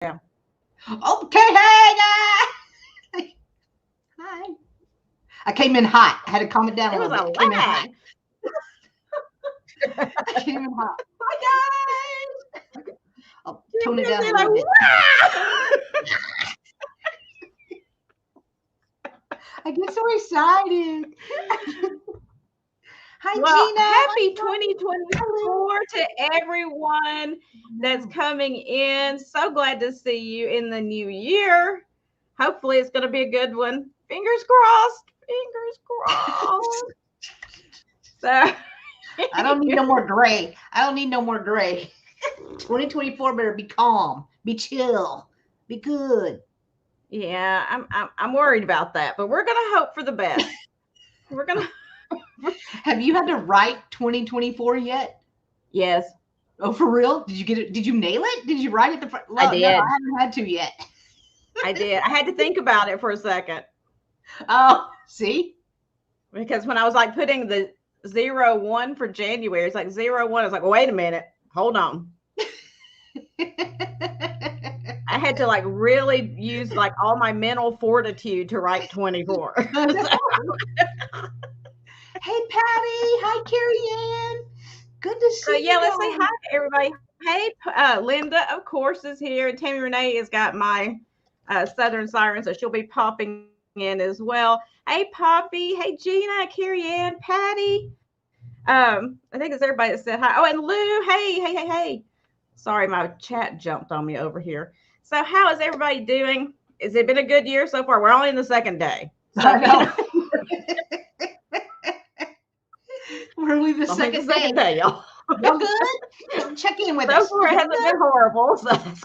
Okay, hey guys. Hi. I came in hot. I had to calm it down a There little was bit. a I came in hot. lag. I came in hot. Hi guys. Okay. I'll You're tone it down a busy little like, bit. wow! I get so excited. Hi, Well, Jeana. happy Hello. 2024 to everyone that's coming in. So glad to see you in the new year. Hopefully, it's going to be a good one. Fingers crossed. Fingers crossed. So, I don't need no more gray. I don't need no more gray. 2024 better be calm, be chill, be good. yeah, I'm worried about that, but we're going to hope for the best. We're going to. Have you had to write 2024 yet? Yes, Oh, for real? Did you get it? Did you nail it? Did you write it the front? I No, I did. haven't had to yet. I did. I had to think about it for a second Oh, see? because when I was like putting the 01 for January, it's like 01. I was like, well, wait a minute, hold on. I had to like really use like all my mental fortitude to write 24. Hey, Patty. Hi, Carrie Ann. Good to So see yeah, you let's say hi guys. to everybody. Hey, Linda, of course, is here, and Tammy Renee has got my Southern Siren, so she'll be popping in as well. Hey, Poppy. Hey, Jeana, Carrie Ann, Patty. I think it's everybody that said hi. Oh, and Lou. Hey, hey, hey, hey. Sorry, my chat jumped on me over here. So, how is everybody doing? Has it been a good year so far? We're only in the second day, I so know. We're only the only the second second day. day, y'all. Y'all good? Check in with So us. far, it Y'all hasn't good? been horrible. So that's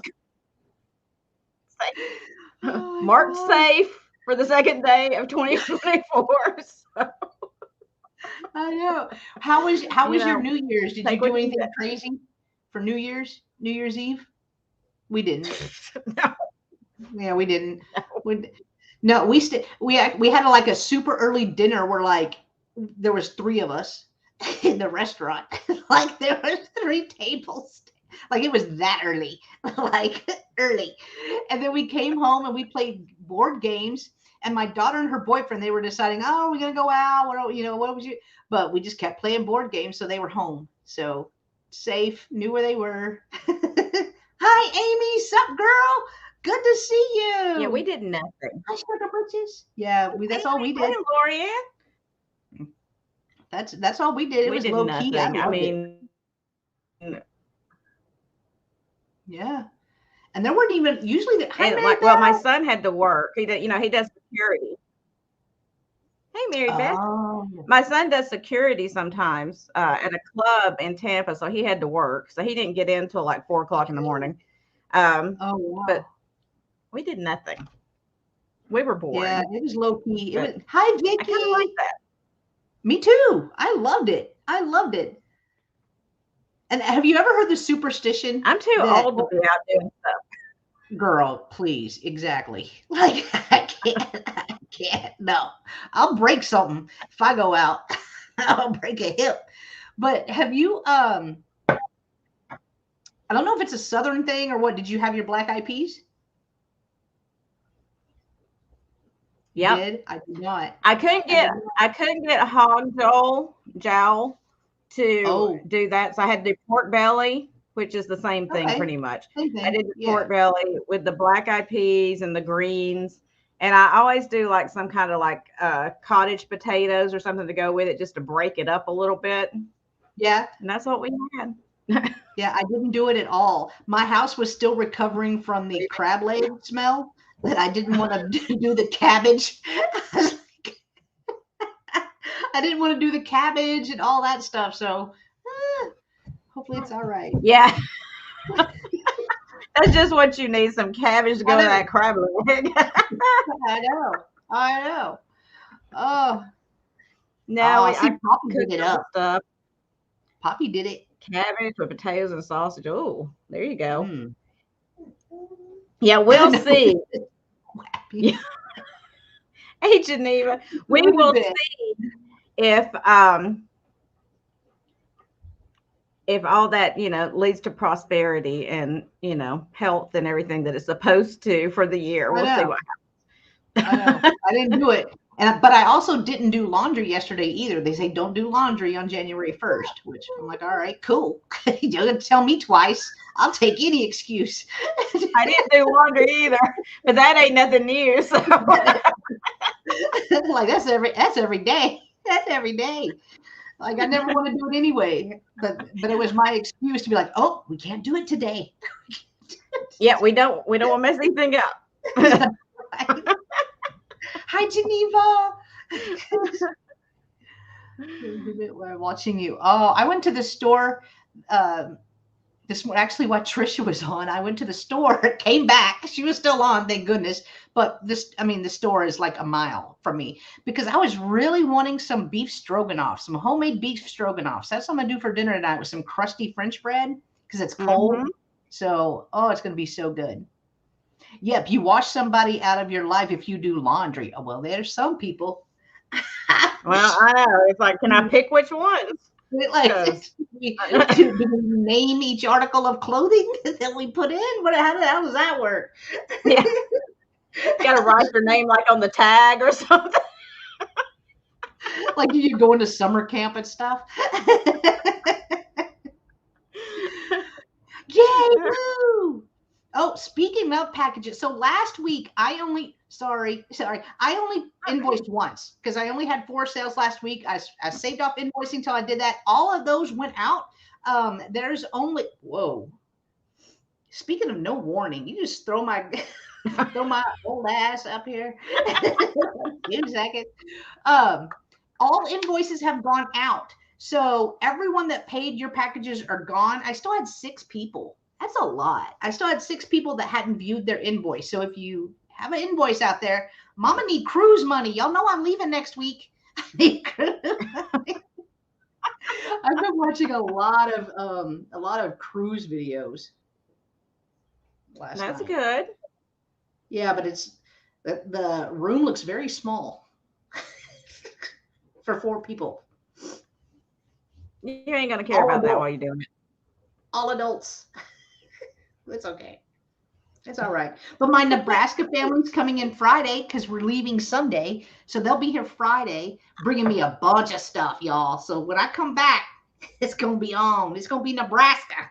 Oh my marked God. safe for the second day of 2024. So, I know. How was your you New know, Year's? Did you take do what you anything crazy for New Year's? New Year's Eve? We didn't. get. No, Yeah, we didn't. no. We, no, we had like a super early dinner where like there was three of us in the restaurant. Like there was three tables. Like it was that early. Like early. And then we came home and we played board games. And my daughter and her boyfriend, they were deciding, oh, are we gonna go out? What was you? But we just kept playing board games, so they were home. So safe, knew where they were. Hi, Amy, sup, girl? Good to see Yeah, we you. did nothing. Hi, sugar britches. Yeah, that's all Amy, we hey, did. Lorianne. That's all we did. It We was did low key. I nothing. I loved it. mean, Yeah, and there weren't even usually. Hi, and Mary like, well, my Bell. son had to work. He did, he does security. Hey, Mary Beth. Oh, My son does security sometimes at a club in Tampa, so he had to work. So he didn't get in till like 4 o'clock in the morning. oh wow. But we did nothing. We were Yeah, bored, it was low key. It was. but Hi, I kind of like Vicky. that. Me too. I loved it. I loved it. And have you ever heard the superstition I'm too that old to be out doing stuff. girl, please, exactly. Like I can't, I can't. No, I'll break something if I go out. I'll break a hip. But have you? I don't know if it's a Southern thing or what. Did you have your black eyed peas? You Yep. did. I did not. I couldn't I did get not. I couldn't get hog jowl to Oh, do that. So I had to do pork belly, which is the same thing okay. pretty much. Same I thing. did the Yeah. pork belly with the black eyed peas and the greens. And I always do like some kind of like cottage potatoes or something to go with it just to break it up a little bit. Yeah. And that's what we had. Yeah. I didn't do it at all. My house was still recovering from the crab leg smell that I didn't want to do the cabbage. I didn't want to do the cabbage and all that stuff. So hopefully it's all right. Yeah, that's just what you need, some cabbage to I go with know. that crab leg. I know. I know. Oh, No, oh, I see, Poppy did cooked it other up. stuff. Poppy did it. Cabbage with potatoes and sausage. Oh, there you go. Mm. Yeah, I we'll know. see. Happy. Yeah. Hey, Geneva, we Go to will bed. see if if all that, leads to prosperity and, health and everything that it's supposed to for the year. I We'll see know. what I know. happens. I didn't do it. But I also didn't do laundry yesterday either. They say don't do laundry on January 1st, which I'm like, all right, cool. You're going to tell me twice. I'll take any excuse. I didn't do laundry either, but that ain't nothing new. So Like that's every day. That's every day. Like I never want to do it anyway. But it was my excuse to be like, oh, we can't do it today. yeah, we don't want to mess anything up. Hi, Geneva. We're watching you. Oh, I went to the store this morning. Actually, while Trisha was on, I went to the store, came back. She was still on, thank goodness. But the store is like a mile from me because I was really wanting some beef stroganoff, some homemade beef stroganoff. So that's what I'm gonna do for dinner tonight with some crusty French bread because it's cold. Mhm. So, it's gonna be so good. Yep, you wash somebody out of your life if you do laundry. Oh, well, there's some people. Well, I know. It's like, can I pick which ones? Like, do we name each article of clothing that we put in? How does that work? Yeah. Got to write your name like on the tag or something. Like you go into summer camp and stuff. Yay! Woo! Oh, speaking of packages, so last week I only invoiced once because I only had 4 sales last week. I saved off invoicing until I did that. All of those went out. There's only whoa. Speaking of no warning, you just throw my old ass up here. 2 seconds. All invoices have gone out. So everyone that paid your packages are gone. I still had 6 people. That's a lot. I still had 6 people that hadn't viewed their invoice. So if you have an invoice out there, Mama need cruise money. Y'all know I'm leaving next week. I've been watching a lot of cruise videos last That's night. good. Yeah, but the room looks very small for 4 people. You ain't gonna care about that while you're doing it. All adults. It's okay. It's all right. But my Nebraska family's coming in Friday because we're leaving Sunday. So they'll be here Friday, bringing me a bunch of stuff, y'all. So when I come back, it's going to be on. It's going to be Nebraska.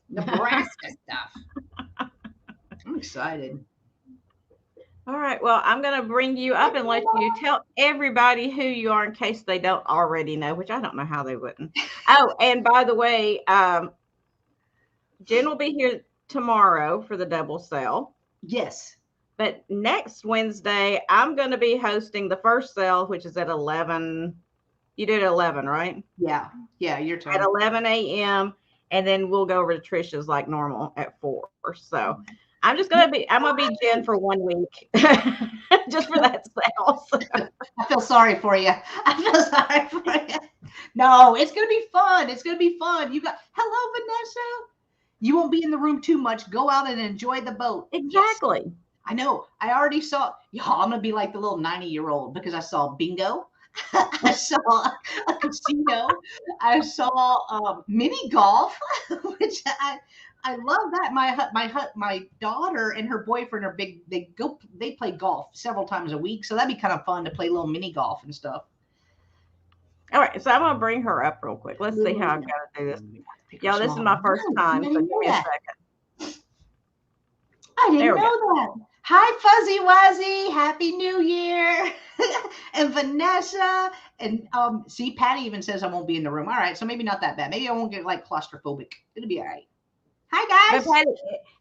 Nebraska stuff. I'm excited. All right. Well, I'm going to bring you up and let you tell everybody who you are in case they don't already know, which I don't know how they wouldn't. Oh, and by the way, Jenn will be here tomorrow for the double sale. Yes. But next Wednesday, I'm going to be hosting the first sale, which is at 11. You do it at 11, right? Yeah. Yeah, your turn. At 11 a.m. And then we'll go over to Trisha's like normal at 4. So I'm going to be Jenn for 1 week just for that sale. So. I feel sorry for you. No, it's going to be fun. It's going to be fun. Hello, Vanessa. You won't be in the room too much. Go out and enjoy the boat. Exactly. Yes. I know. I already saw, y'all, I'm going to be like the little 90-year-old because I saw bingo. I saw a casino. I saw mini golf, which I love that. My daughter and her boyfriend are big. They play golf several times a week. So that'd be kind of fun to play a little mini golf and stuff. All right. So I'm going to bring her up real quick. Let's see how I've got to do this. Y'all, this is my first time. So give me a second. I didn't know that. Hi, Fuzzy Wuzzy. Happy New Year. And Vanessa. And see, Patty even says I won't be in the room. All right. So maybe not that bad. Maybe I won't get like claustrophobic. It'll be all right. Hi, guys. But Patty,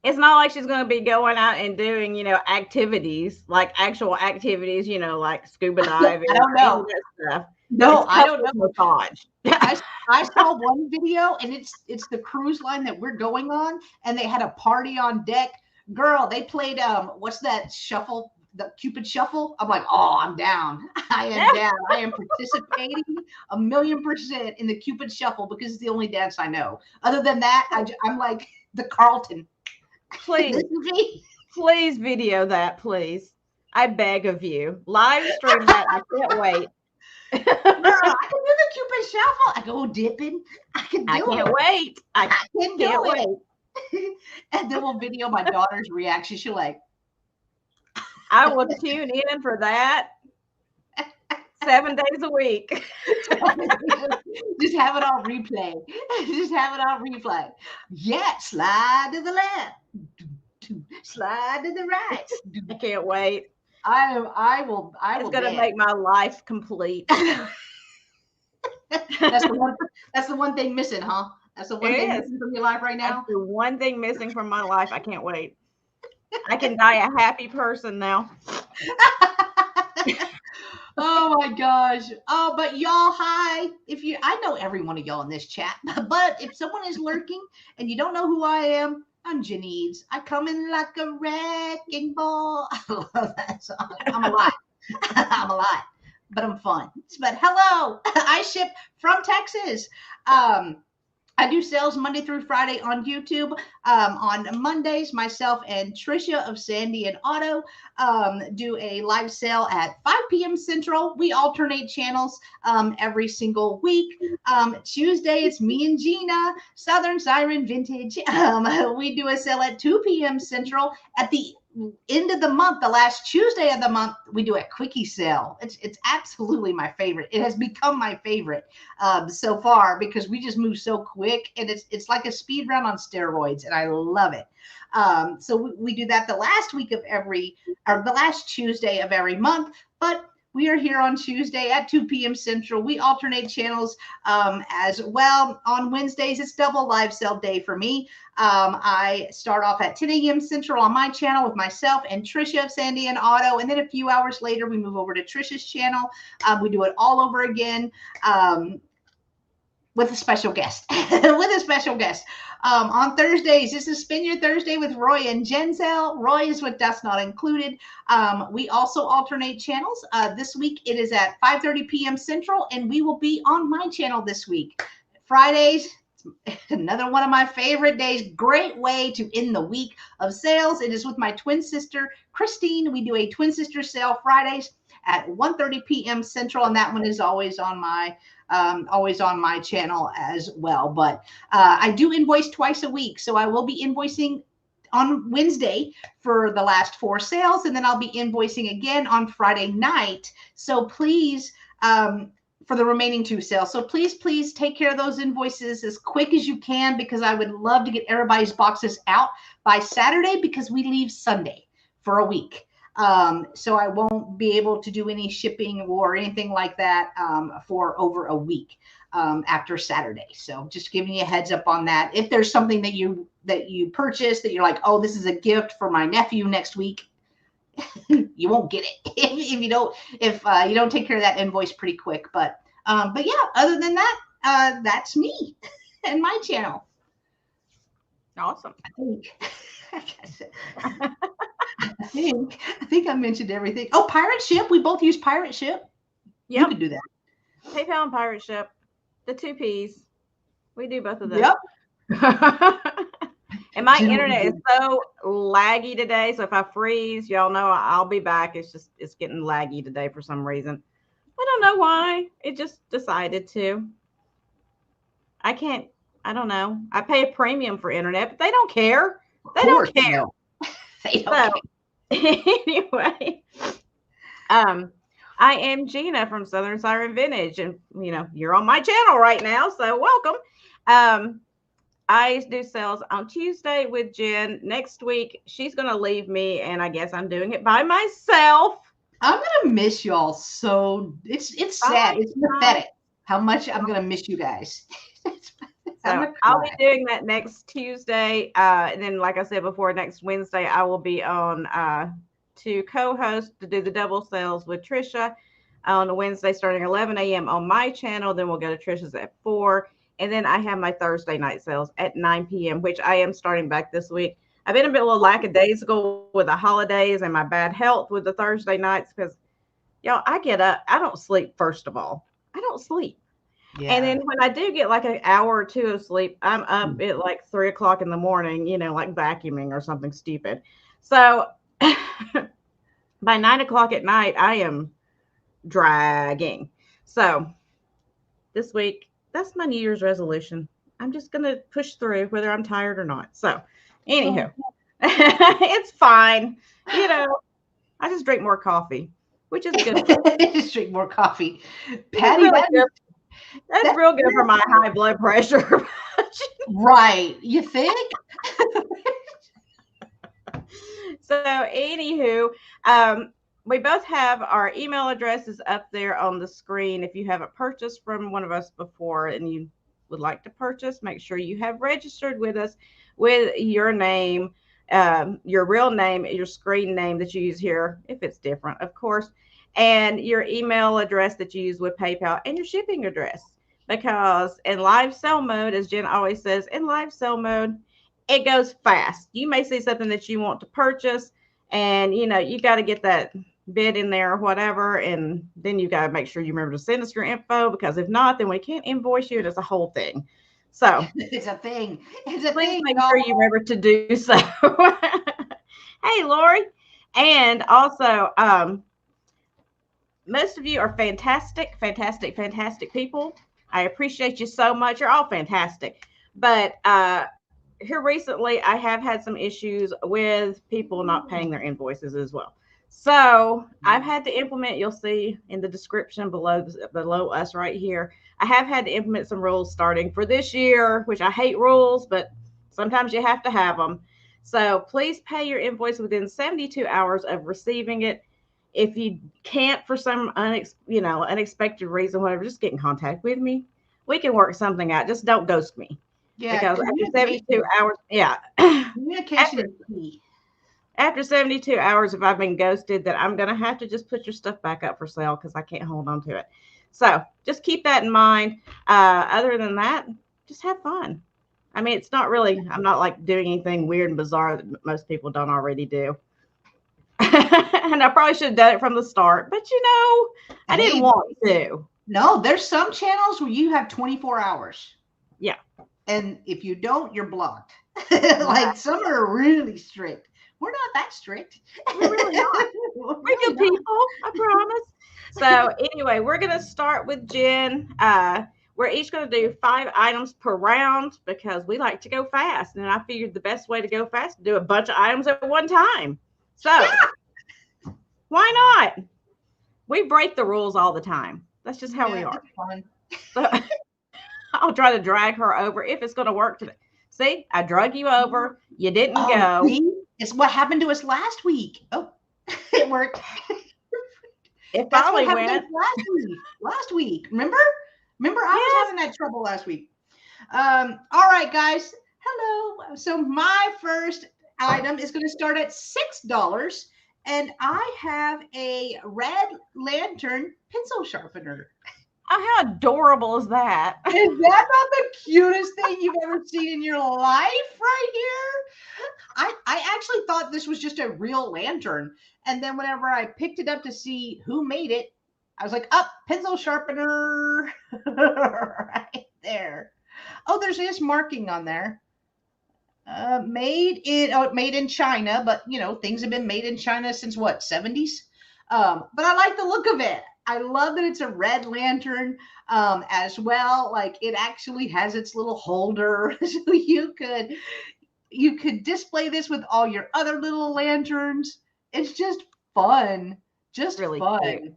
it's not like she's going to be going out and doing, activities, like actual activities, like scuba diving. I don't know. Stuff. No, I don't know. Massage. I saw one video, and it's the cruise line that we're going on, and they had a party on deck. Girl, they played what's that shuffle, the Cupid shuffle? I'm like, oh, I'm down. I am down. I am participating 1,000,000% in the Cupid shuffle because it's the only dance I know. Other than that, I'm like the Carlton. Please video that, please. I beg of you. Live stream that. I can't wait. Girl, I can do the Cupid shuffle. I go dipping. I can do I can't it. wait. I I can do can't wait. it. And then we'll video my daughter's reaction. She'll like, I will tune in for that 7 days a week. just have it on replay. Just have it on replay. Yeah, slide to the left. Slide to the right. I can't wait. I It's will going to dance. make my life complete. That's the one thing missing, huh? That's the one It thing is. missing from your life right now. That's the one thing missing from my life. I can't wait. I can die a happy person now. Oh my gosh. Oh, but y'all, hi. I know every one of y'all in this chat, but if someone is lurking and you don't know who I am, I'm Janice. I come in like a wrecking ball. I love that song. I'm alive. I'm alive, but I'm fun. But hello, I ship from Texas. I do sales Monday through Friday on YouTube. On Mondays, myself and Trisha of Sandy and Auto do a live sale at 5 p.m. Central. We alternate channels every single week. Tuesday, it's me and Jeana, Southern Siren Vintage. We do a sale at 2 p.m. Central. At the end of the month, the last Tuesday of the month, we do a quickie sale. It's absolutely my favorite. It has become my favorite so far because we just move so quick, and it's like a speed round on steroids, and I love it. So we do that the last week of the last Tuesday of every month, but we are here on Tuesday at 2 p.m. Central. We alternate channels as well. On Wednesdays, it's double live sale day for me. I start off at 10 a.m. Central on my channel with myself and Trisha of Sandy and Auto. And then a few hours later, we move over to Trisha's channel. We do it all over again. With a special guest. On Thursdays, this is Spin Your Thursday with Roy and Jenn. Roy is with That's Not Included. We also alternate channels. This week it is at 5:30 p.m. Central, and we will be on my channel this week. Fridays, another one of my favorite days. Great way to end the week of sales. It is with my twin sister, Christine. We do a twin sister sale Fridays at 1:30 p.m. Central, and that one is always on my channel as well. But I do invoice twice a week, so I will be invoicing on Wednesday for the last 4 sales, and then I'll be invoicing again on Friday night. So please, for the remaining 2 sales. So please take care of those invoices as quick as you can, because I would love to get everybody's boxes out by Saturday, because we leave Sunday for a week. So I won't be able to do any shipping or anything like that for over a week after Saturday. So just giving you a heads up on that. If there's something that you purchase that you're like, oh, this is a gift for my nephew next week, you won't get it if you don't take care of that invoice pretty quick. But yeah, other than that, that's me and my channel. Awesome. I think I mentioned everything. Oh, Pirate Ship. We both use Pirate Ship. Yep. You could do that. PayPal and Pirate Ship. The 2 Ps. We do both of them. Yep. And my internet is so laggy today. So if I freeze, y'all know I'll be back. It's getting laggy today for some reason. I don't know why. It just decided to. I don't know. I pay a premium for internet, but they don't care. They don't care. They don't care. Anyway, I am Jeana from Southern Siren Vintage, and you're on my channel right now, so welcome. I do sales on Tuesday with Jenn. Next week, she's going to leave me, and I guess I'm doing it by myself. I'm going to miss y'all. So it's sad. It's pathetic how much I'm going to miss you guys. So I'll be doing that next Tuesday. And then, like I said before, next Wednesday, I will be on to co-host to do the double sales with Trisha on a Wednesday starting 11 a.m. on my channel. Then we'll go to Trisha's at 4. And then I have my Thursday night sales at 9 p.m., which I am starting back this week. I've been a bit lackadaisical with the holidays and my bad health with the Thursday nights because, y'all, I get up. I don't sleep, first of all. I don't sleep. Yeah. And then when I do get like an hour or 2 of sleep, I'm up at like 3 o'clock in the morning, like vacuuming or something stupid. So by 9 o'clock at night, I am dragging. So this week, that's my New Year's resolution. I'm just going to push through whether I'm tired or not. So, anywho, it's fine. You know, I just drink more coffee, which is good. Just drink more coffee. It's Patty, really good. That's that real good for my high blood pressure. right. You think? So, anywho, we both have our email addresses up there on the screen. If you haven't purchased from one of us before and you would like to purchase, make sure you have registered with us with your name, your real name, your screen name that you use here, if it's different, of course, and your email address that you use with PayPal and your shipping address. Because in live sell mode, as Jen always says, in live sell mode, it goes fast. You may see something that you want to purchase, and you got to get that bid in there or whatever, and then you got to make sure you remember to send us your info, because if not, then we can't invoice you, and it's a whole thing. So it's a thing. It's a please thing. make sure you remember to do so. Hey, Lori. And also, most of you are fantastic, fantastic, fantastic people. I appreciate you so much. You're all fantastic. But here recently, I have had some issues with people not paying their invoices as well. So I've had to implement, you'll see in the description below us right here, I have had to implement some rules starting for this year, which I hate rules, but sometimes you have to have them. So please pay your invoice within 72 hours of receiving it. If you can't for some unexpected reason, whatever, just get in contact with me. We can work something out. Just don't ghost me. Yeah, Because after 72 hours, yeah. Communication is key. After 72 hours, if I've been ghosted, then I'm going to have to just put your stuff back up for sale because I can't hold on to it. So just keep that in mind. Other than that, just have fun. I mean, it's not really, I'm not like doing anything weird and bizarre that most people don't already do. And I probably should have done it from the start, but I didn't want to. No, there's some channels where you have 24 hours. Yeah. And if you don't, you're blocked. Like some are really strict. We're not that strict. We're really not. We're good people, I promise. So anyway, we're going to start with Jen. We're each going to do 5 items per round because we like to go fast. And I figured the best way to go fast is to do a bunch of items at one time. So why not? We break the rules all the time. That's just how we are. So, I'll try to drag her over if it's going to work today. See, I drug you over. You didn't go. See? It's what happened to us last week. Oh, it worked. It finally went. Last week. Remember, I was having that trouble last week. All right, guys. Hello. So my first item is going to start at $6, and I have a red lantern pencil sharpener. Oh, how adorable is that? Is that not the cutest thing you've ever seen in your life right here? I actually thought this was just a real lantern. And then whenever I picked it up to see who made it, I was like, pencil sharpener right there. Oh, there's this marking on there. Made in China, but things have been made in China since what, 70s? But I like the look of it. I love that it's a red lantern as well. Like it actually has its little holder, so you could display this with all your other little lanterns. It's just fun, just really fun. Cute.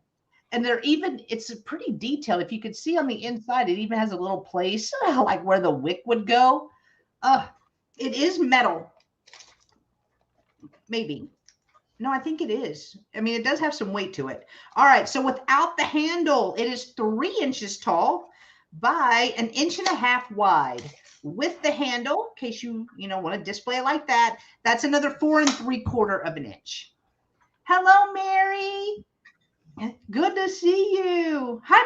And it's pretty detailed. If you could see on the inside, it even has a little place like where the wick would go. It is metal, maybe. No, I think it is. I mean, it does have some weight to it. All right. So without the handle, it is 3 inches tall by 1.5 inches wide. With the handle, in case you want to display it like that, that's another 4 3/4 inches. Hello, Mary. Good to see you. Hi,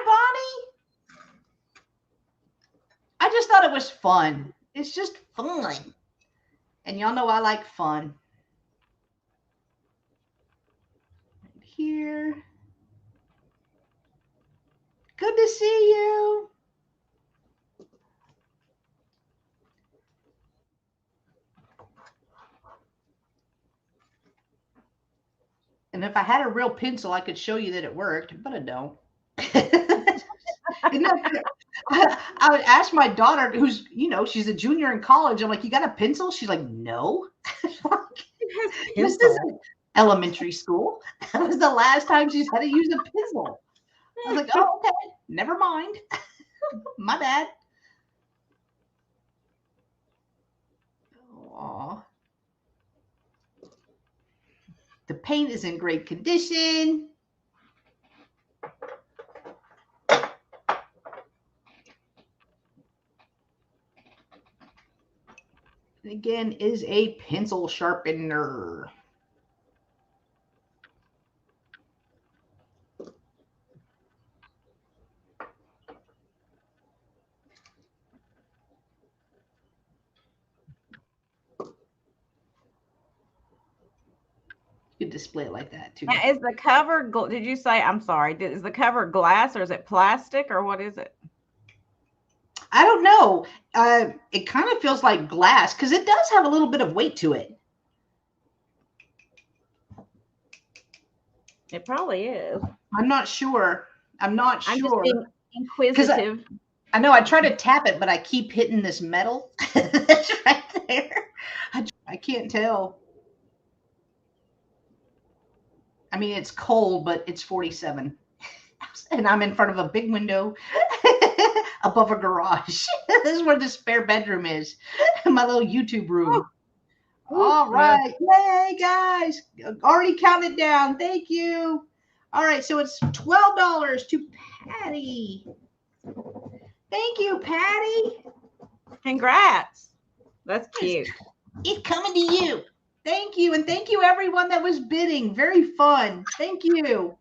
Bonnie. I just thought it was fun. It's just fun. And y'all know I like fun. Here. Good to see you. And if I had a real pencil, I could show you that it worked, but I don't. Isn't that I would ask my daughter, who's, she's a junior in college. I'm like, you got a pencil? She's like, no. It has This pencil. isn't elementary school. That was the last time she's had to use a pencil. I was like, oh, okay, never mind. My bad. Aw. The paint is in great condition. And again, is a pencil sharpener. You could display it like that too. Now, is the cover, did you say, I'm sorry, is the cover glass or is it plastic or what is it? I don't know. It kind of feels like glass because it does have a little bit of weight to it. It probably is. I'm not sure. I'm not I'm sure. just being inquisitive. I know I try to tap it, but I keep hitting this metal that's right there. I can't tell. I mean, it's cold, but it's 47. And I'm in front of a big window above a garage. This is where the spare bedroom is. My little YouTube room. All right. Yay, guys. Already counted down. Thank you. All right. So it's $12 to Patty. Thank you, Patty. Congrats. That's cute. It's coming to you. Thank you. And thank you, everyone that was bidding. Very fun. Thank you.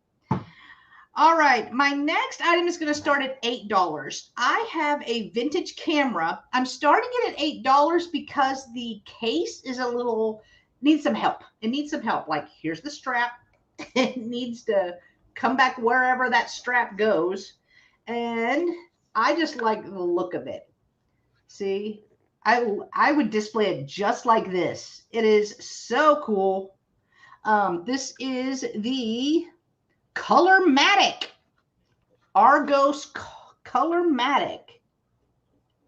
All right. My next item is going to start at $8. I have a vintage camera. I'm starting it at $8 because the case is a little, needs some help. It needs some help. Like, here's the strap. It needs to come back wherever that strap goes. And I just like the look of it. See? I would display it just like this. It is so cool. This is the Colormatic. Argos Colormatic.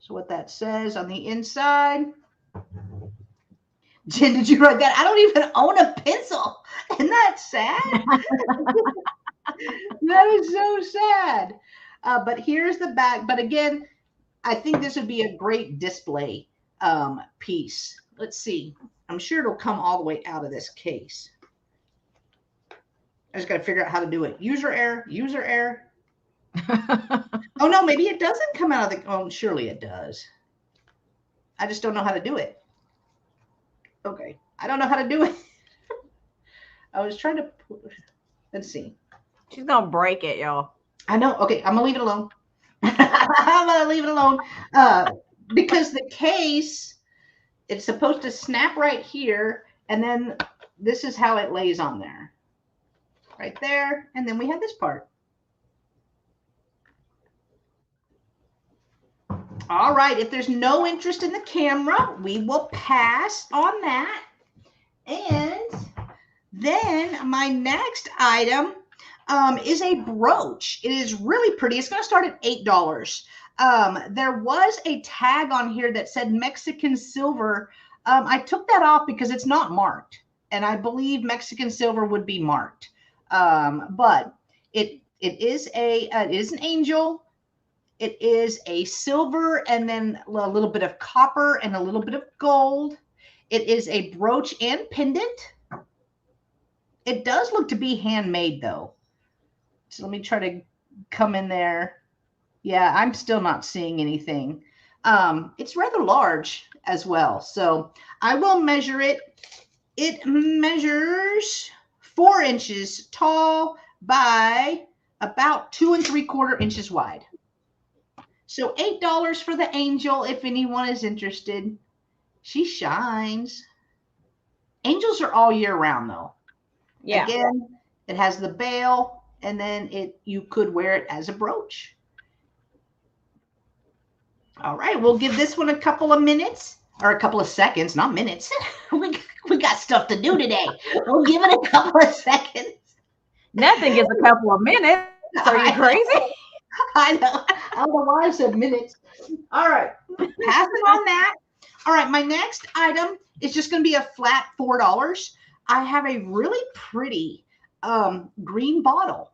So what that says on the inside. Jen, did you write that? I don't even own a pencil. Isn't that sad? That is so sad. But here's the back. But again, I think this would be a great display piece. Let's see. I'm sure it'll come all the way out of this case. I just got to figure out how to do it. User error, user error. Oh, no, maybe it doesn't come out of the, oh, surely it does. I just don't know how to do it. Okay. I don't know how to do it. I was trying to, let's see. She's going to break it, y'all. I know. Okay. I'm going to leave it alone. I'm going to leave it alone. Because the case, it's supposed to snap right here. And then this is how it lays on there. Right there. And then we have this part. All right. If there's no interest in the camera, we will pass on that. And then my next item is a brooch. It is really pretty. It's going to start at $8. There was a tag on here that said Mexican silver. I took that off because it's not marked. And I believe Mexican silver would be marked. But it is an angel. It is a silver and then a little bit of copper and a little bit of gold. It is a brooch and pendant. It does look to be handmade though. So let me try to come in there. Yeah, I'm still not seeing anything. It's rather large as well. So I will measure it. It measures 4 inches tall by about 2 3/4 inches wide. So $8 for the angel if anyone is interested. She shines. Angels are all year round though. Yeah. Again, it has the bail and then you could wear it as a brooch. All right, we'll give this one a couple of minutes or a couple of seconds, not minutes. We got stuff to do today. We'll give it a couple of seconds. Nothing is a couple of minutes. Are you crazy? I know. I don't know why I said minutes. All right. Passing on that. All right. My next item is just going to be a flat $4. I have a really pretty green bottle.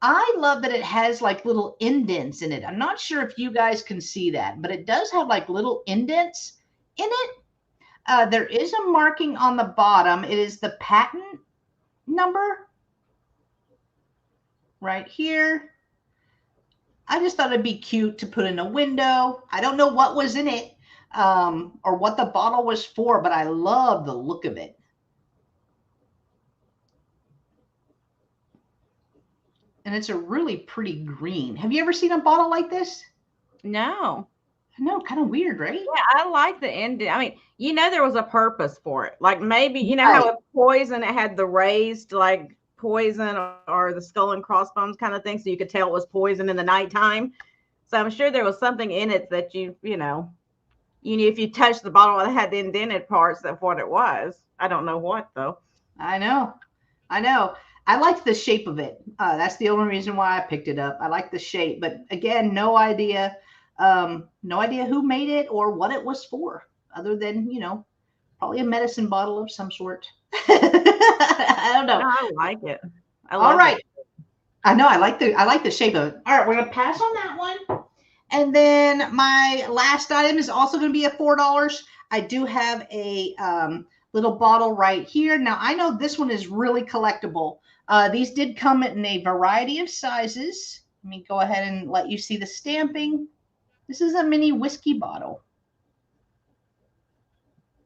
I love that it has like little indents in it. I'm not sure if you guys can see that, but it does have like little indents in it. There is a marking on the bottom. It is the patent number right here. I just thought it'd be cute to put in a window. I don't know what was in it or what the bottle was for, but I love the look of it. And it's a really pretty green. Have you ever seen a bottle like this? No. No, kind of weird, right? Yeah, I like the ending. I mean, there was a purpose for it. Like maybe, how with poison, it had the raised like poison or the skull and crossbones kind of thing. So you could tell it was poison in the nighttime. So I'm sure there was something in it that you knew if you touched the bottle that had the indented parts, that's what it was. I don't know what though. I know. I liked the shape of it. That's the only reason why I picked it up. I like the shape, but again, no idea who made it or what it was for, other than probably a medicine bottle of some sort. I don't know. No, I like it. All right. I know. I like the shape of it. All right, we're gonna pass on that one. And then my last item is also going to be a $4. I do have a little bottle right here. Now, I know this one is really collectible. These did come in a variety of sizes. Let me go ahead and let you see the stamping. This is a mini whiskey bottle.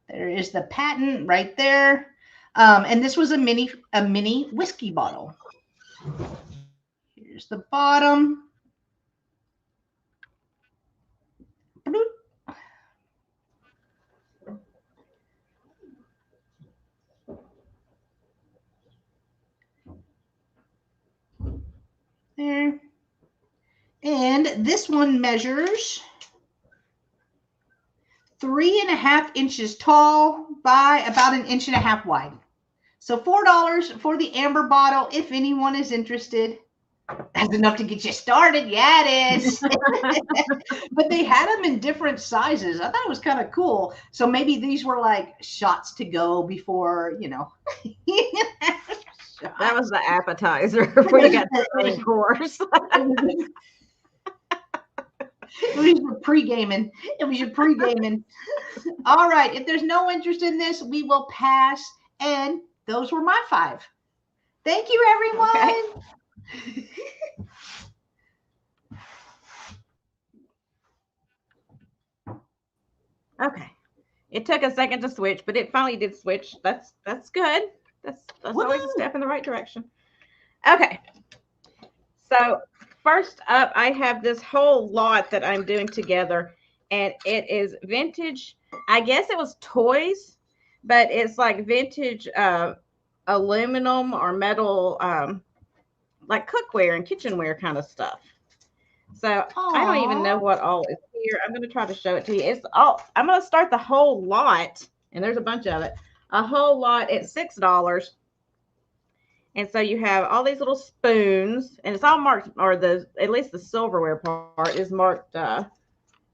There is the patent right there. And this was a mini whiskey bottle. Here's the bottom. There. And this one measures 3.5 inches tall by about 1.5 inches wide. So $4 for the amber bottle. If anyone is interested, that's enough to get you started. Yeah, it is. But they had them in different sizes. I thought it was kind of cool. So maybe these were like shots to go before, That was the appetizer before you got the main course. It was your pre-gaming. All right. If there's no interest in this, we will pass. And those were my 5. Thank you, everyone. Okay. It took a second to switch, but it finally did switch. That's good. That's always a step in the right direction. Okay. So first up, I have this whole lot that I'm doing together, and it is vintage. I guess it was toys, but it's like vintage aluminum or metal, like cookware and kitchenware kind of stuff. So aww. I don't even know what all is here. I'm going to try to show it to you. I'm going to start the whole lot, and there's a bunch of it. A whole lot at $6. And so you have all these little spoons, and it's all marked, or at least the silverware part is marked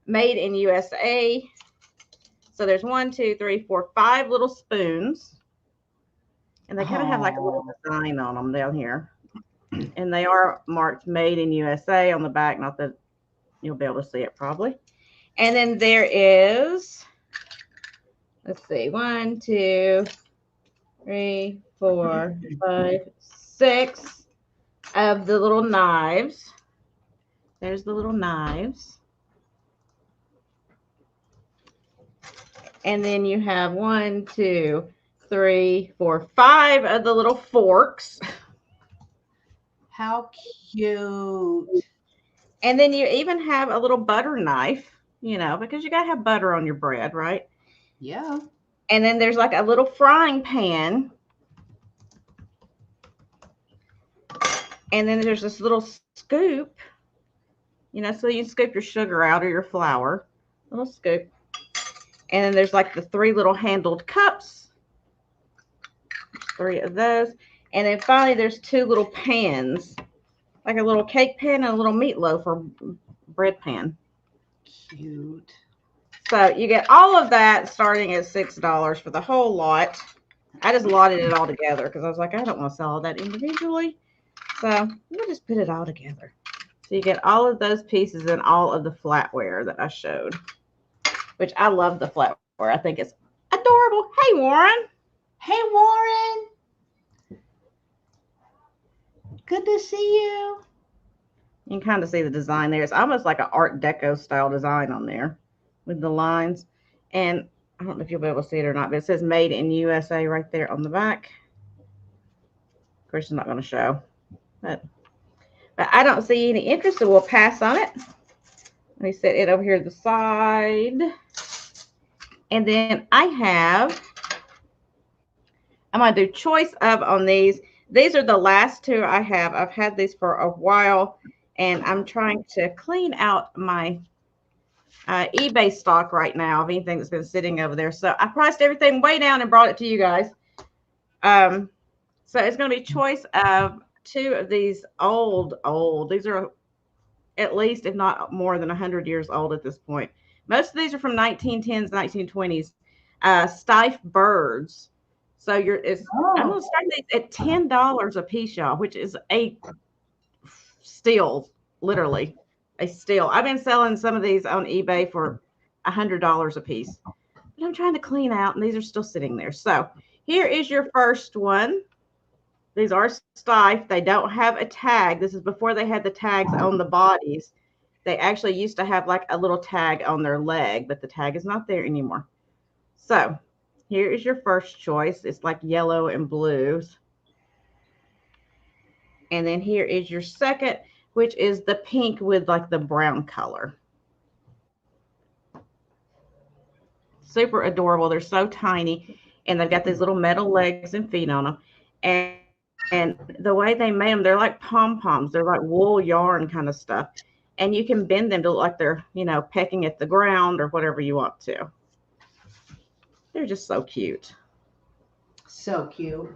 made in USA. So there's 1, 2, 3, 4, 5 little spoons, and they kind of have like a little design on them down here. And they are marked made in USA on the back. Not that you'll be able to see it probably. And then there is, let's see, 1, 2, 3, 4, 5, 6 of the little knives. There's the little knives. And then you have 1, 2, 3, 4, 5 of the little forks. How cute. And then you even have a little butter knife, because you got to have butter on your bread, right? Yeah. And then there's like a little frying pan. And then there's this little scoop, so you scoop your sugar out or your flour. Little scoop. And then there's like the 3 little handled cups. 3 of those. And then finally, there's 2 little pans. like a little cake pan and a little meatloaf or bread pan. Cute. So you get all of that starting at $6 for the whole lot. I just lotted it all together because I was like, I don't want to sell all that individually. So we'll just put it all together. So you get all of those pieces and all of the flatware that I showed, which I love the flatware. I think it's adorable. Hey, Warren. Hey, Warren. Good to see you. You can kind of see the design there. It's almost like an Art Deco style design on there with the lines. And I don't know if you'll be able to see it or not, but it says Made in USA right there on the back. Of course, it's not going to show, but I don't see any interest, so we'll pass on it. Let me set it over here to the side. And then I'm going to do choice of on these. These are the last two I have. I've had these for a while, and I'm trying to clean out my eBay stock right now of anything that's been sitting over there. So I priced everything way down and brought it to you guys. So it's going to be choice of two of these old. These are at least, if not more than 100 years old at this point. Most of these are from 1910s, 1920s. Stiff birds. So I'm going to start these at $10 a piece, y'all, which is a steal, literally a steal. I've been selling some of these on eBay for $100 a piece, but I'm trying to clean out, and these are still sitting there. So here is your first one. These are stiff. They don't have a tag. This is before they had the tags on the bodies. They actually used to have like a little tag on their leg, but the tag is not there anymore. So here is your first choice. It's like yellow and blues. And then here is your second, which is the pink with like the brown color. Super adorable. They're so tiny, and they've got these little metal legs and feet on them. And the way they made them, they're like pom-poms. They're like wool yarn kind of stuff. And you can bend them to look like they're, pecking at the ground or whatever you want to. They're just so cute. So cute.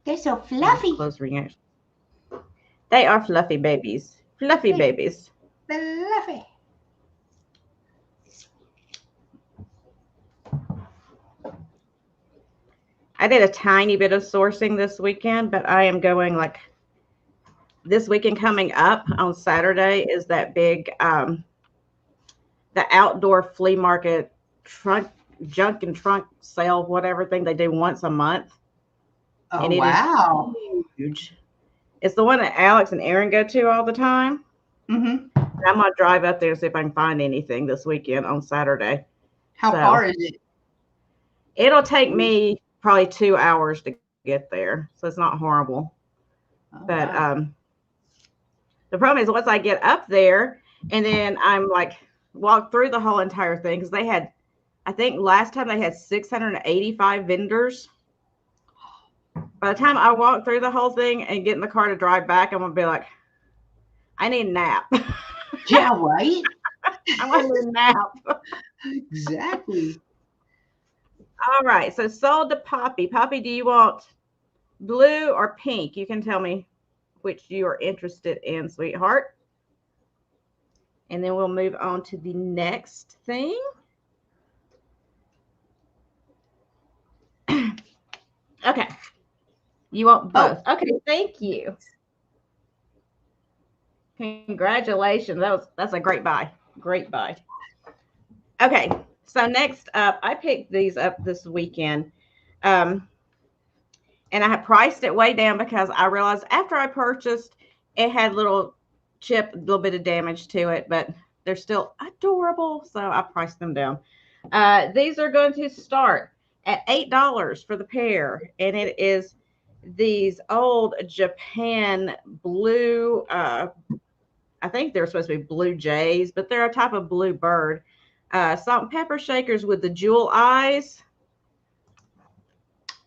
They're so fluffy. Close reaction. They are fluffy babies. Fluffy babies. Fluffy. I did a tiny bit of sourcing this weekend, but I am going like this weekend coming up on Saturday is that big the outdoor flea market junk and trunk sale, whatever thing they do once a month. Oh, and wow. Huge. It's the one that Alex and Aaron go to all the time. Mm-hmm. I'm going to drive up there and see if I can find anything this weekend on Saturday. How far is it? It'll take me probably 2 hours to get there. So it's not horrible. Oh, but wow. The problem is once I get up there and then I'm like walk through the whole entire thing, because they had, I think last time they had 685 vendors. By the time I walk through the whole thing and get in the car to drive back, I'm going to be like, I need a nap. Yeah, right? I want a nap. Exactly. All right. So sold to Poppy. Poppy, do you want blue or pink? You can tell me which you are interested in, sweetheart. And then we'll move on to the next thing. Okay. You want both? Oh. Okay, thank you. Congratulations. That's a great buy. Great buy. Okay, so next up, I picked these up this weekend. And I had priced it way down because I realized after I purchased, it had a little bit of damage to it, but they're still adorable. So I priced them down. These are going to start at $8 for the pair. And it is these old Japan blue, I think they're supposed to be blue jays, but they're a type of blue bird. Salt and pepper shakers with the jewel eyes.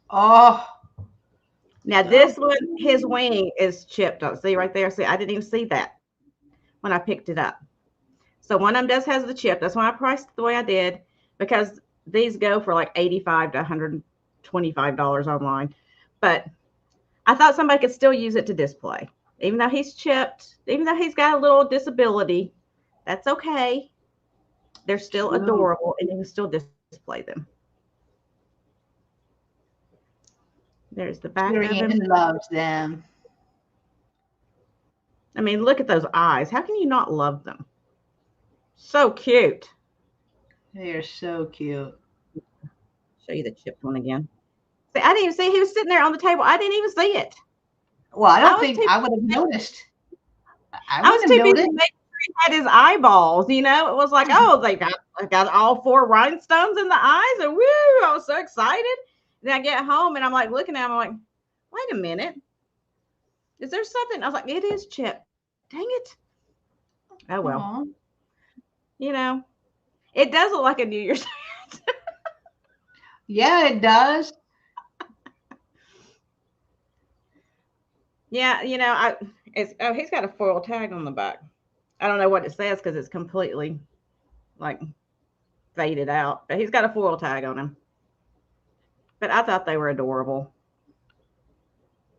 Oh. Now this one, his wing is chipped up. See right there? See, I didn't even see that. when I picked it up. So one of them does has the chip. That's why I priced it the way I did, because these go for like $85 to $125 online. But I thought somebody could still use it to display. Even though he's chipped, even though he's got a little disability, that's okay. They're still adorable, and you can still display them. There's the back of him. Loves them. I mean, look at those eyes. How can you not love them? So cute. They are so cute. Show you the chipped one again. See, I didn't even see he was sitting there on the table. I didn't even see it. Well, I don't think I would have noticed. I was too busy making sure he had his eyeballs. You know, it was like, oh, they got all 4 rhinestones in the eyes, and woo! I was so excited. And then I get home and I'm like looking at him. I'm like, wait a minute, is there something? I was like, it is chipped. Dang it! Oh well. Aww. You know, it does look like a New Year's. Yeah, it does. Yeah, you know, he's got a foil tag on the back. I don't know what it says because it's completely like faded out, but he's got a foil tag on him. But I thought they were adorable.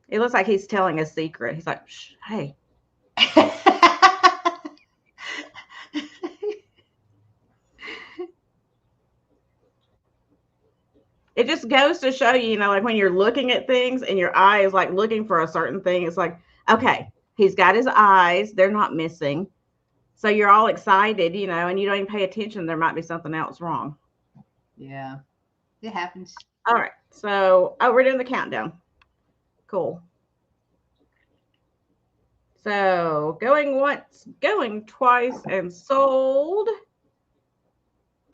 It looks like he's telling a secret. He's like, shh, hey. It just goes to show you, you know, like when you're looking at things and your eye is like looking for a certain thing, it's like, okay, he's got his eyes. They're not missing. So you're all excited, you know, and you don't even pay attention. There might be something else wrong. Yeah, it happens. All right. So, we're doing the countdown. Cool. So going once, going twice, and sold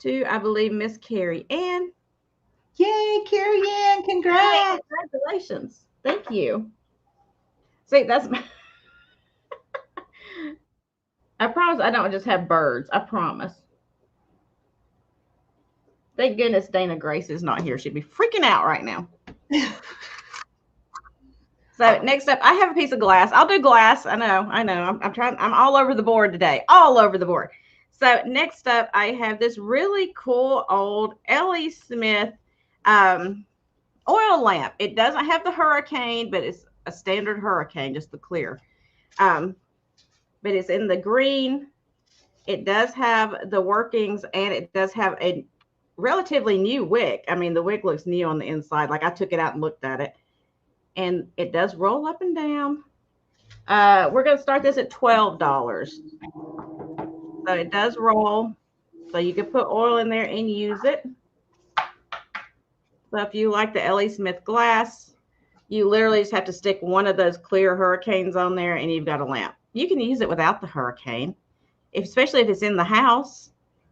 to, I believe, Miss Carrie Ann. Yay, Carrie Ann, congrats. Congratulations. Thank you. See, that's I promise I don't just have birds. I promise. Thank goodness Dana Grace is not here. She'd be freaking out right now. So next up, I have a piece of glass. I'll do glass. I know. I'm trying. I'm all over the board today. All over the board. So next up, I have this really cool old L.E. Smith oil lamp. It doesn't have the hurricane, but it's a standard hurricane, just the clear. But it's in the green. It does have the workings, and it does have a relatively new wick. I mean, the wick looks new on the inside. Like I took it out and looked at it. And it does roll up and down. We're going to start this at $12. So it does roll. So you can put oil in there and use it. So if you like the L.E. Smith glass, you literally just have to stick one of those clear hurricanes on there and you've got a lamp. You can use it without the hurricane, especially if it's in the house,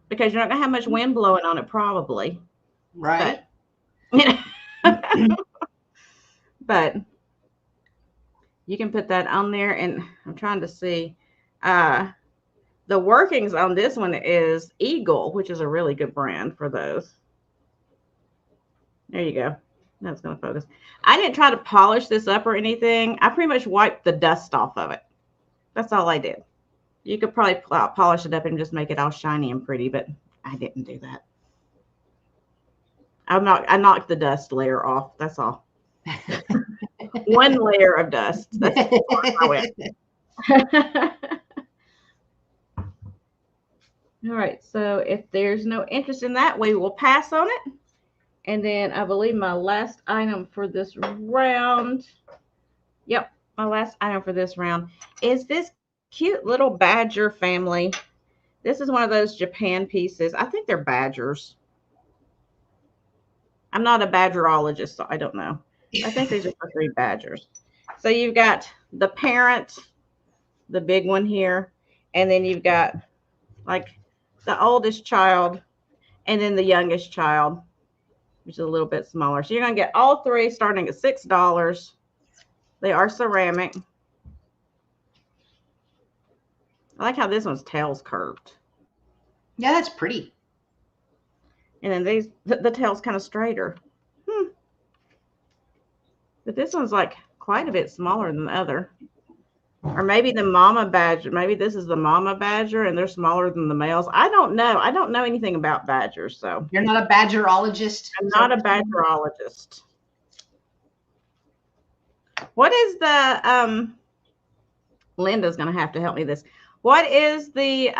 because you're not going to have much wind blowing on it probably. Right. But, you know, but you can put that on there. And I'm trying to see. The workings on this one is Eagle, which is a really good brand for those. There you go. That's going to focus. I didn't try to polish this up or anything. I pretty much wiped the dust off of it. That's all I did. You could probably polish it up and just make it all shiny and pretty, but I didn't do that. I knocked the dust layer off. That's all. One layer of dust. That's I went. All right. So if there's no interest in that, we will pass on it. And then I believe my last item for this round. Yep. My last item for this round is this cute little badger family. This is one of those Japan pieces. I think they're badgers. I'm not a badgerologist, so I don't know. I think these are 3 badgers. So you've got the parent, the big one here, and then you've got like the oldest child, and then the youngest child, which is a little bit smaller. So you're going to get all 3 starting at $6. They are ceramic. I like how this one's tail's curved. Yeah, that's pretty. And then these, the tail's kind of straighter. But this one's like quite a bit smaller than the other. Or maybe the mama badger. Maybe this is the mama badger and they're smaller than the males. I don't know. I don't know anything about badgers, so You're not a badgerologist? I'm not a badgerologist. What is the Linda's gonna have to help me this. What is the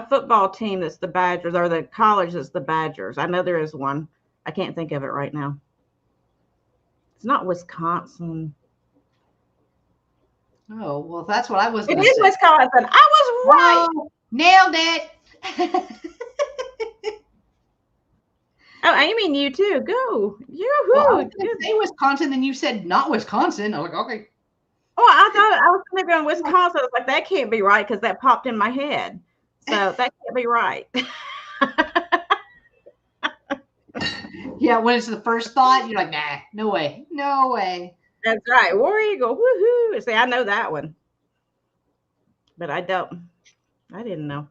football team that's the Badgers, or the college that's the Badgers? I know there is one. I can't think of it right now. It's not Wisconsin. Oh, well, that's what I was It going to is say. Wisconsin. I was right. Whoa, nailed it. Oh, Amy, you too. Go. Yoo-hoo. Well, I was going to say Wisconsin, then you said not Wisconsin. I was like, okay. Oh, I thought I was going to go in Wisconsin. I was like, that can't be right because that popped in my head. So that can't be right. Yeah, when it's the first thought, you're like, nah, no way. No way. That's right. War Eagle. Woohoo. See, I know that one. But I didn't know.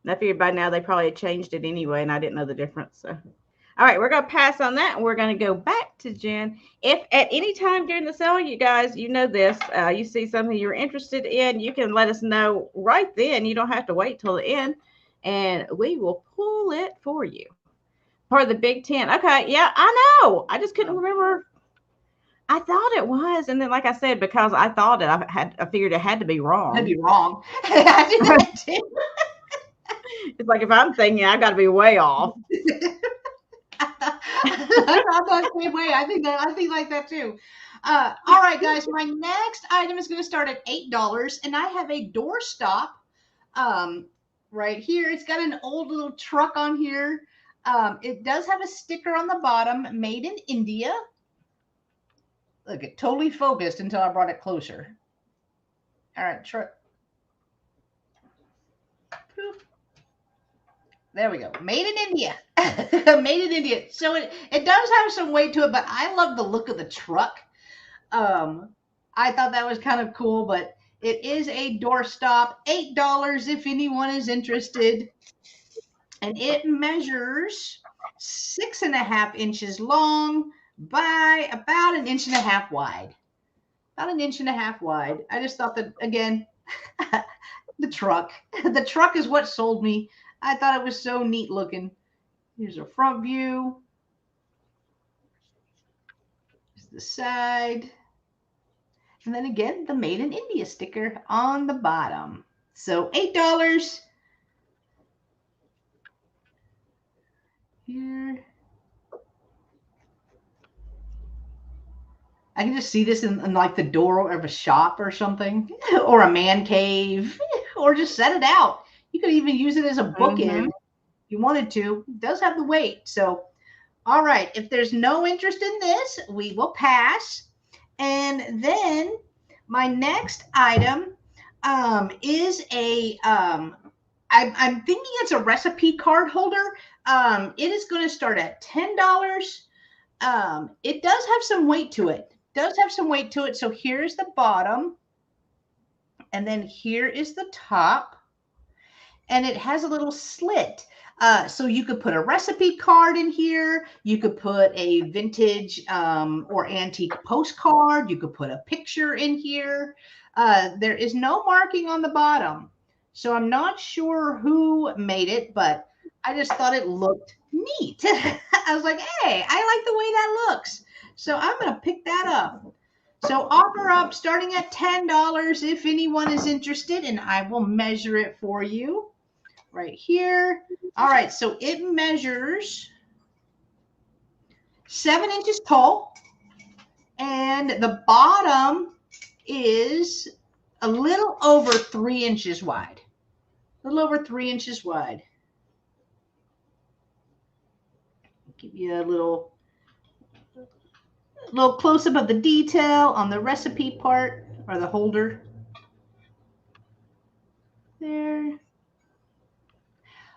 I figured by now they probably changed it anyway, and I didn't know the difference. So, all right, we're going to pass on that, and we're going to go back to Jen. If at any time during the sale, you guys, you know this, you see something you're interested in, you can let us know right then. You don't have to wait till the end, and we will pull it for you. For the Big 10. Okay, yeah, I know. I just couldn't remember. I thought it was, and then, like I said, because I thought it, I figured it had to be wrong. That'd be wrong. I did that too. It's like if I'm thinking, I got to be way off. I thought the same way. I think like that too. All right, guys. My next item is going to start at $8, and I have a doorstop. Right here. It's got an old little truck on here. It does have a sticker on the bottom, made in India. Look, it totally focused until I brought it closer. All right, truck. There we go. Made in India. Made in India. So it does have some weight to it, but I love the look of the truck. I thought that was kind of cool, but it is a doorstop. $8 if anyone is interested. And it measures 6.5 inches long by about 1.5 inches wide. About 1.5 inches wide. I just thought that, again, the truck. The truck is what sold me. I thought it was so neat looking. Here's a front view. Here's the side. And then again, the Made in India sticker on the bottom. So $8. Here. I can just see this in like the door of a shop or something, or a man cave, or just set it out. You could even use it as a bookend if you wanted to. It does have the weight. So, all right. If there's no interest in this, we will pass. And then my next item is a, I'm thinking it's a recipe card holder. It is going to start at $10. It does have some weight to it. So here's the bottom. And then here is the top. And it has a little slit. So you could put a recipe card in here. You could put a vintage or antique postcard. You could put a picture in here. There is no marking on the bottom. So I'm not sure who made it, but I just thought it looked neat. I was like, hey, I like the way that looks. So I'm going to pick that up. So offer up starting at $10 if anyone is interested, and I will measure it for you. Right here. All right, so it measures 7 inches tall, and the bottom is a little over 3 inches wide. A little over 3 inches wide. Give you a little close-up of the detail on the recipe part, or the holder. There.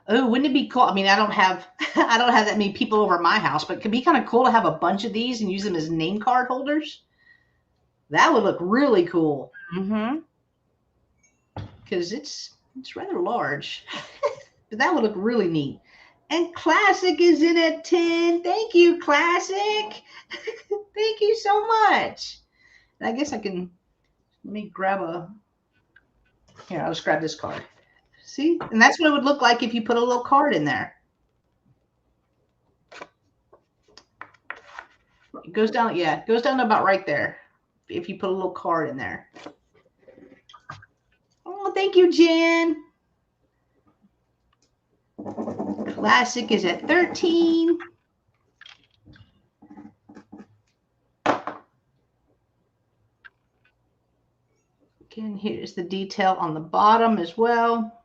Oh, wouldn't it be cool? I mean, I don't have that many people over at my house, but it could be kind of cool to have a bunch of these and use them as name card holders. That would look really cool. Because it's rather large. But that would look really neat. And Classic is in at 10. Thank you, Classic. Thank you so much. And I guess I can Let me grab here, I'll just grab this card. See? And that's what it would look like if you put a little card in there. It goes down, yeah, it goes down to about right there if you put a little card in there. Oh, thank you, Jen. Classic is at 13. Again, here's the detail on the bottom as well.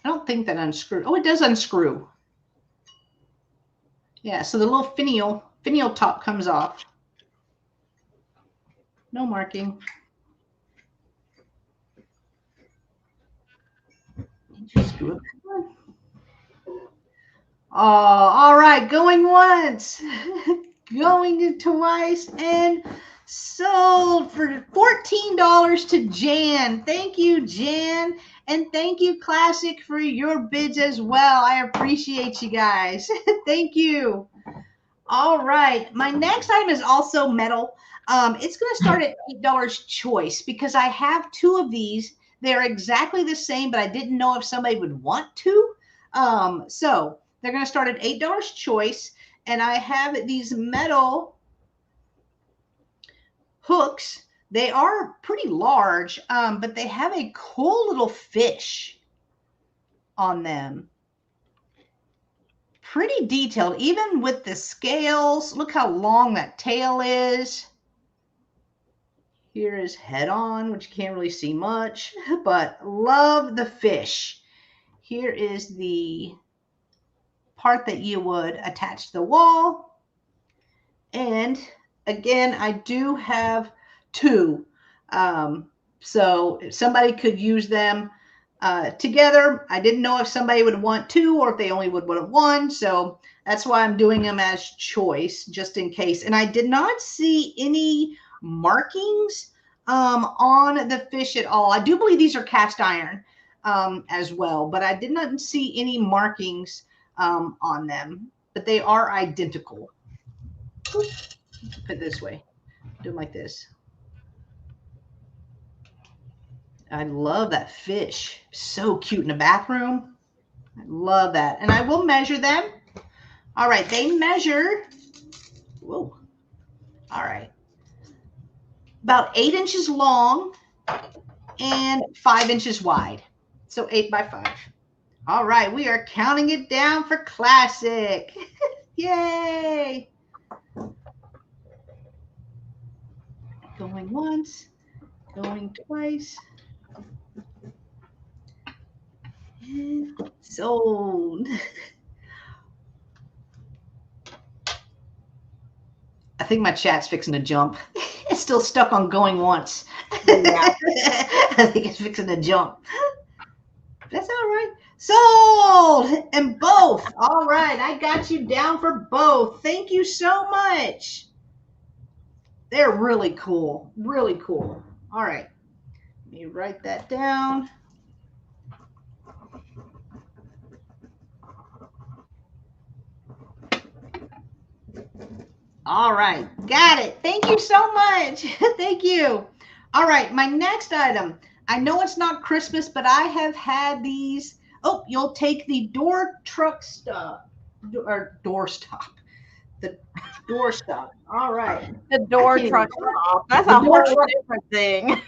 I don't think that unscrews. Oh, it does unscrew. Yeah, so the little finial top comes off. No marking. Screw it. Oh, all right, going once, going twice, and sold for $14 to Jan. Thank you, Jan. And thank you, Classic, for your bids as well. I appreciate you guys. Thank you. All right. My next item is also metal. It's going to start at $8 choice because I have two of these. They're exactly the same, but I didn't know if somebody would want to. So they're going to start at $8 choice. And I have these metal hooks. They are pretty large, but they have a cool little fish on them. Pretty detailed, even with the scales. Look how long that tail is. Here is head on, which you can't really see much, but love the fish. Here is the part that you would attach to the wall. And again, I do have two. So if somebody could use them together. I didn't know if somebody would want two or if they only would want one. So that's why I'm doing them as choice, just in case. And I did not see any markings on the fish at all. I do believe these are cast iron as well, but I did not see any markings on them, but they are identical. Put it this way, do them like this. I love that fish. So cute in the bathroom. I love that. And I will measure them. All right, they measure, whoa, all right, about 8 inches long and 5 inches wide. So 8 by 5. All right, we are counting it down for Classic. Yay. Going once, going twice. And sold. I think my chat's fixing to jump. It's still stuck on going once. Yeah. I think it's fixing to jump. That's all right. Sold! And both. All right. I got you down for both. Thank you so much. They're really cool. Really cool. All right. Let me write that down. All right. Got it. Thank you so much. Thank you. All right. My next item. I know it's not Christmas, but I have had these. Oh, you'll take the door stop. The door stop. All right. The door truck stop. That's a whole different thing.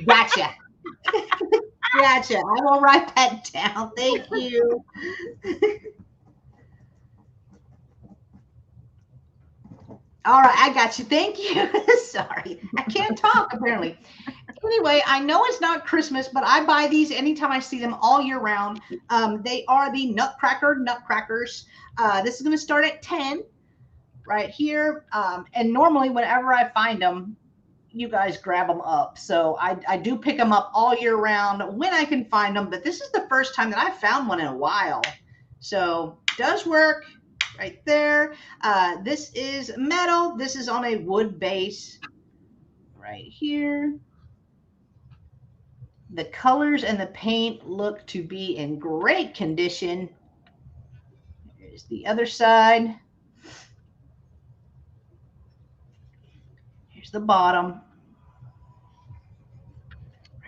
Gotcha. Gotcha. I will write that down. Thank you. All right, I got you. Thank you. Sorry, I can't talk apparently. Anyway, I know it's not Christmas, but I buy these anytime I see them all year round. They are the nutcrackers. This is going to start at 10 right here. And normally whenever I find them, you guys grab them up. So I do pick them up all year round when I can find them. But this is the first time that I've found one in a while. So it does work. right there. This is metal. This is on a wood base right here. The colors and the paint look to be in great condition. Here's the other side. Here's the bottom.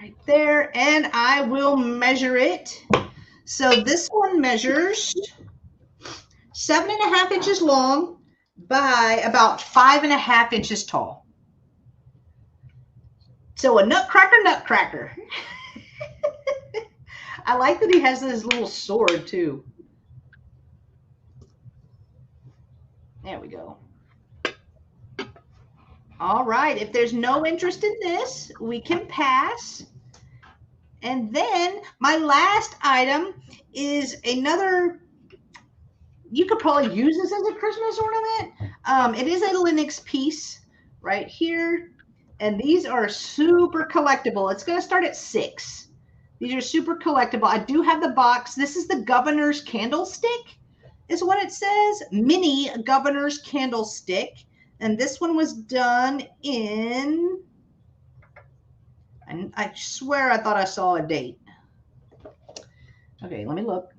Right there. And I will measure it. So this one measures 7.5 inches long by about 5.5 inches tall. So a nutcracker. I like that he has this little sword too. There we go. All right, if there's no interest in this, we can pass. And then my last item is another, you could probably use this as a Christmas ornament. It is a Linux piece right here. And these are super collectible. It's going to start at 6. These are super collectible. I do have the box. This is the governor's candlestick is what it says. Mini governor's candlestick. And this one was done in, and I swear I thought I saw a date. Okay, let me look.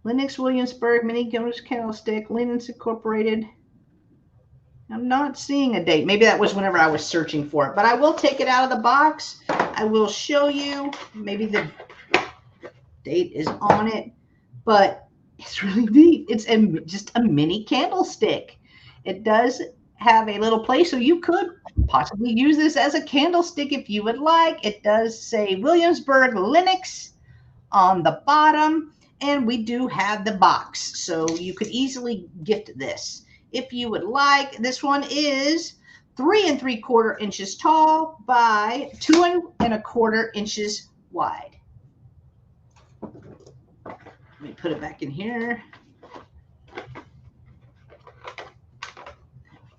Linux Williamsburg, Mini Governor's Candlestick, Linux Incorporated. I'm not seeing a date. Maybe that was whenever I was searching for it. But I will take it out of the box. I will show you. Maybe the date is on it. But it's really neat. It's just a mini candlestick. It does have a little place, so you could possibly use this as a candlestick if you would like. It does say Williamsburg Linux on the bottom, and we do have the box, so you could easily gift this if you would like. This one is 3 3/4 inches tall by 2 1/4 inches wide. Let me put it back in here.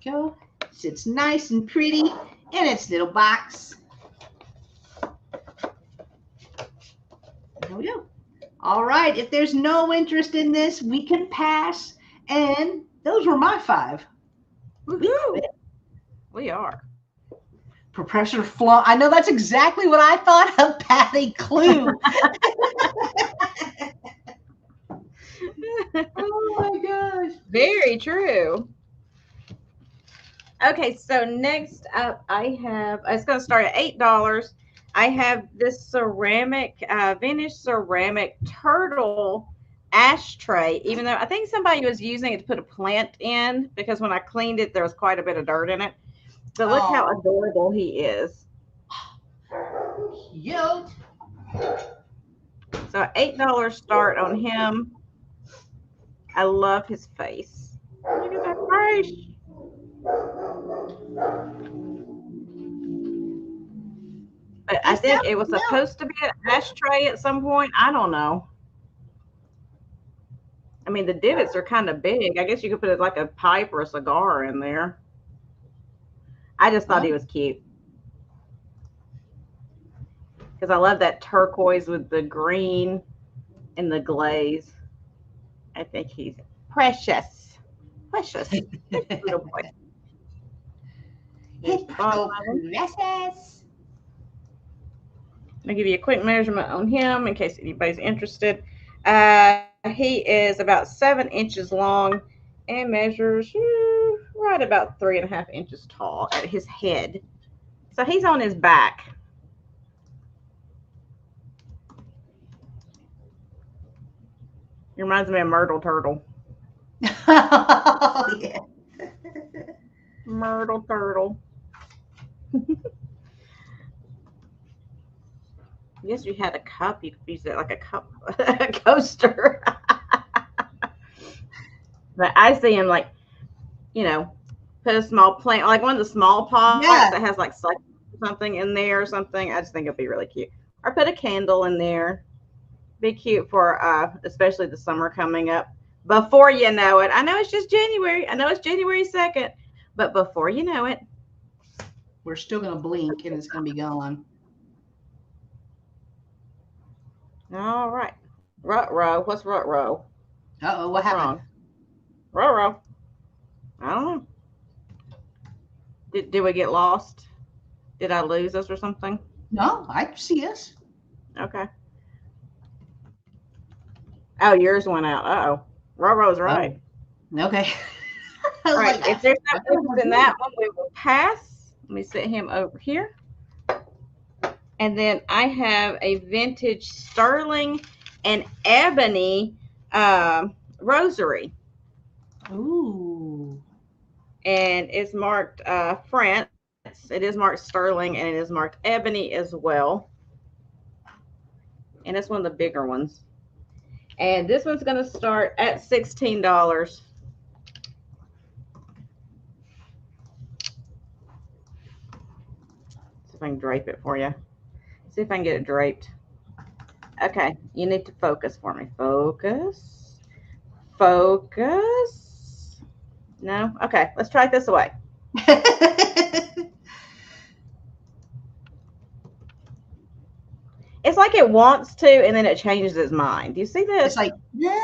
There we go. Sits nice and pretty in its little box. There we go. All right. If there's no interest in this, we can pass. And those were my 5. Woohoo! We are. Professor Flum. I know that's exactly what I thought of Patty Clue. Oh my gosh. Very true. Okay, so next up I have, it's going to start at $8. I have this ceramic, vintage ceramic turtle ashtray, even though I think somebody was using it to put a plant in, because when I cleaned it, there was quite a bit of dirt in it. But look how adorable he is. Yo. So $8 start on him. I love his face. Look at that face. But I think it was supposed to be an ashtray at some point. I don't know. I mean, the divots are kind of big. I guess you could put it like a pipe or a cigar in there. I just thought he was cute. Because I love that turquoise with the green and the glaze. I think he's precious. Precious. Little boy. He's precious. I'll give you a quick measurement on him in case anybody's interested. He is about 7 inches long and measures right about 3.5 inches tall at his head. So he's on his back. He reminds me of Myrtle Turtle. Oh, yeah. Myrtle Turtle. I guess you had a cup. You could use it like a cup, a coaster. But I see him like, you know, put a small plant, like one of the small pots that has like something in there or something. I just think it'd be really cute. Or put a candle in there. Be cute for especially the summer coming up. Before you know it, I know it's just January. I know it's January 2nd, but before you know it, we're still gonna blink and it's gonna be gone. All right, Rut-row. What's Rut-row? Uh-oh, what happened? Wrong? Roro. I don't know. Did we get lost? Did I lose us or something? No, I see us. Okay. Oh, yours went out. Uh-oh. Roro's right. Oh, okay. I All was right. like, If there's I no thought interest we're in good. that one, we will pass. Let me set him over here. And then I have a vintage sterling and ebony rosary. Ooh. And it's marked France. It is marked sterling and it is marked ebony as well. And it's one of the bigger ones. And this one's going to start at $16. See if I can drape it for you. See if I can get it draped. Okay, you need to focus for me. Focus. Focus. No? Okay, let's try it this way. It's like it wants to, and then it changes its mind. Do you see this? It's like, yeah.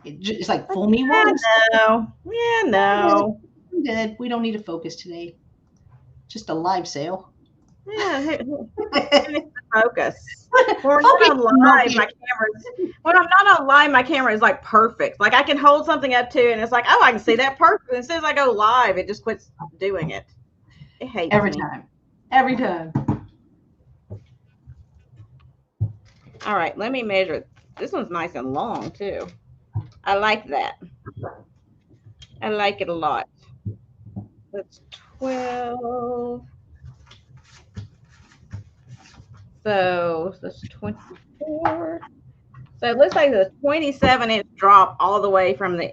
It's like, fool me Yeah, once. no. Yeah, no. I'm good. We don't need to focus today. Just a live sale. Yeah, who needs to focus? When we're Focus, not on live, monkey. my camera's when I'm not on live, my camera is like perfect. Like I can hold something up to, and it's like, oh, I can see that perfect. And as soon as I go live, it just quits doing it. It hates Every me. time. Every time. All right, let me measure it. This one's nice and long too. I like that. I like it a lot. That's 12. So that's 24. So it looks like a 27-inch drop all the way from the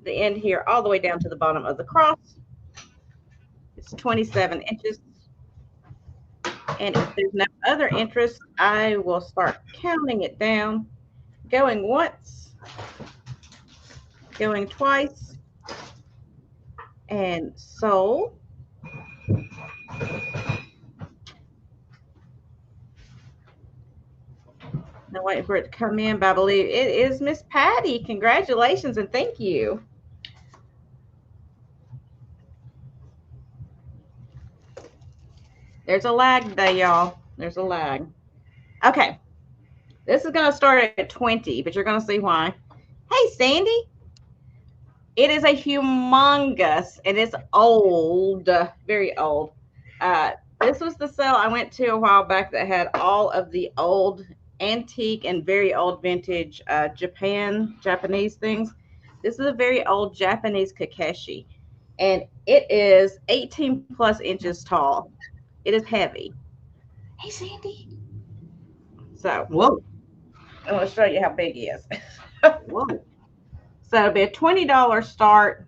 end here, all the way down to the bottom of the cross. It's 27 inches. And if there's no other interest, I will start counting it down, going once, going twice, and sold. Now waiting for it to come in, but I believe it is Miss Patty. Congratulations and thank you. There's a lag today, y'all. There's a lag. Okay. This is going to start at 20, but you're going to see why. Hey, Sandy. It is a humongous, and it's old, very old. This was the sale I went to a while back that had all of the old antique and very old vintage Japanese things. This is a very old Japanese Kakeshi, and it is 18 plus inches tall. It is heavy. Hey, Sandy. So, Whoa. I'm going to show you how big he is. Whoa. So it'll be a $20 start,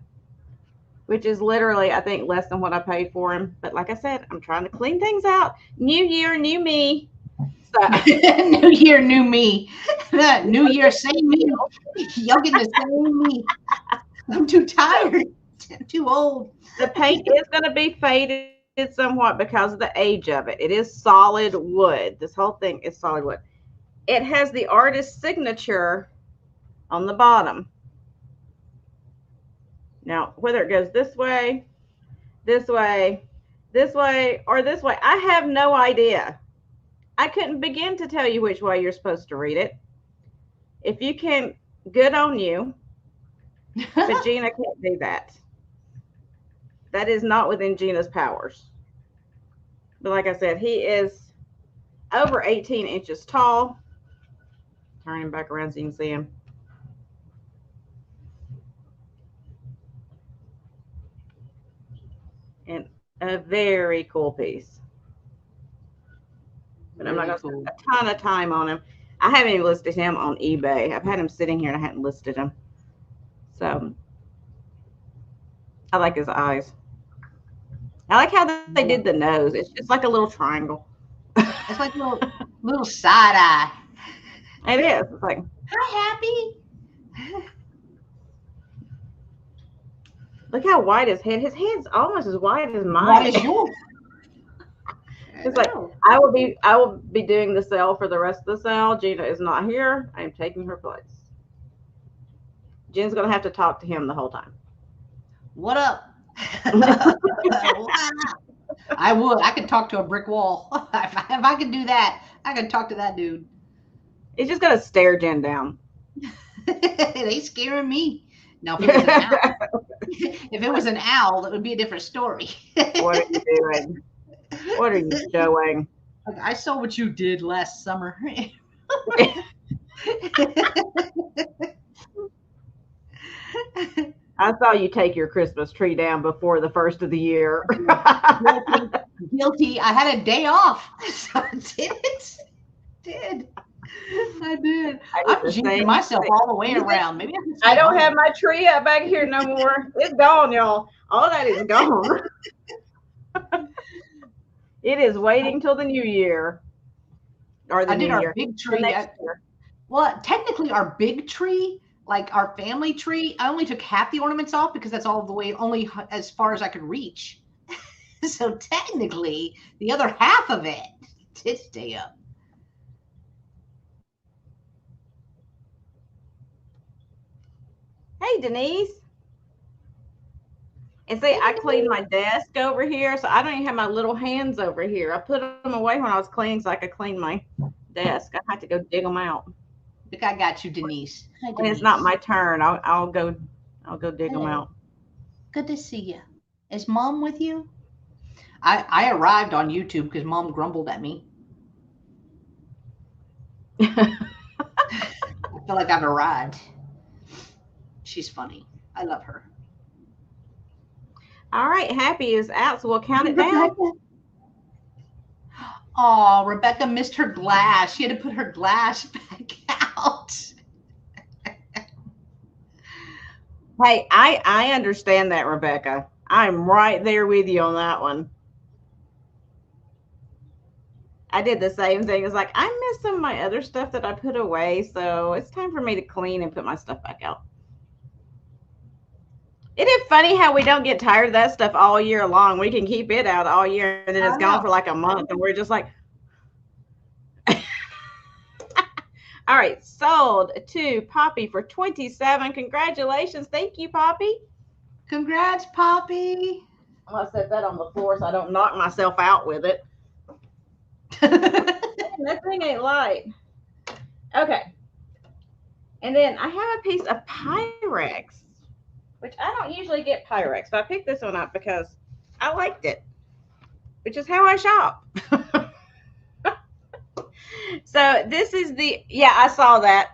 which is literally, I think, less than what I paid for him. But like I said, I'm trying to clean things out. New year, new me. So New year, new me. New year, same me. Y'all getting the same me. I'm too tired. I'm too old. the paint is going to be faded somewhat because of the age of it. It is solid wood. This whole thing is solid wood. It has the artist's signature on the bottom. Now, whether it goes this way, this way, this way, or this way, I have no idea. I couldn't begin to tell you which way you're supposed to read it. If you can, good on you. But Jeana can't do that. That is not within Jeana's powers. But like I said, he is over 18 inches tall. Turn him back around so you can see him. And a very cool piece. But I'm not going to spend a ton of time on him. I haven't even listed him on eBay. I've had him sitting here and I hadn't listed him. So I like his eyes. I like how they did the nose. It's just like a little triangle. It's like a little side eye. It is. It's like, hi, Happy. look how white his head. His head's almost as white as mine. Why is yours? It's like I will be doing the sale for the rest of the sale. Jeana is not here. I am taking her place. Jen's going to have to talk to him the whole time. What up? I would. I could talk to a brick wall. If I could do that, I could talk to that dude. He's just going to stare Jen down. They scaring me. Now, if it was an owl, if it was an owl, that would be a different story. What are you doing? What are you showing? Like, I saw what you did last summer. I saw you take your Christmas tree down before the first of the year. Guilty. I had a day off, so I did it. I did. I'm jinxing myself all the way around. Maybe I don't have my tree up back here no more. It's gone, y'all. All that is gone. It is waiting till the new year. Or the I new did our year. big tree. Well, technically our big tree, like our family tree, I only took half the ornaments off because that's all the way, only as far as I could reach. So technically the other half of it did stay up. Hey, Denise. And see, I cleaned my desk over here, so I don't even have my little hands over here. I put them away when I was cleaning so I could clean my desk. I had to go dig them out. I think I got you, Denise. Hi, Denise. When it's not my turn, I'll go dig them out. Good to see you. Is Mom with you? I arrived on YouTube because Mom grumbled at me. I feel like I've arrived. She's funny. I love her. All right, Happy is out, so we'll count it down. Oh, Rebecca missed her glass. She had to put her glass back out. Hey, I understand that, Rebecca. I'm right there with you on that one. I did the same thing. It's like, I missed some of my other stuff that I put away, so it's time for me to clean and put my stuff back out. Isn't it funny how we don't get tired of that stuff all year long? We can keep it out all year, and then it's gone for like a month, and we're just like, all right, sold to Poppy for $27. Congratulations. Thank you, Poppy. Congrats, Poppy. I'm going to set that on the floor so I don't knock myself out with it. That thing ain't light. Okay. And then I have a piece of Pyrex, which I don't usually get Pyrex, but I picked this one up because I liked it, which is how I shop. So this is I saw that.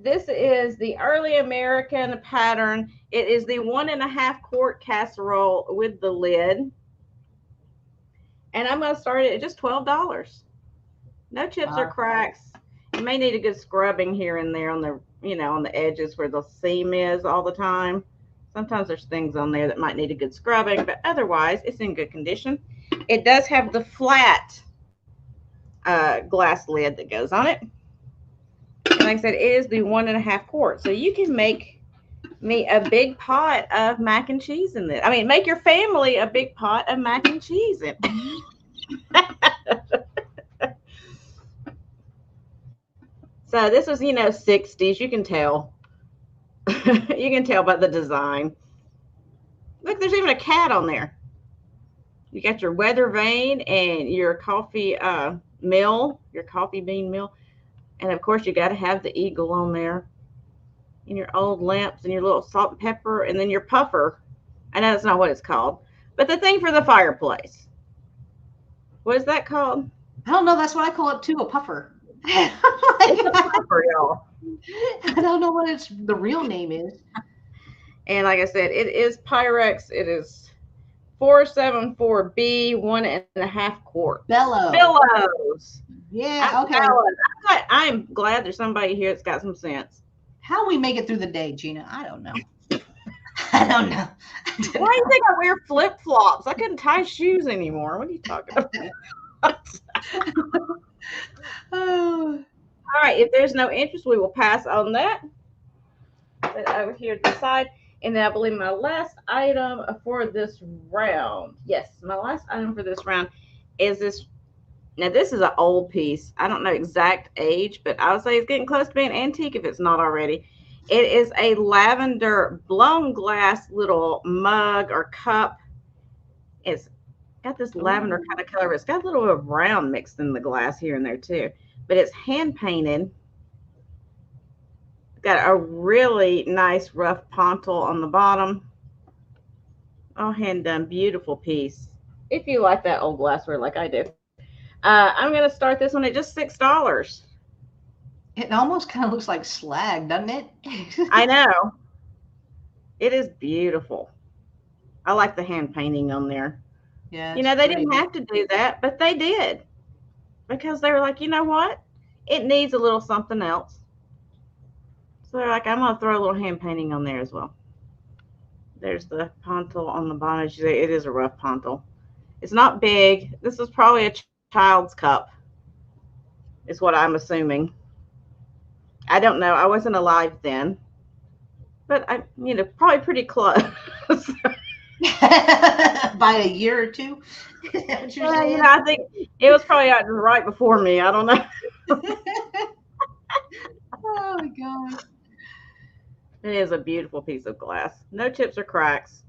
This is the early American pattern. It is the 1.5 quart casserole with the lid. And I'm going to start it at just $12. No chips or cracks. You may need a good scrubbing here and there on the, on the edges where the seam is all the time. Sometimes there's things on there that might need a good scrubbing, but otherwise it's in good condition. It does have the flat glass lid that goes on it. And like I said, it is the 1.5 quart. So you can make me a big pot of mac and cheese in this. I mean, make your family a big pot of mac and cheese in it. So this was, 60s. You can tell. You can tell by the design. Look, there's even a cat on there. You got your weather vane and your coffee mill, your coffee bean mill. And of course, you got to have the eagle on there. And your old lamps and your little salt and pepper. And then your puffer. I know that's not what it's called. But the thing for the fireplace. What is that called? I don't know. That's what I call it too, a puffer. It's a puffer, y'all. I don't know what the real name is. And like I said, it is Pyrex. It is 474B, 1.5 quart. Bellows. Yeah, okay. I'm glad there's somebody here that's got some sense. How we make it through the day, Jeana? I don't know. I don't know. Why do you think I wear flip-flops? I couldn't tie shoes anymore. What are you talking about? Oh. All right, if there's no interest, we will pass on that. But over here to the side. And then I believe my last item for this round. Yes, my last item for this round is this. Now, this is an old piece. I don't know exact age, but I would say it's getting close to being antique if it's not already. It is a lavender blown glass little mug or cup. It's got this lavender Ooh. kind of color, but it's got a little bit of brown mixed in the glass here and there too. But it's hand painted. Got a really nice rough pontil on the bottom. All hand done, beautiful piece. If you like that old glassware like I do. I'm going to start this one at just $6. It almost kind of looks like slag, doesn't it? I know. It is beautiful. I like the hand painting on there. Yeah, You it's know, they pretty. didn't have to do that, but they did. Because they were like, you know what? It needs a little something else. So they're like, I'm going to throw a little hand painting on there as well. There's the pontil on the bottom. As you say, it is a rough pontil. It's not big. This is probably a child's cup, is what I'm assuming. I don't know. I wasn't alive then, but I, probably pretty close. By a year or two. Is that what you're saying? I think it was probably right before me. I don't know. Oh my God. It is a beautiful piece of glass. No chips or cracks.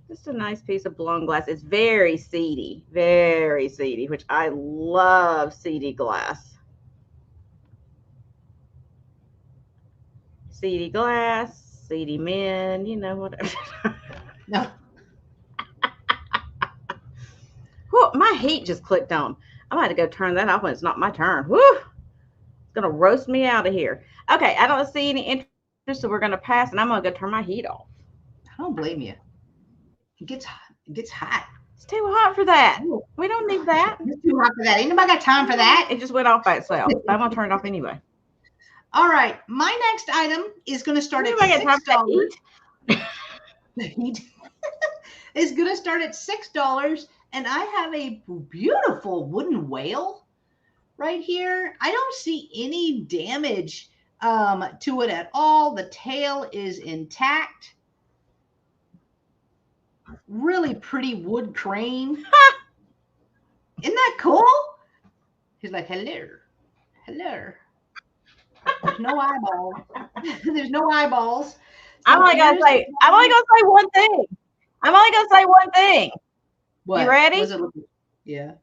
Just a nice piece of blown glass. It's very seedy, which I love seedy glass. Seedy glass, seedy men, whatever. No. Whew, my heat just clicked on. I'm going to go turn that off when it's not my turn. Whew. It's going to roast me out of here. Okay, I don't see any interest, so we're going to pass, and I'm going to go turn my heat off. I don't blame you. It gets hot. It's too hot for that. We don't need that. It's too hot for that. Ain't nobody got time for that. It just went off by itself. I'm going to turn it off anyway. All right. My next item is going to start at $6. The heat is going to start at $6. And I have a beautiful wooden whale right here. I don't see any damage to it at all. The tail is intact. Really pretty wood crane. Isn't that cool? He's like, hello. There's no eyeballs. There's no eyeballs. So I'm only gonna say one thing. What? You ready? Yeah.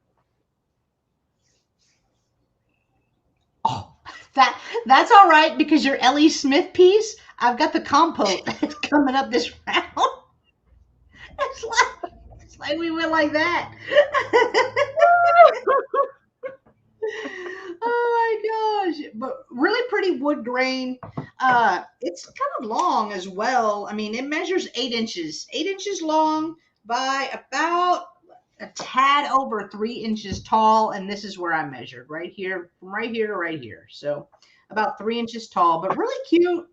Oh, that's all right, because your Ellie Smith piece, I've got the compote that's coming up this round. It's like we went like that. Oh my gosh. But really pretty wood grain. It's kind of long as well. I mean, it measures 8 inches. 8 inches long by about a tad over 3 inches tall. And this is where I measured, right here, from right here to right here. So about 3 inches tall, but really cute.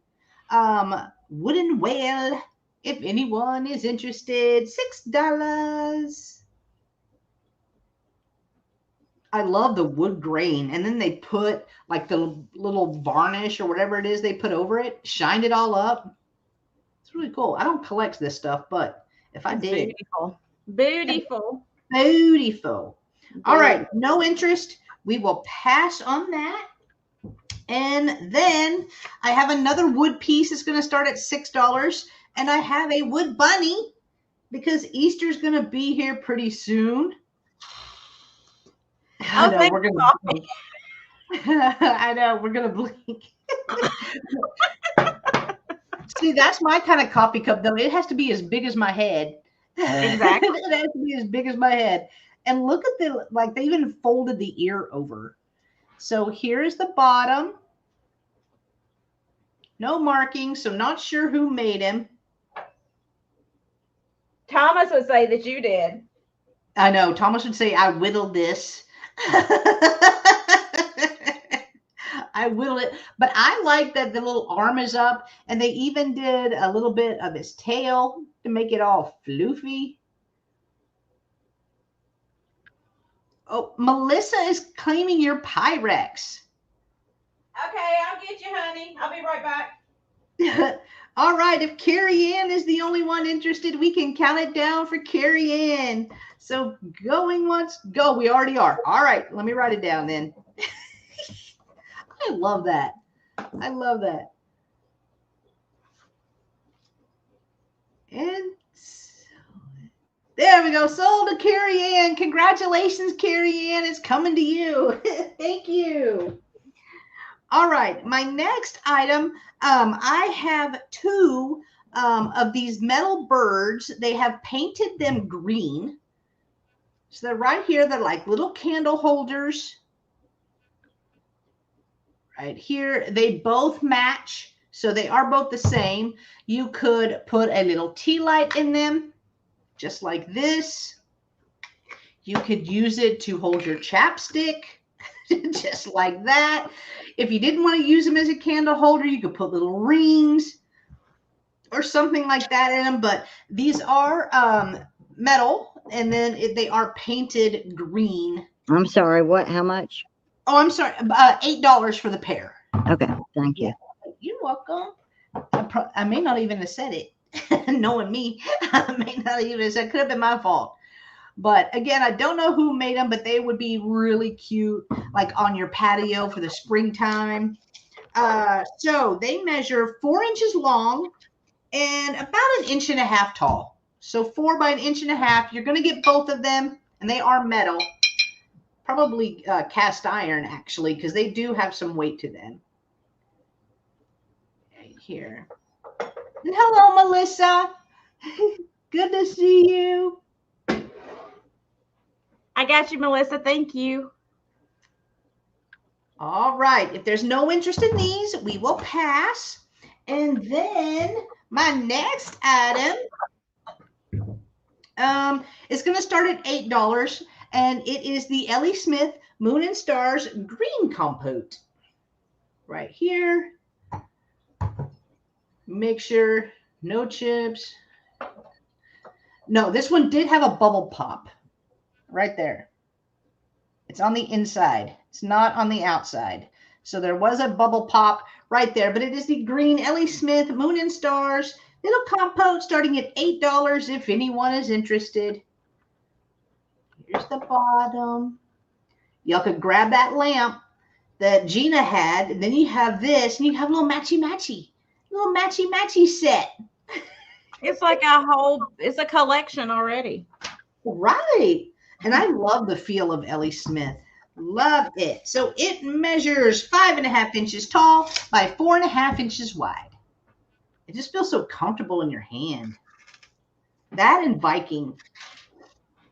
Wooden whale. If anyone is interested, $6. I love the wood grain. And then they put like the little varnish or whatever it is they put over it, shined it all up. It's really cool. I don't collect this stuff, but if I did. Beautiful. All right. No interest. We will pass on that. And then I have another wood piece that's going to start at $6. And I have a wood bunny because Easter's going to be here pretty soon. I know we're going to blink. I know we're going to blink. See, that's my kind of coffee cup, though. It has to be as big as my head. Exactly. It has to be as big as my head. And look at they even folded the ear over. So here's the bottom. No marking, so not sure who made him. Thomas would say that you did. I know. Thomas would say, I whittled this. I whittled it. But I like that the little arm is up, and they even did a little bit of his tail to make it all floofy. Oh, Melissa is claiming your Pyrex. Okay, I'll get you, honey. I'll be right back. All right, if Carrie Ann is the only one interested, we can count it down for Carrie Ann. So going once, go. We already are. All right, let me write it down then. I love that. And there we go. Sold to Carrie Ann. Congratulations, Carrie Ann. It's coming to you. Thank you. All right. My next item, I have two of these metal birds. They have painted them green. So they're right here. They're like little candle holders. Right here. They both match. So they are both the same. You could put a little tea light in them, just like this. You could use it to hold your chapstick, just like that. If you didn't want to use them as a candle holder, you could put little rings or something like that in them. But these are metal, and then they are painted green. I'm sorry, what? How much? Oh, I'm sorry. $8 for the pair. Okay, thank you. Yeah, you're welcome. I may not even have said it. Knowing me, I may not even have said it. Could have been my fault. But again, I don't know who made them, but they would be really cute, like on your patio for the springtime. So they measure 4 inches long and about 1.5 inches tall. So 4 by 1.5 inches. You're going to get both of them, and they are metal. Probably cast iron, actually, because they do have some weight to them. Right here. And hello, Melissa. Good to see you. I got you, Melissa. Thank you. All right. If there's no interest in these, we will pass. And then my next item is going to start at $8, and it is the Ellie Smith Moon and Stars Green Compote. Right here. Make sure no chips. No, this one did have a bubble pop. Right there. It's on the inside. It's not on the outside. So there was a bubble pop right there, but it is the green Ellie Smith Moon and Stars little compote starting at $8 if anyone is interested. Here's the bottom. Y'all could grab that lamp that Jeana had, and then you have this, and you have a little matchy set. It's like it's a collection already. Right. And I love the feel of Ellie Smith. Love it. So it measures 5.5 inches tall by 4.5 inches wide. It just feels so comfortable in your hand. That and Viking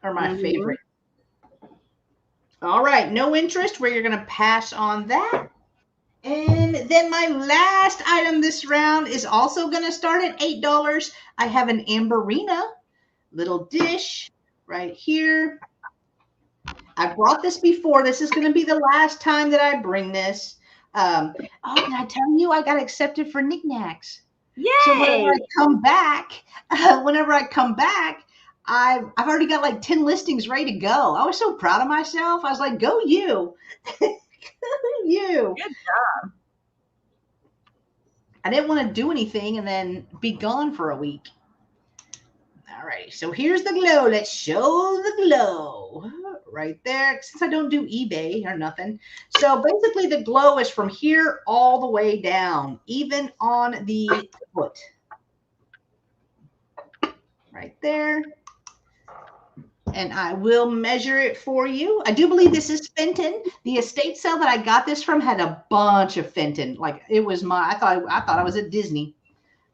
are my favorite. All right. No interest, where you're going to pass on that. And then my last item this round is also going to start at $8. I have an Amberina little dish right here. I brought this before. This is going to be the last time that I bring this. Oh, can I tell you, I got accepted for knickknacks. Yay! So whenever I come back, I've already got like 10 listings ready to go. I was so proud of myself. I was like, go you. You. Good job. I didn't want to do anything and then be gone for a week. All right, so here's the glow. Let's show the glow right there, since I don't do eBay or nothing. So basically the glow is from here all the way down, even on the foot. Right there. And I will measure it for you. I do believe this is Fenton. The estate sale that I got this from had a bunch of Fenton. Like it was I thought I was at Disney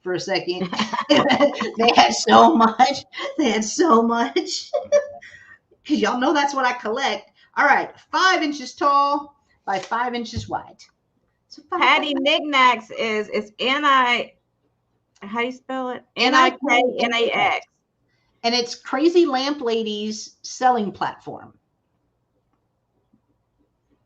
for a second. They had so much. Because y'all know that's what I collect. All right, 5 inches tall by 5 inches wide. So Patty Knickknacks is N-I, how do you spell it? Niknax. And it's Crazy Lamp Lady's selling platform.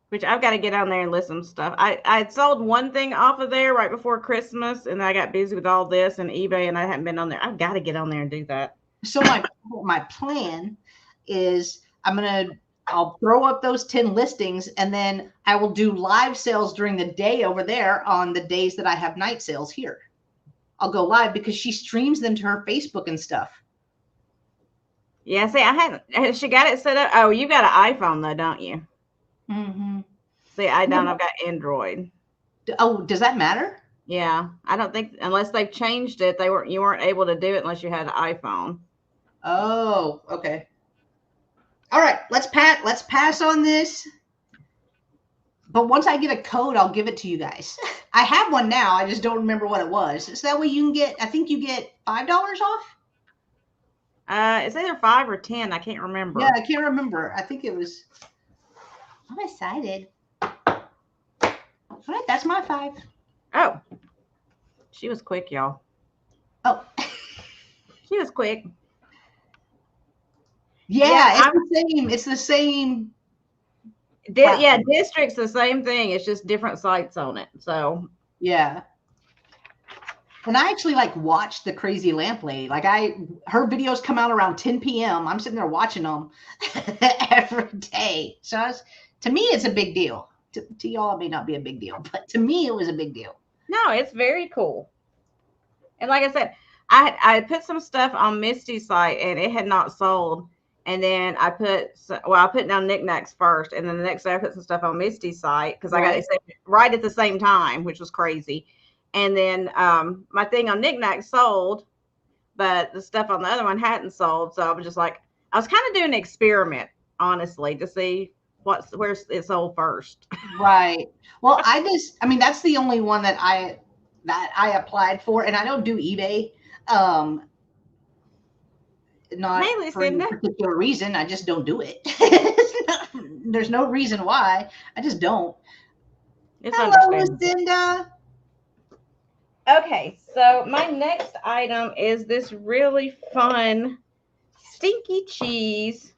Which I've got to get on there and list some stuff. I sold one thing off of there right before Christmas, and I got busy with all this and eBay, and I haven't been on there. I've got to get on there and do that. So my plan is I'll throw up those 10 listings, and then I will do live sales during the day over there on the days that I have night sales here. I'll go live because she streams them to her Facebook and stuff. Yeah, see, she got it set up. Oh, you got an iPhone though, don't you? Mm-hmm. See, I don't. I've got Android. Oh, does that matter? Yeah, I don't think unless they've changed it, you weren't able to do it unless you had an iPhone. Oh, okay. All right, let's pass on this. But once I get a code, I'll give it to you guys. I have one now. I just don't remember what it was. So that way you can get. I think you get $5 off. It's either 5 or 10. I can't remember. Yeah, I can't remember. I think it was. I'm excited. All right, that's my 5. Oh, she was quick, y'all. Oh, She was quick. yeah, it's the same. It's the same. Yeah, district's the same thing. It's just different sites on it. So yeah. And I actually like watched the Crazy Lamp Lady. Like her videos come out around 10 p.m. I'm sitting there watching them every day. So to me, it's a big deal. To y'all, it may not be a big deal, but to me, it was a big deal. No, it's very cool. And like I said, I put some stuff on Misty's site and it had not sold. And then I put down knickknacks first, and then the next day I put some stuff on Misty's site because I got it right at the same time, which was crazy. And then my thing on knickknacks sold, but the stuff on the other one hadn't sold. So I was just like, I was kind of doing an experiment, honestly, to see where it sold first. Right. Well, I mean, that's the only one that I applied for, and I don't do eBay. Not for any particular reason. I just don't do it. There's no reason why. I just don't. Hello, Lucinda. Okay, so my next item is this really fun stinky cheese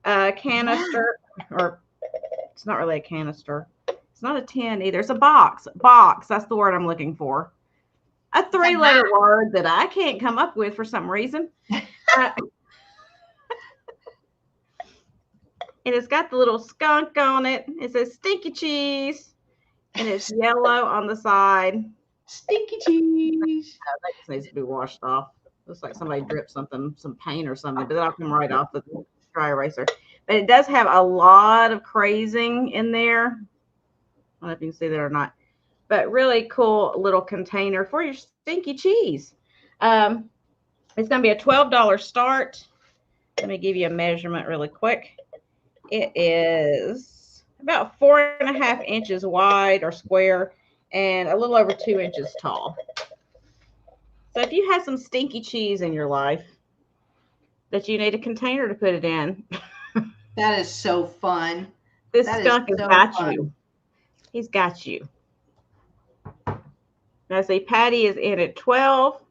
canister, or it's not really a canister. It's not a tin either. It's a box. Box. That's the word I'm looking for. A 3-letter word that I can't come up with for some reason. And it's got the little skunk on it. It says stinky cheese, and it's yellow on the side. Stinky cheese. That just needs to be washed off. Looks like somebody dripped some paint or something, but that'll come right off the dry eraser. But it does have a lot of crazing in there. I don't know if you can see that or not. But really cool little container for your stinky cheese. It's going to be a $12 start. Let me give you a measurement really quick. It is about 4.5 inches wide or square and a little over 2 inches tall. So if you have some stinky cheese in your life that you need a container to put it in. That is so fun. This skunk has got you. He's got you. Now see, Patty is in at 12.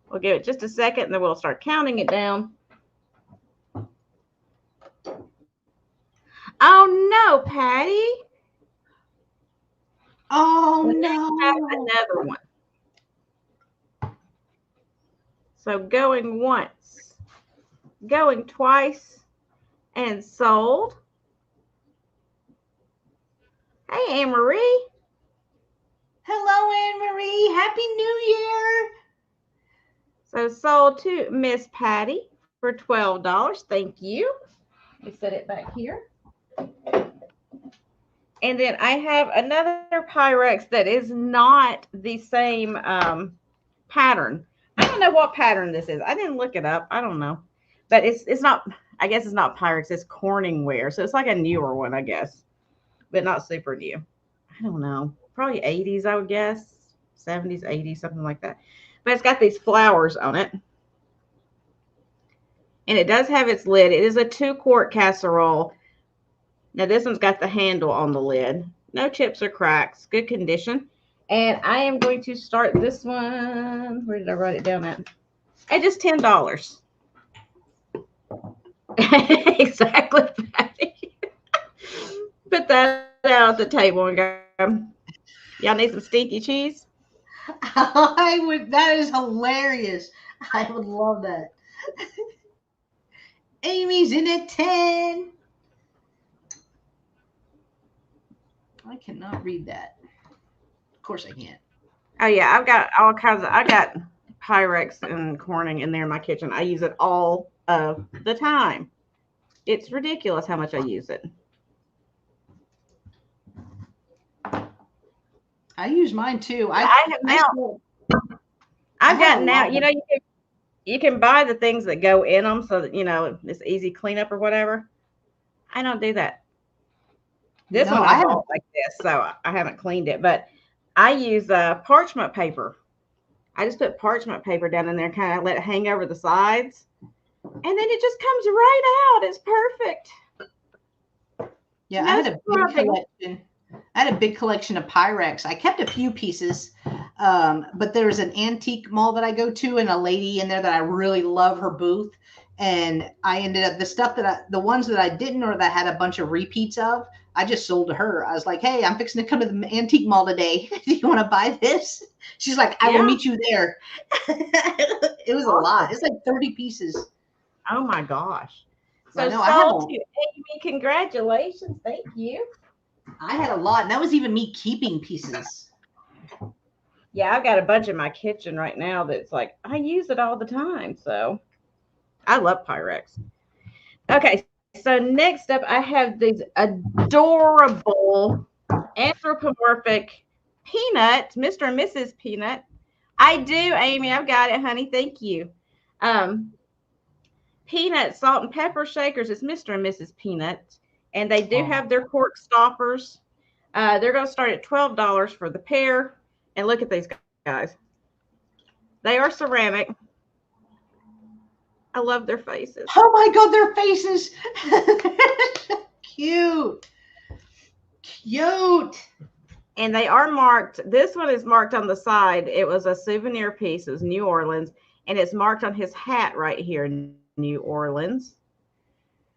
We'll give it just a second and then we'll start counting it down. Oh no, Patty. Oh no. Another one. So going once, going twice, and sold. Hey, Anne-Marie. Hello, Anne-Marie. Happy New Year. So sold to Miss Patty for $12. Thank you. Let me set it back here. And then I have another Pyrex that is not the same pattern. I don't know what pattern this is. I didn't look it up. I don't know. But it's not, I guess it's not Pyrex. It's Corningware. So it's like a newer one, I guess. But not super new. I don't know. Probably 80s, I would guess. 70s, 80s, something like that. But it's got these flowers on it. And it does have its lid. It is a 2-quart casserole. Now, this one's got the handle on the lid. No chips or cracks. Good condition. And I am going to start this one. Where did I write it down at? At just $10. Exactly, Patty. Put that out at the table and go. Y'all need some stinky cheese? I would. That is hilarious. I would love that. Amy's in at 10. I cannot read that. Of course I can't. Oh yeah, I've got all kinds of. I got Pyrex and Corning in there in my kitchen. I use it all of the time. It's ridiculous how much I use it. I use mine too. I have I now. still- I've I have gotten a now. lot You know, you can buy the things that go in them so that it's easy cleanup or whatever. I don't do that. This No, one I I have. bought like this, so I haven't cleaned it. But I use parchment paper. I just put parchment paper down in there, kind of let it hang over the sides, and then it just comes right out. It's perfect. Yeah, No I had a big scrubbing. collection. I had a big collection of Pyrex. I kept a few pieces, but there's an antique mall that I go to, and a lady in there that I really love her booth. And I ended up the ones that I didn't or that I had a bunch of repeats of, I just sold to her. I was like, "Hey, I'm fixing to come to the antique mall today. Do you want to buy this?" She's like, "I will Yeah. meet you there." It was a lot. It's like 30 pieces. Oh my gosh. I So know. I have sold to Amy. Congratulations. Thank you. I had a lot, and that was even me keeping pieces. Yeah, I've got a bunch in my kitchen right now that's like I use it all the time. So I love Pyrex. Okay, so next up I have these adorable anthropomorphic peanuts, Mr. and Mrs. Peanut. I do, Amy. I've got it, honey. Thank you. Peanut salt and pepper shakers is Mr. and Mrs. Peanut, and they do have their cork stoppers. They're going to start at $12 for the pair. And look at these guys. They are ceramic. I love their faces. Oh my God, their faces. Cute. Cute. And they are marked. This one is marked on the side. It was a souvenir piece. It was New Orleans. And it's marked on his hat right here, New Orleans.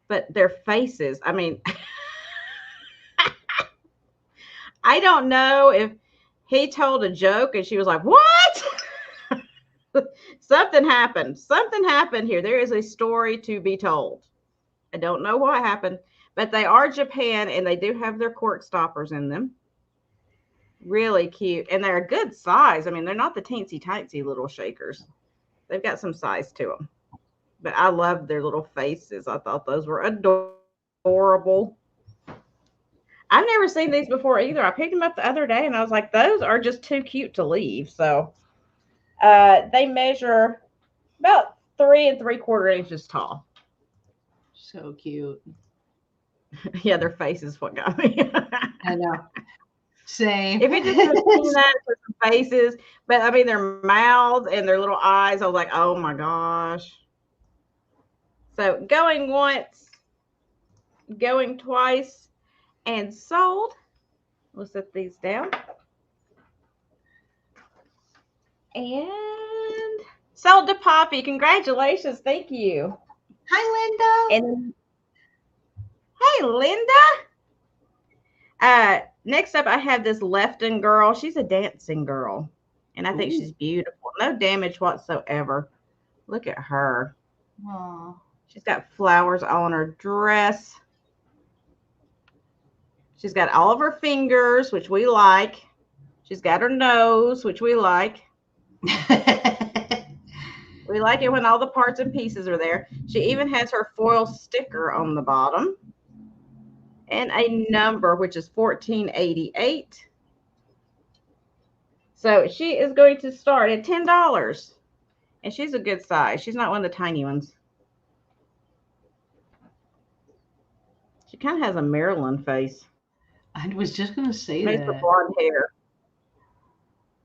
But their faces, I mean, I don't know if he told a joke and she was like, "What?" Something happened. Something happened here. There is a story to be told. I don't know what happened, but they are Japan and they do have their cork stoppers in them. Really cute. And they're a good size. I mean, they're not the teensy tiny little shakers. They've got some size to them. But I love their little faces. I thought those were adorable. I've never seen these before either. I picked them up the other day and I was like, those are just too cute to leave. So they measure about 3 3/4 inches tall. So cute. Yeah, their face is what got me. I know. Same. If it just has peanuts with some faces, but I mean their mouths and their little eyes, I was like, oh my gosh. So going once, going twice, and sold. We'll set these down. And sold to Poppy. Congratulations. Thank you. Hi, Linda. And hey, Linda. Next up, I have this Lefton girl. She's a dancing girl, and I think she's beautiful. No damage whatsoever. Look at her. Aww. She's got flowers on her dress. She's got all of her fingers, which we like. She's got her nose, which we like. We like it when all the parts and pieces are there. She even has her foil sticker on the bottom. And a number, which is 1488. So she is going to start at $10. And she's a good size. She's not one of the tiny ones. She kind of has a Maryland face. I was just going to say Maybe it's the blonde hair.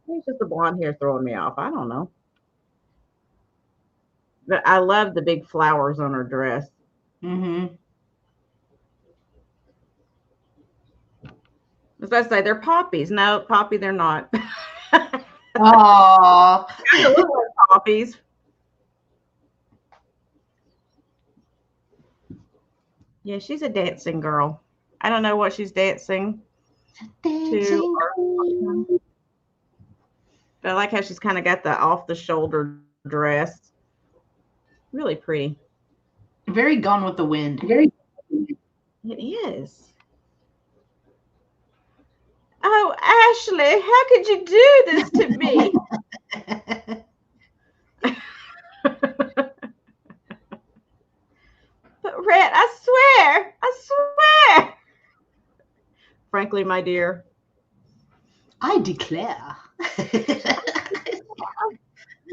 Maybe it's just the blonde hair throwing me off. I don't know. But I love the big flowers on her dress. Mm-hmm. I was about to say they're poppies. No, Poppy, they're not. Aww. Kind of look like poppies. Yeah, she's a dancing girl. I don't know what she's dancing to. But I like how she's kind of got the off the shoulder dress. Really pretty. Very Gone with the Wind. It is. Oh, Ashley, how could you do this to me? But Rhett, I swear. Frankly, my dear, I declare.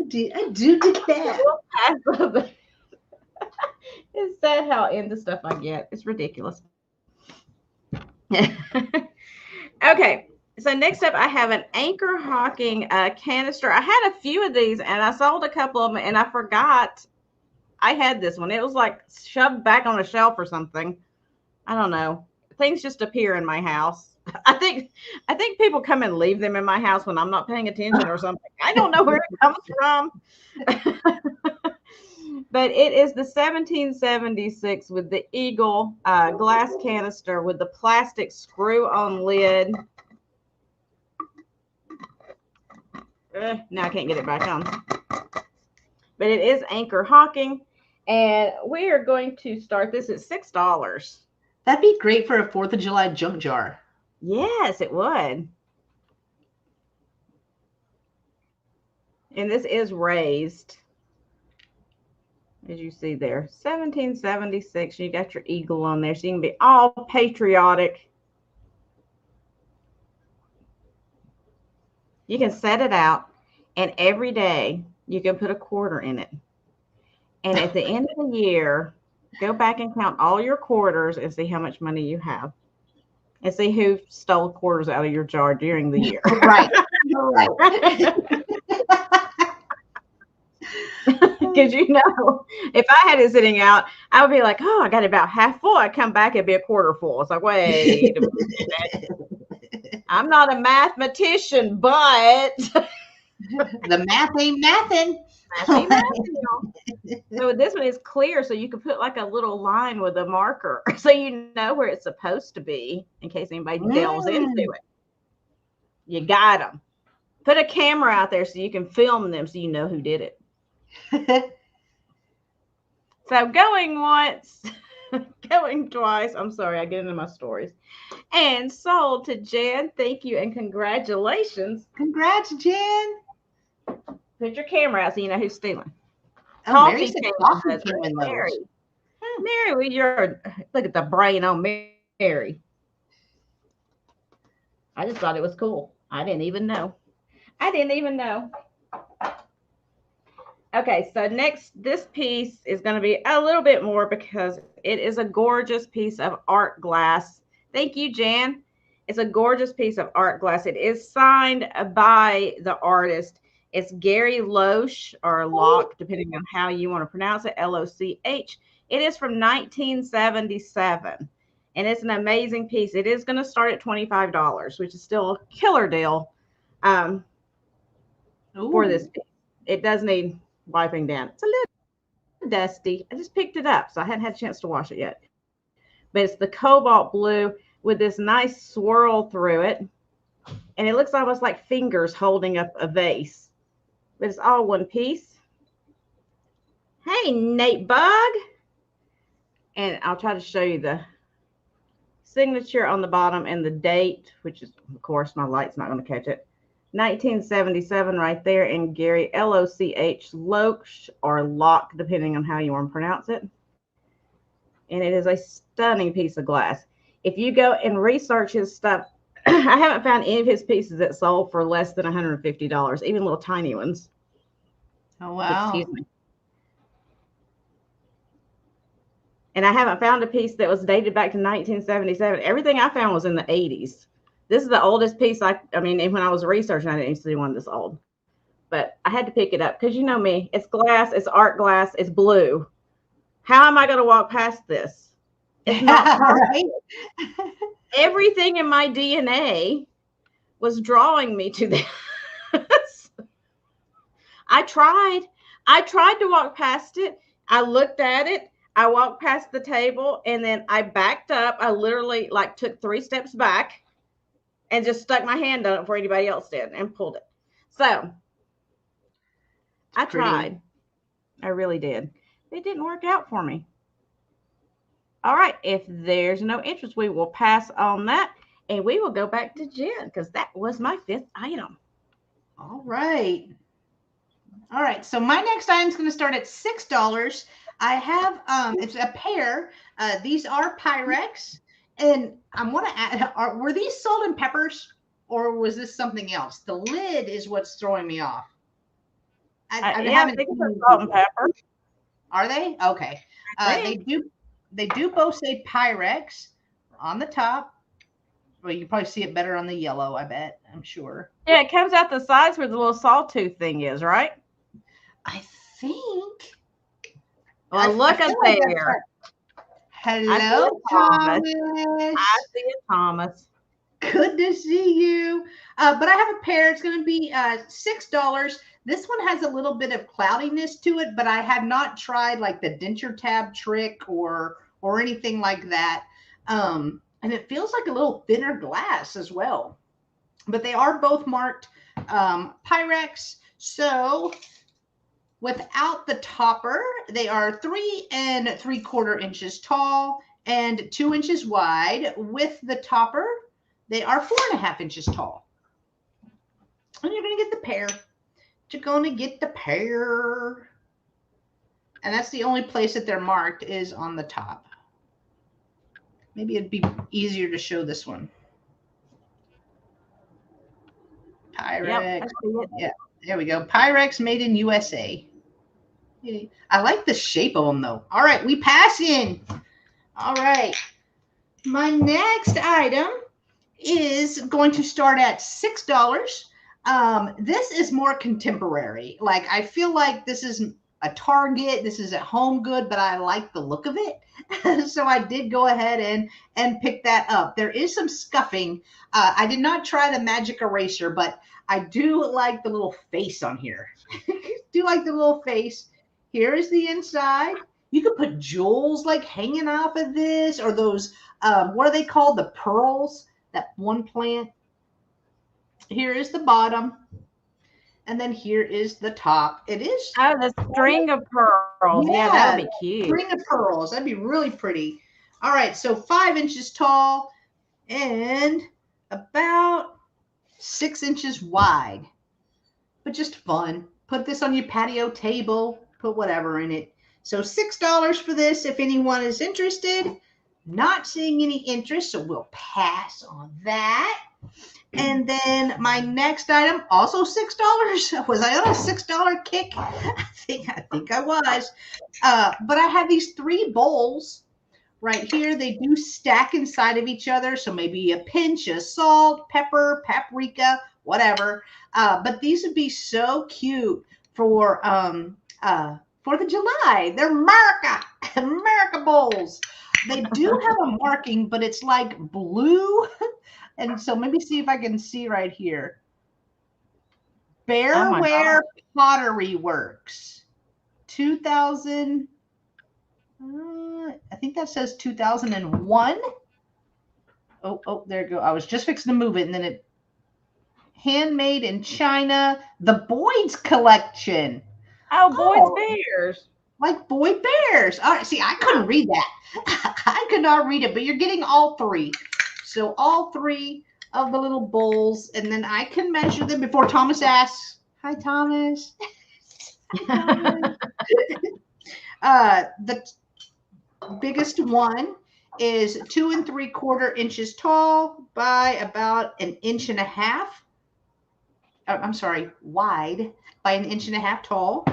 I do declare. We'll pass over. It's sad how into stuff I get. It's ridiculous. Okay. So next up, I have an anchor hawking canister. I had a few of these, and I sold a couple of them, and I forgot I had this one. It was like shoved back on a shelf or something. I don't know. Things just appear in my house. I think people come and leave them in my house when I'm not paying attention or something. I don't know where it comes from. But it is the 1776 with the Eagle glass canister with the plastic screw-on lid. Now I can't get it back on. But it is anchor hawking, and we are going to start this at $6. That'd be great for a 4th of July junk jar. Yes, it would. And this is raised, as you see there, 1776. You got your eagle on there, so you can be all patriotic. You can set it out, and every day you can put a quarter in it. And at the end of the year, go back and count all your quarters and see how much money you have. And see who stole quarters out of your jar during the year. Right. You're right. Because if I had it sitting out, I would be like, oh, I got it about half full. I'd come back, it'd be a quarter full. It's like, wait a minute. I'm not a mathematician, but the math ain't mathin'. So this one is clear, so you can put like a little line with a marker so you know where it's supposed to be in case anybody delves into it. You got them. Put a camera out there so you can film them so you know who did it. So going once, going twice. I'm sorry, I get into my stories. And sold to Jen. Thank you and congratulations. Congrats, Jen. Put your camera out so you know who's stealing. Oh, Mary said coffee came in those. Mary, look at the brain on Mary. I just thought it was cool. I didn't even know. Okay, so next, this piece is going to be a little bit more because it is a gorgeous piece of art glass. Thank you, Jan. It's a gorgeous piece of art glass. It is signed by the artist. It's Gary Loesch or Locke, depending on how you want to pronounce it, L-O-C-H. It is from 1977, and it's an amazing piece. It is going to start at $25, which is still a killer deal for this piece. It does need wiping down. It's a little dusty. I just picked it up, so I hadn't had a chance to wash it yet. But it's the cobalt blue with this nice swirl through it, and it looks almost like fingers holding up a vase. But it's all one piece. Hey, Nate Bug. And I'll try to show you the signature on the bottom and the date, which is, of course, my light's not going to catch it. 1977 right there. And Gary, L-O-C-H, Loesch or Locke, depending on how you want to pronounce it. And it is a stunning piece of glass. If you go and research his stuff, I haven't found any of his pieces that sold for less than $150, even little tiny ones. Oh, wow. Excuse me. And I haven't found a piece that was dated back to 1977. Everything I found was in the 80s. This is the oldest piece. I mean, when I was researching, I didn't see one this old. But I had to pick it up because you know me. It's glass. It's art glass. It's blue. How am I going to walk past this? It's not right. Everything in my DNA was drawing me to this. I tried to walk past it. I looked at it. I walked past the table and then I backed up. I literally took 3 steps back and just stuck my hand on it before anybody else did and pulled it. So I tried. I really did. It didn't work out for me. All right, if there's no interest, we will pass on that, and we will go back to Jen because that was my 5th item. All right. So my next item is going to start at $6. I have it's a pair. These are Pyrex, and I want to add. Were these salt and peppers? or was this something else? The lid is what's throwing me off. I Yeah, I haven't think it's seen a salt and pepper. Are they? Okay. They do both say Pyrex on the top. Well, you probably see it better on the yellow, I bet. I'm sure. Yeah, it comes out the sides where the little sawtooth thing is, right? I think. Well, look up like there. I see Hello, it, Thomas. Thomas. I see it, Thomas. Good to see you. But I have a pair. It's going to be $6. This one has a little bit of cloudiness to it, but I have not tried like the denture tab trick or anything like that. And it feels like a little thinner glass as well. But they are both marked Pyrex. So without the topper, they are 3 3/4 inches tall and 2 inches wide. With the topper, they are 4.5 inches tall. And you're going to get the pair. You're going to get the pair. And that's the only place that they're marked is on the top. Maybe it'd be easier to show this one. Pyrex. Yep, yeah, there we go. Pyrex made in USA. I like the shape of them though. All right, we pass in. All right. My next item is going to start at $6. This is more contemporary. Like I feel like this is a Target. This is at Home Good, but I like the look of it. So I did go ahead and pick that up. There is some scuffing. I did not try the magic eraser, but I do like the little face on here. Do like the little face. Here is the inside. You could put jewels like hanging off of this, or those, what are they called? The pearls, that one plant. Here is the bottom. And then here is the top. It is. Oh, the string of pearls. Yeah, that would be cute. String of pearls. That'd be really pretty. All right, so 5 inches tall and about 6 inches wide. But just fun. Put this on your patio table. Put whatever in it. So $6 for this if anyone is interested. Not seeing any interest, so we'll pass on that. And then my next item, also $6. Was I on a $6 kick? I think I was. But I have these 3 bowls right here. They do stack inside of each other. So maybe a pinch of salt, pepper, paprika, whatever. But these would be so cute for the July. They're America bowls. They do have a marking, but it's like blue. And so maybe see if I can see right here. Bearware Pottery Works. 2000. I think that says 2001. Oh, there you go. I was just fixing to move it, and then it. Handmade in China. The Boyd's collection. Oh, Boyd's Bears. Like Boyd Bears. All right, see, I couldn't read that. I could not read it, but you're getting all 3. So all 3 of the little bowls, and then I can measure them before Thomas asks. Hi, Thomas. Hi, Thomas. The biggest one is 2 3/4 inches tall by about 1.5 inches. I'm sorry, wide by 1.5 inches tall.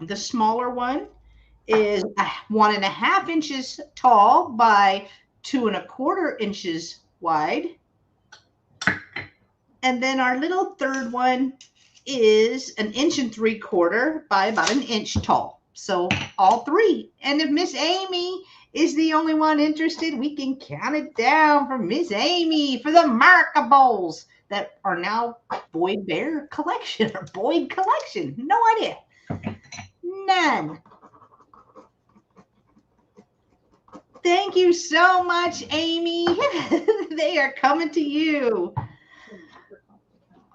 The smaller one is 1.5 inches tall by 2 1/4 inches wide. And then our little third one is 1 3/4 inches by about 1 inch tall. So all 3. And if Miss Amy is the only one interested, we can count it down for Miss Amy for the America Bowls that are now Boyd Bear collection or Boyd collection. No idea. None. Thank you so much, Amy. They are coming to you.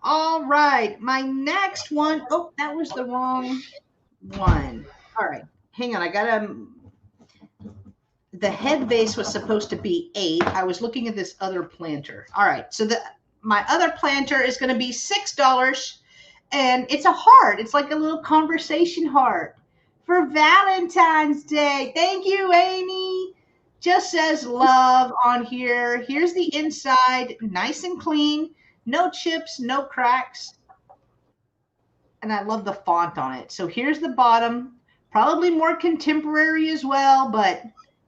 All right. My next one. Oh, that was the wrong one. All right. Hang on. I got the head vase was supposed to be 8. I was looking at this other planter. All right. So my other planter is going to be $6. And it's a heart. It's like a little conversation heart for Valentine's Day. Thank you, Amy. Just says love on here. Here's the inside, nice and clean. No chips, no cracks. And I love the font on it. So here's the bottom, probably more contemporary as well, but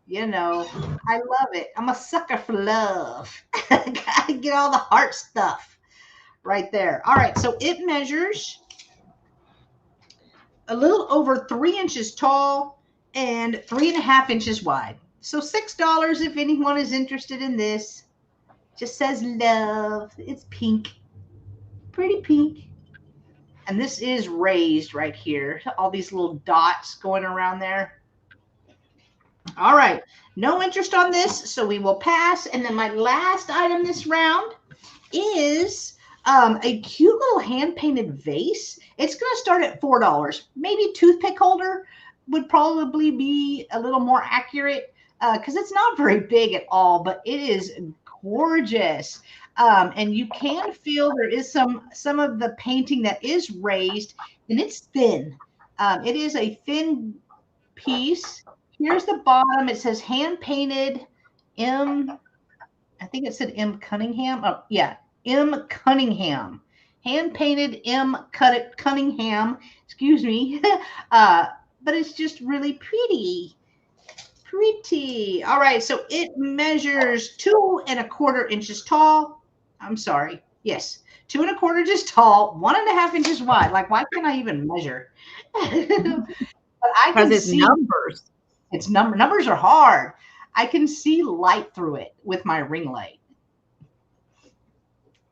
you know, I love it. I'm a sucker for love. Gotta get all the heart stuff right there. All right, so it measures a little over 3 inches tall and 3.5 inches wide. So $6 if anyone is interested in this. Just says love. It's pink, pretty pink. And this is raised right here. All these little dots going around there. All right. No interest on this, so we will pass. And then my last item this round is a cute little hand-painted vase. It's going to start at $4. Maybe toothpick holder would probably be a little more accurate because it's not very big at all, but it is gorgeous. And you can feel there is some of the painting that is raised, and it's thin. It is a thin piece. Here's the bottom. It says hand painted M. I think it said M Cunningham. Oh, yeah, M Cunningham. Hand painted M Cunningham. Excuse me. But it's just really pretty. Pretty. All right, so it measures 2¼ inches tall. I'm sorry. Yes, 2¼ inches tall, 1.5 inches wide. Like, why can't I even measure? But I can Because it's see numbers. it's numbers are hard. I can see light through it with my ring light.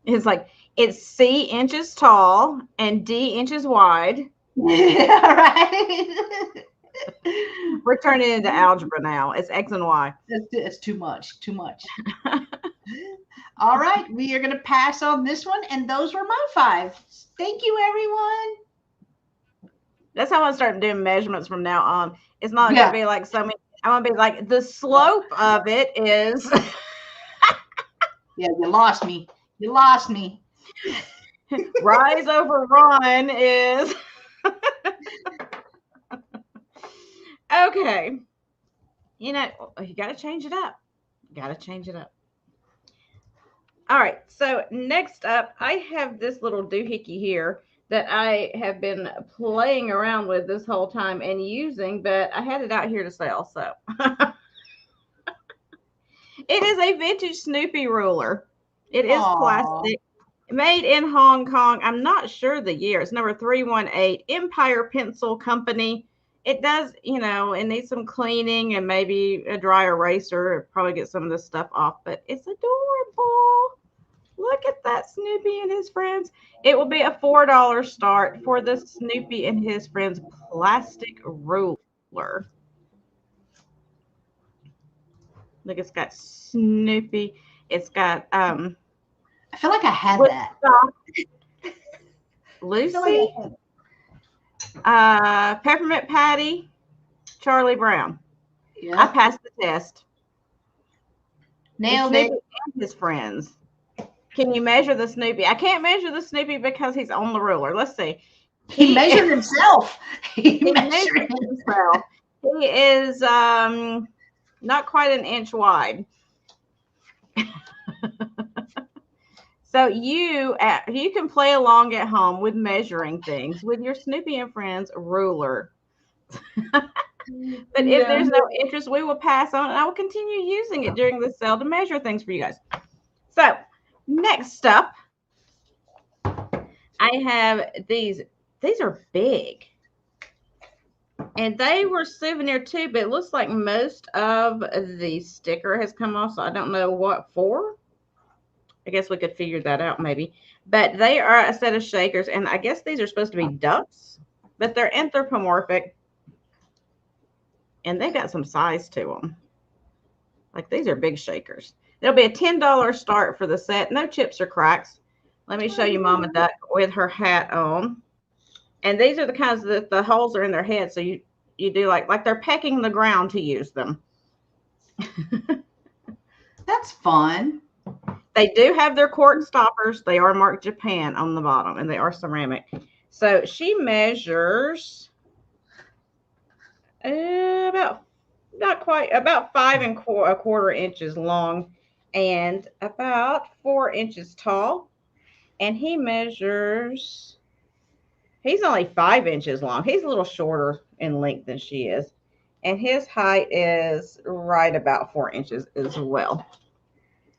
It's like it's C inches tall and D inches wide. Yeah, right. We're turning into algebra now. It's X and Y. It's too much. Too much. All right, we are going to pass on this one, and those were my 5. Thank you, everyone. That's how I start doing measurements from now on. It's not Yeah. going to be like so many. I'm going to be like, the slope of it is. Yeah, you lost me. You lost me. Rise over run is. Okay. You know, you got to change it up. Got to change it up. All right. So next up, I have this little doohickey here that I have been playing around with this whole time and using, but I had it out here to sell. So it is a vintage Snoopy ruler. It is Aww. plastic, made in Hong Kong. I'm not sure the year. It's number 318, Empire Pencil Company. It does, you know, it needs some cleaning and maybe a dry eraser. Probably get some of this stuff off, but it's adorable. Look at that Snoopy and his friends. It will be a $4 start for the Snoopy and his friends plastic ruler. Look, it's got Snoopy. It's got I feel like I had that. Lucy, Peppermint Patty, Charlie Brown. Yeah. I passed the test. Nailed Snoopy it. and his friends. Can you measure the Snoopy? I can't measure the Snoopy because he's on the ruler. Let's see. He measured himself. He measured measured himself. He is not quite an inch wide. So you can play along at home with measuring things with your Snoopy and Friends ruler. But if there's no interest, we will pass on, and I will continue using it during the sale to measure things for you guys. So next up, I have these. These are big. And they were souvenir too, but it looks like most of the sticker has come off, so I don't know what for. I guess we could figure that out maybe. But they are a set of shakers, and I guess these are supposed to be ducks, but they're anthropomorphic. And they've got some size to them. Like, these are big shakers. It'll be a $10 start for the set. No chips or cracks. Let me show you Mama Duck with her hat on. And these are the kinds that the holes are in their head, so you do like they're pecking the ground to use them. That's fun. They do have their cork stoppers. They are marked Japan on the bottom, and they are ceramic. So she measures about 5¼ inches long and about 4 inches tall. And he measures, he's only 5 inches long. He's a little shorter in length than she is. And his height is right about 4 inches as well.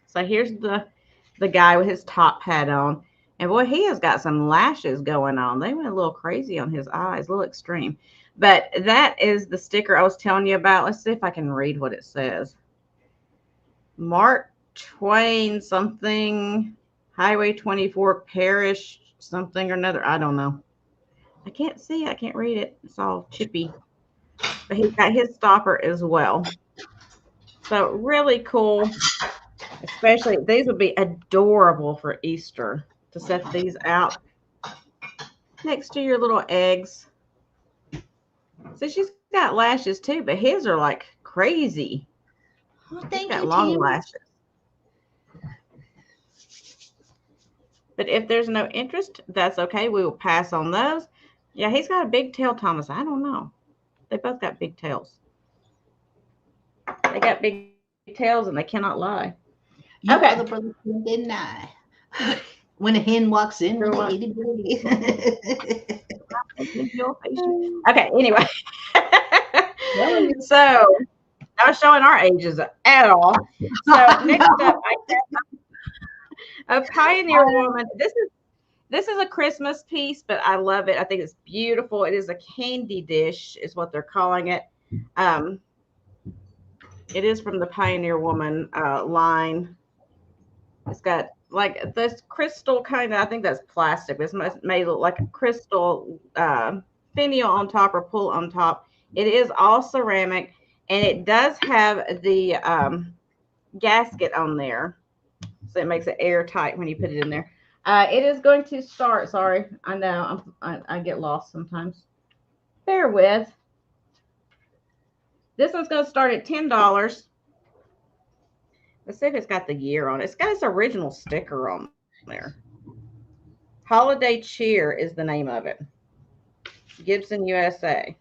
So here's the guy with his top hat on. And boy, he has got some lashes going on. They went a little crazy on his eyes, a little extreme. But that is the sticker I was telling you about. Let's see if I can read what it says. Mark Twain something, Highway 24 Parish something or another. I don't know. I can't see it. I can't read it. It's all chippy. But he's got his stopper as well. So really cool. Especially, these would be adorable for Easter to set these out next to your little eggs. So she's got lashes too, but his are like crazy. Well, He's thank got you, long Tim. lashes. But if there's no interest, that's okay. We will pass on those. Yeah, he's got a big tail, Thomas. I don't know. They both got big tails. They got big tails and they cannot lie. You Okay. are the brother, didn't I? When a hen walks in with an itty bitty. Okay, anyway. So, not showing our ages at all. So, next up, I have a Pioneer Woman. This is a Christmas piece, but I love it. I think it's beautiful. It is a candy dish, is what they're calling it. It is from the Pioneer Woman line. It's got like this crystal kind of, I think that's plastic. This may look like a crystal finial on top or pull on top. It is all ceramic, and it does have the gasket on there. So it makes it airtight when you put it in there. It is going to start. Sorry, I know I get lost sometimes. Bear with. This one's going to start at $10. Let's see if it's got the year on it. It's got its original sticker on there. Holiday Cheer is the name of it. Gibson, USA.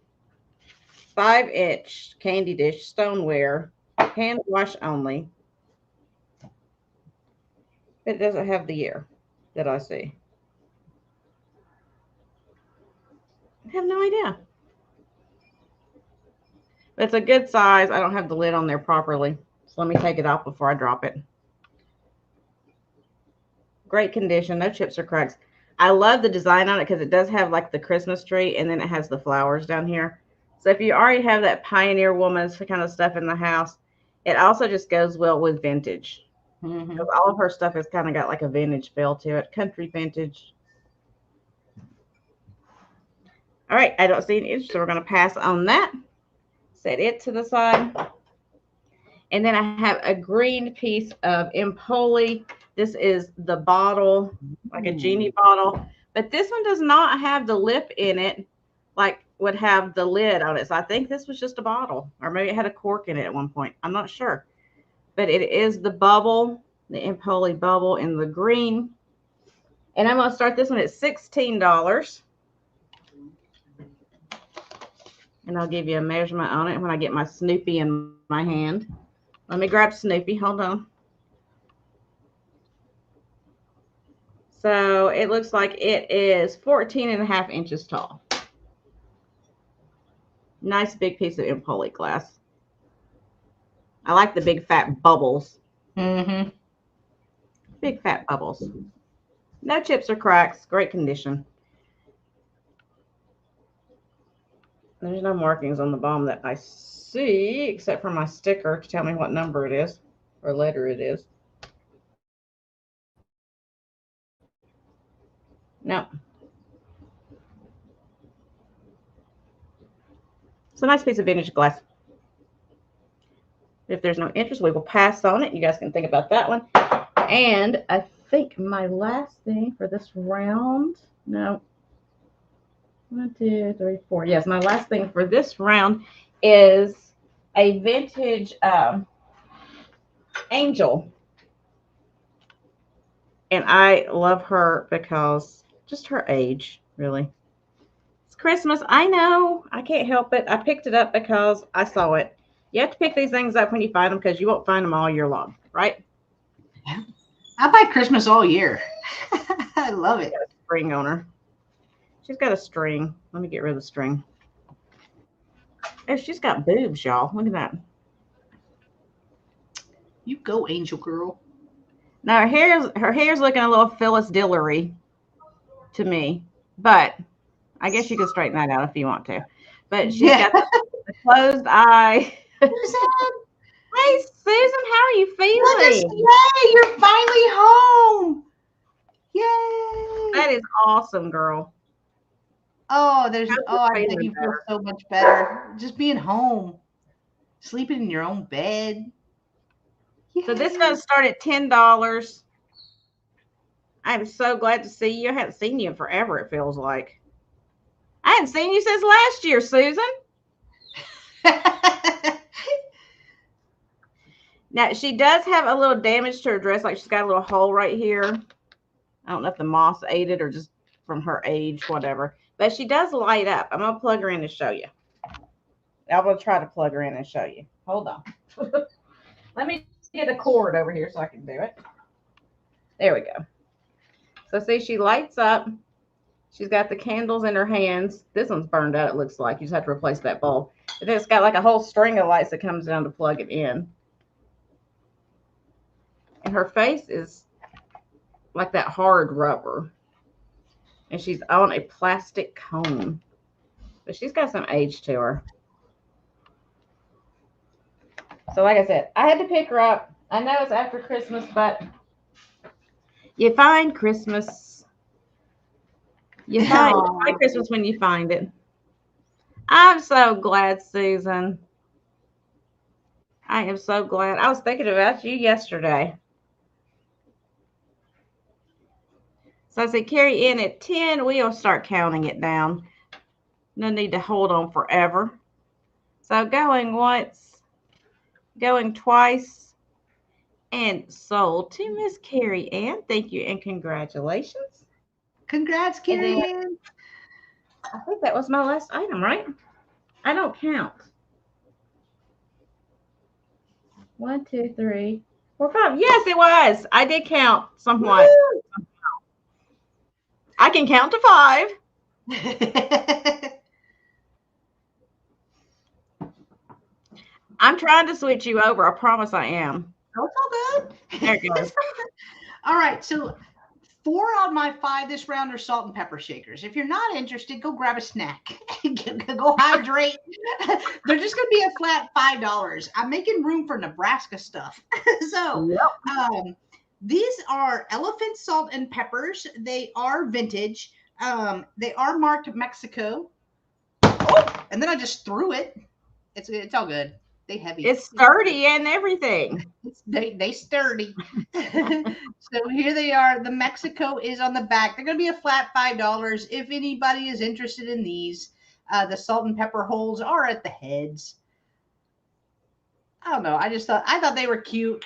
5-inch candy dish stoneware. Hand wash only. It doesn't have the year that I see. I have no idea. It's a good size. I don't have the lid on there properly. So let me take it off before I drop it. Great condition. No chips or cracks. I love the design on it because it does have like the Christmas tree and then it has the flowers down here. So if you already have that Pioneer Woman's kind of stuff in the house, it also just goes well with vintage. Mm-hmm. All of her stuff has kind of got like a vintage feel to it. Country vintage. All right. I don't see any interest, so we're going to pass on that. Set it to the side. And then I have a green piece of Empoli. This is the bottle, like a genie bottle. But this one does not have the lip in it like would have the lid on it. So I think this was just a bottle. Or maybe it had a cork in it at one point. I'm not sure. But it is the bubble, the Empoli bubble in the green. And I'm going to start this one at $16. And I'll give you a measurement on it when I get my Snoopy in my hand. Let me grab Snoopy. Hold on. So it looks like it is 14.5 inches tall. Nice big piece of Empoli glass. I like the big fat bubbles. Mm-hmm. Big fat bubbles. No chips or cracks. Great condition. There's no markings on the bottom that I see, except for my sticker to tell me what number it is or letter it is. No. It's a nice piece of vintage glass. If there's no interest, we will pass on it. You guys can think about that one. And I think my last thing for this round, no. 1, 2, 3, 4. Yes, my last thing for this round is a vintage angel. And I love her because just her age, really. It's Christmas. I know. I can't help it. I picked it up because I saw it. You have to pick these things up when you find them because you won't find them all year long, right? Yeah. I buy Christmas all year. I love it. Got a string on her. She's got a string. Let me get rid of the string. Oh, she's got boobs, y'all. Look at that. You go, angel girl. Now her hair's looking a little Phyllis Dillery to me, but I guess you could straighten that out if you want to. But she's got the closed eye. Hey, Susan, how are you feeling? Yay, you're finally home. Yay. That is awesome, girl. I feeling think you feel better? so much better. Just being home, sleeping in your own bed. So this Yay. going to start at $10. I'm so glad to see you. I haven't seen you in forever, it feels like. I hadn't seen you since last year, Susan. Now, she does have a little damage to her dress. Like she's got a little hole right here. I don't know if the moss ate it or just from her age, whatever. But she does light up. I'm going to plug her in and show you. I'm going to try to plug her in and show you. Hold on. Let me get a cord over here so I can do it. There we go. So see, she lights up. She's got the candles in her hands. This one's burned out, it looks like. You just have to replace that bulb. And then it's got like a whole string of lights that comes down to plug it in. And her face is like that hard rubber. And she's on a plastic cone. But she's got some age to her. So like I said, I had to pick her up. I know it's after Christmas, but you find Christmas. You find Christmas when you find it. I'm so glad, Susan. I am so glad. I was thinking about you yesterday. So I said, carry in at 10. We'll start counting it down. No need to hold on forever. So going once, going twice, and sold to Miss Carrie Ann. Thank you and congratulations. Congrats, Carrie Ann. I think that was my last item, right? I don't count. 1, 2, 3, 4, 5. Yes, it was. I did count somewhat. Woo! I can count to 5. I'm trying to switch you over. I promise I am. Oh, it's all good. There it goes. All right. So 4 out of my 5 this round are salt and pepper shakers. If you're not interested, go grab a snack. Go hydrate. They're just going to be a flat $5. I'm making room for Nebraska stuff. So yep. These are elephant salt and peppers. They are vintage. They are marked Mexico. Oh, and then I just threw it. It's all good. They heavy. It's sturdy and everything. They sturdy. So here they are. The Mexico is on the back. They're going to be a flat $5. If anybody is interested in these, the salt and pepper holes are at the heads. I don't know. I thought they were cute.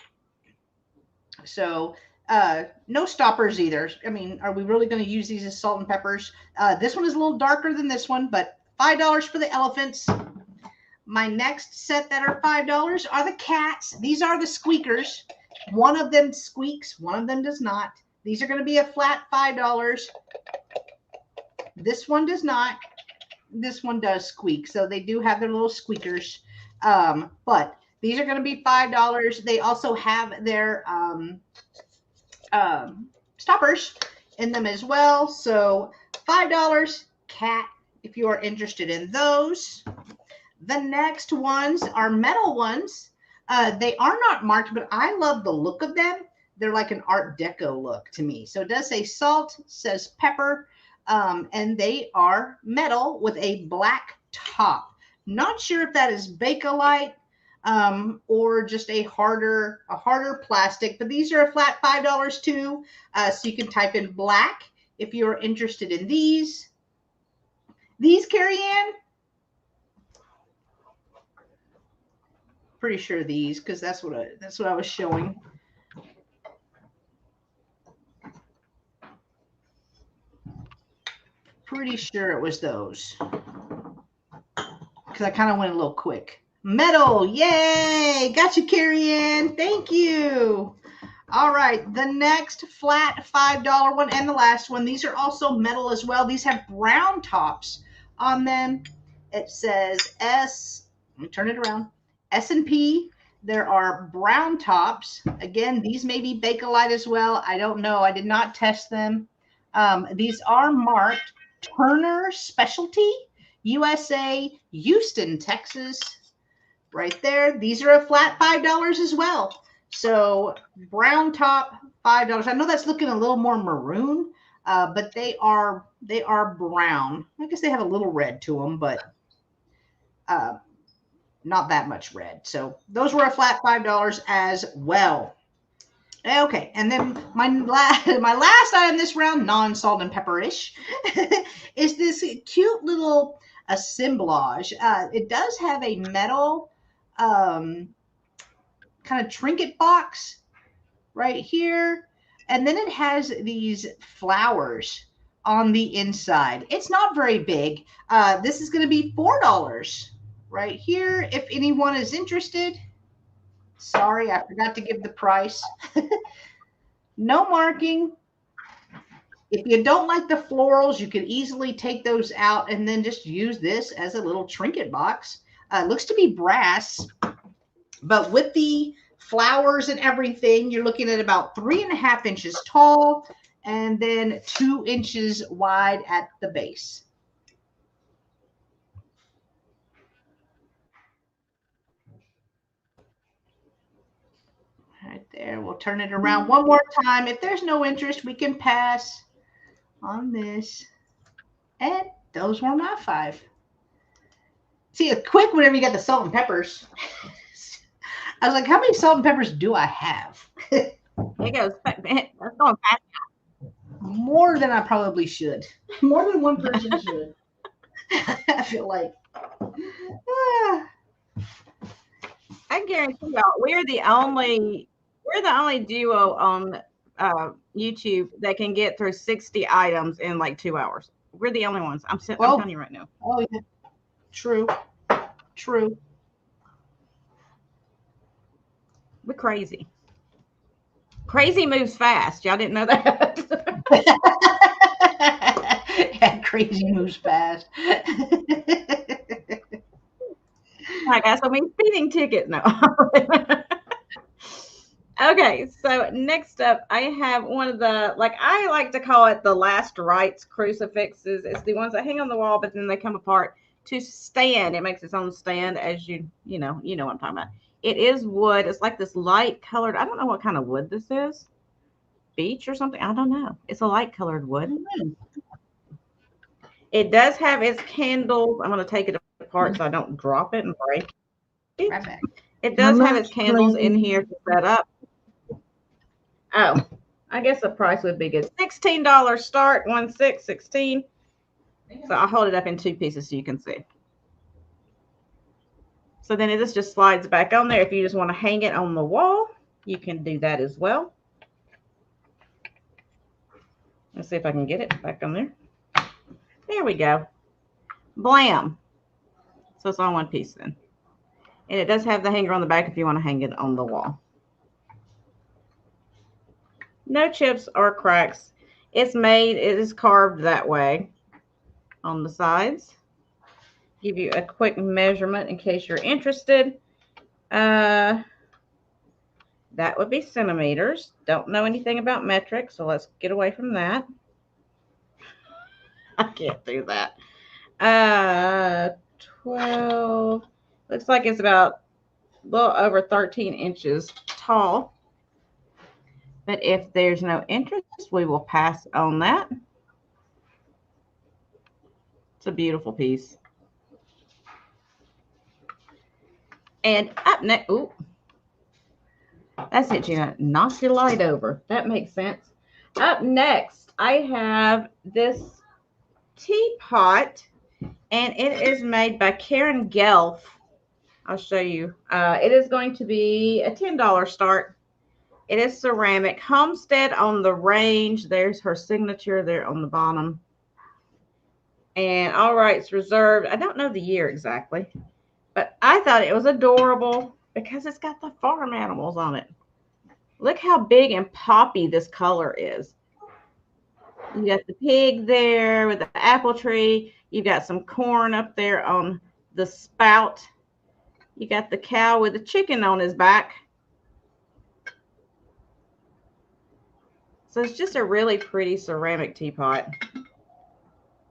So no stoppers either. I mean, are we really going to use these as salt and peppers? This one is a little darker than this one, but $5 for the elephants. My next set that are $5 are the cats. These are the squeakers. One of them squeaks, one of them does not. These are going to be a flat $5. This one does not. This one does squeak. So they do have their little squeakers. But these are going to be $5. They also have their stoppers in them as well. So $5 cat if you are interested in those. The next ones are metal ones. They are not marked, but I love the look of them. They're like an Art Deco look to me. So it does say salt, says pepper, and they are metal with a black top. Not sure if that is Bakelite or just a harder plastic, but these are a flat $5 too. So you can type in black if you're interested in these. These, Carrie Ann? Pretty sure these, because that's what I was showing. Pretty sure it was those, because I kind of went a little quick. Metal, yay! Got you, Carrie Ann. Thank you. All right, the next flat $5 one and the last one. These are also metal as well. These have brown tops on them. It says S. Let me turn it around. S&P. There are brown tops. Again, these may be Bakelite as well. I don't know. I did not test them. These are marked Turner Specialty, USA, Houston, Texas. Right there. These are a flat $5 as well. So brown top, $5. I know that's looking a little more maroon, but they are brown. I guess they have a little red to them, but not that much red. So those were a flat $5 as well. Okay, and then my last item this round, non-salt and pepper-ish, is this cute little assemblage. It does have a metal kind of trinket box right here, and then it has these flowers on the inside. It's not very big. This is going to be $4 right here if anyone is interested. Sorry, I forgot to give the price. No marking. If you don't like the florals, you can easily take those out and then just use this as a little trinket box. It looks to be brass, but with the flowers and everything, you're looking at about 3.5 inches tall and then 2 inches wide at the base. Right there. We'll turn it around one more time. If there's no interest, we can pass on this. And those were my 5. See, it's quick whenever you got the salt and peppers. I was like, how many salt and peppers do I have? It goes, that's going fast. More than I probably should. More than one person should. I feel like. I guarantee y'all, we're the only duo on YouTube that can get through 60 items in like 2 hours. We're the only ones. I'm telling you right now. Oh yeah. True. We're crazy. Crazy moves fast. Y'all didn't know that? Yeah, crazy moves fast. I got so many speeding tickets now. Okay, so next up, I have one of the, like I like to call it the last rites crucifixes. It's the ones that hang on the wall, but then they come apart to stand. It makes its own stand, as you know what I'm talking about. It is wood. It's like this light colored. I don't know what kind of wood this is. Beech or something. I don't know. It's a light colored wood. It does have its candles. I'm going to take it apart so I don't drop it and break it. Right back. It does have its candles in here to set up. Oh, I guess the price would be good. $16 start, 16. So I'll hold it up in 2 pieces so you can see. So then this just slides back on there. If you just want to hang it on the wall, you can do that as well. Let's see if I can get it back on there. There we go. Blam. So it's on 1 piece then. And it does have the hanger on the back if you want to hang it on the wall. No chips or cracks. It is carved that way on the sides. Give you a quick measurement in case you're interested. That would be centimeters. Don't know anything about metric, so let's get away from that. I can't do that. 12. Looks like it's about a little over 13 inches tall. But if there's no interest, we will pass on that. It's a beautiful piece. And up next, ooh, that's it, Jeana. Knock your light over. That makes sense. Up next, I have this teapot, and it is made by Karen Gelf. I'll show you. It is going to be a $10 start. It is ceramic. Homestead on the Range. There's her signature there on the bottom. And all rights reserved. I don't know the year exactly, but I thought it was adorable because it's got the farm animals on it. Look how big and poppy this color is. You got the pig there with the apple tree. You got some corn up there on the spout. You got the cow with the chicken on his back. So it's just a really pretty ceramic teapot.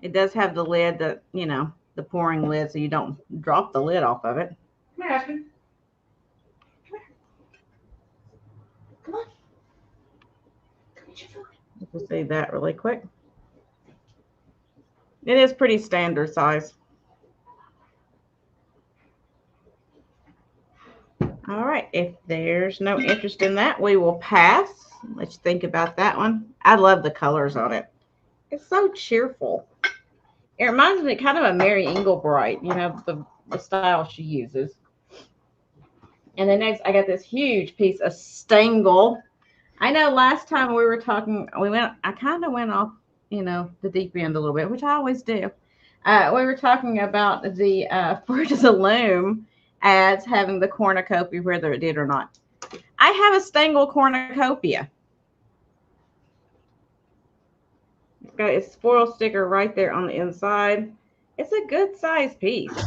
It does have the lid that, you know, the pouring lid, so you don't drop the lid off of it. Come here, Aspen. Come here. Come on. Come get your food. Let's see that really quick. It is pretty standard size. All right, if there's no interest in that, we will pass. Let's think about that one. I love the colors on it. It's so cheerful. It reminds me kind of a Mary Englebright, you know, the style she uses. And then next, I got this huge piece of stangle. I know last time we were talking, I kind of went off, you know, the deep end a little bit, which I always do. We were talking about the Fruit of the Loom ads having the cornucopia, whether it did or not. I have a stangle cornucopia. It's got its foil sticker right there on the inside. It's a good size piece.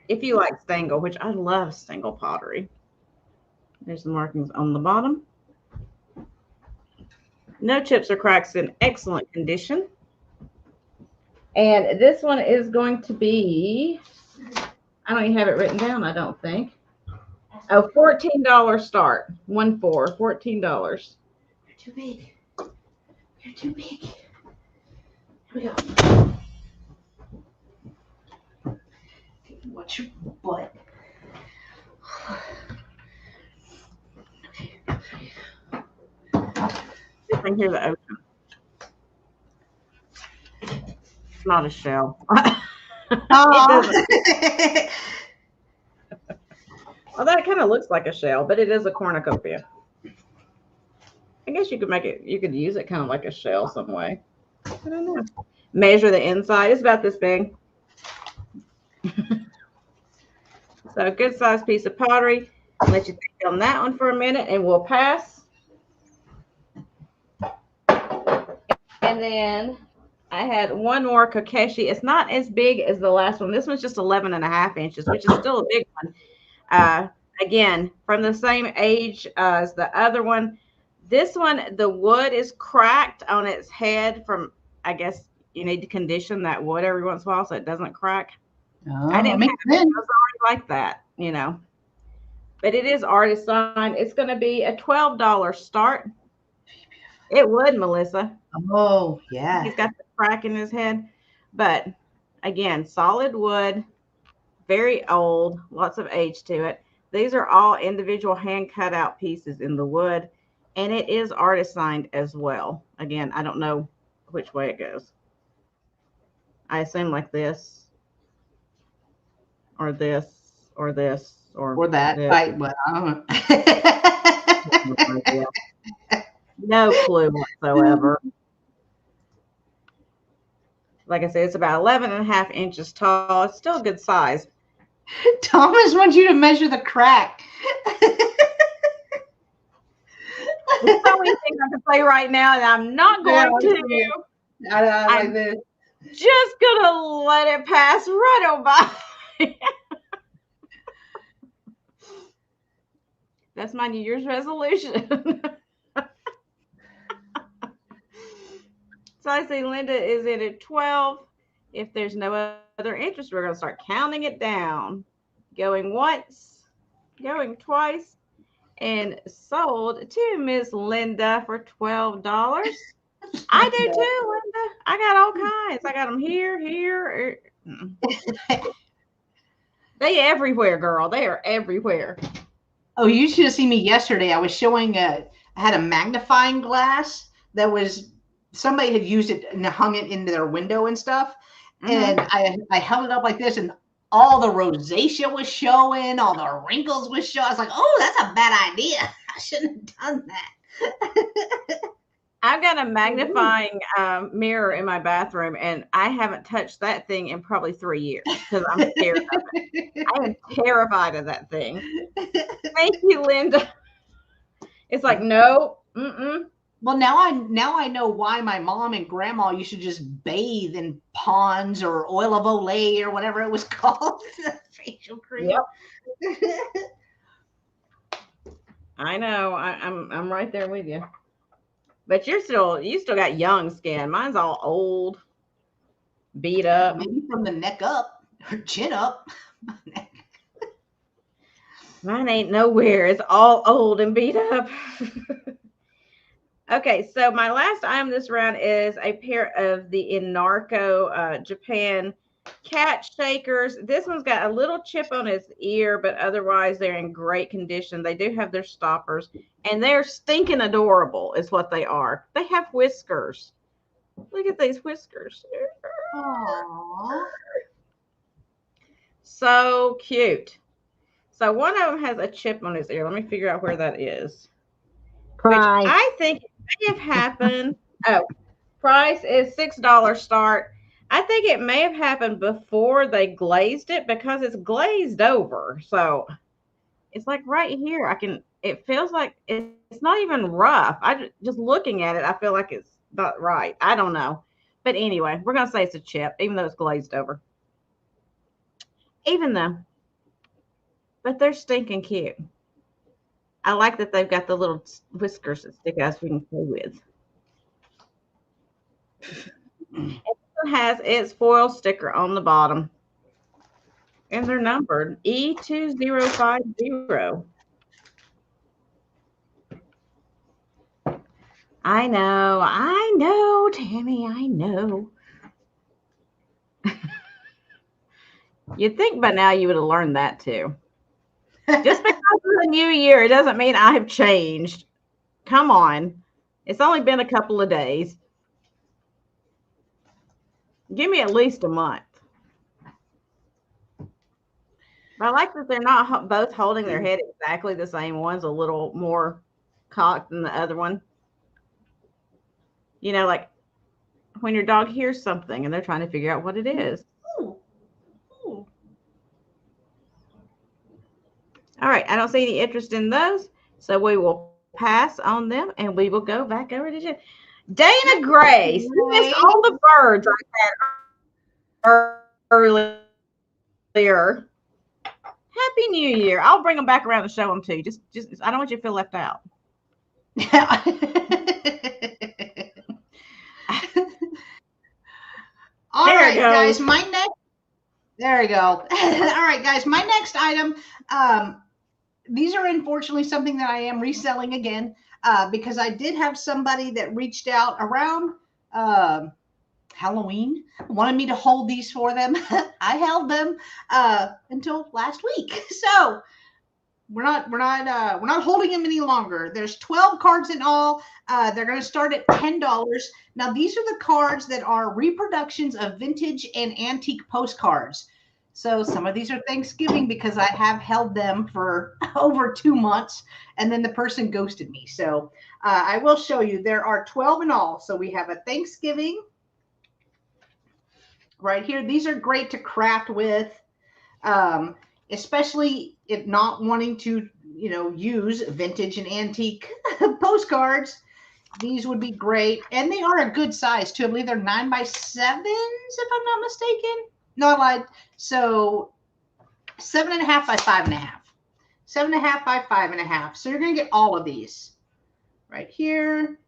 If you like stangle, which I love stangle pottery. There's the markings on the bottom. No chips or cracks, in excellent condition. And this one is going to be, I don't even have it written down, I don't think. Oh, $14 start. 1-4, $14. You're too big. You're too big. Here we go. Watch your butt. This thing here's the ocean. It's not a shell. It well, that kind of looks like a shell, but it is a cornucopia. I guess you could make it, you could use it kind of like a shell some way. I don't know. Measure the inside. It's about this big. So a good sized piece of pottery. I'll let you think on that one for a minute and we'll pass. And then I had one more Kokeshi. It's not as big as the last one. This one's just 11.5 inches, which is still a big one. Again, from the same age as the other one. This one, the wood is cracked on its head from, I guess you need to condition that wood every once in a while so it doesn't crack. Oh, I didn't have it like that, you know. But it is artist signed. It's going to be a $12 start. It would, Melissa. Oh, yeah. He's got the crack in his head. But again, solid wood, very old, lots of age to it. These are all individual hand cut out pieces in the wood. And it is artist signed as well. Again, I don't know which way it goes. I assume like this. Or this, or this, or that. This. Right, but I don't know. No clue whatsoever. Like I said, it's about 11.5 inches tall. It's still a good size. Thomas wants you to measure the crack. There's so many things I can say right now, and I'm not going to. Like this. Just gonna let it pass right on by. That's my New Year's resolution. So I see Linda is in at 12. If there's no other interest, we're going to start counting it down. Going once, going twice, and sold to Miss Linda for $12. I do too, Linda. I got all kinds. I got them here. They everywhere, girl. They are everywhere. Oh, you should have seen me yesterday. I was showing I had a magnifying glass that was, somebody had used it and hung it into their window and stuff. And I held it up like this, and all the rosacea was showing, all the wrinkles was showing. I was like, oh, that's a bad idea. I shouldn't have done that. I've got a magnifying mirror in my bathroom, and I haven't touched that thing in probably 3 years because I'm scared of it. I am terrified of that thing. Thank you, Linda. It's like, no, mm-mm. Well, now I know why my mom and grandma used to just bathe in ponds or oil of Olay or whatever it was called. Facial cream. Yep. I know. I'm right there with you. But you still got young skin. Mine's all old, beat up. Maybe from the neck up or chin up. Mine ain't nowhere. It's all old and beat up. Okay, so my last item this round is a pair of the Inarco Japan cat shakers. This one's got a little chip on its ear, but otherwise they're in great condition. They do have their stoppers, and they're stinking adorable is what they are. They have whiskers. Look at these whiskers. Aww. So cute. So one of them has a chip on his ear. Let me figure out where that is. Price. Which I think may have happened. Oh, price is $6 start. I think it may have happened before they glazed it because it's glazed over. So it's like right here. It feels like it's not even rough. Just looking at it, I feel like it's not right. I don't know. But anyway, we're going to say it's a chip, even though it's glazed over. But they're stinking cute. I like that they've got the little whiskers that stick out so we can play with. It has its foil sticker on the bottom. And they're numbered E2050. I know, Tammy, I know. You'd think by now you would have learned that too. Just because it's a new year, it doesn't mean I have changed. Come on. It's only been a couple of days. Give me at least a month. But I like that they're not both holding their head exactly the same. One's a little more cocked than the other one. You know, like when your dog hears something and they're trying to figure out what it is. Ooh. Ooh. All right, I don't see any interest in those, so we will pass on them and we will go back over to Jen. Dana Grace, you missed all the birds I had earlier. Happy New Year. I'll bring them back around and show them to you. Just I don't want you to feel left out. All right, guys, there we go. All right, guys, my next item, these are unfortunately something that I am reselling again, because I did have somebody that reached out around Halloween, wanted me to hold these for them. I held them until last week. So we're not holding them any longer. There's 12 cards in all. They're going to start at $10. Now, these are the cards that are reproductions of vintage and antique postcards. So some of these are Thanksgiving because I have held them for over 2 months, and then the person ghosted me. So I will show you. There are 12 in all. So we have a Thanksgiving right here. These are great to craft with, especially if not wanting to, use vintage and antique postcards. These would be great. And they are a good size too. I believe they're 9x7s, if I'm not mistaken. No, I lied. So 7.5 by 5.5. 7.5 by 5.5. So you're going to get all of these right here.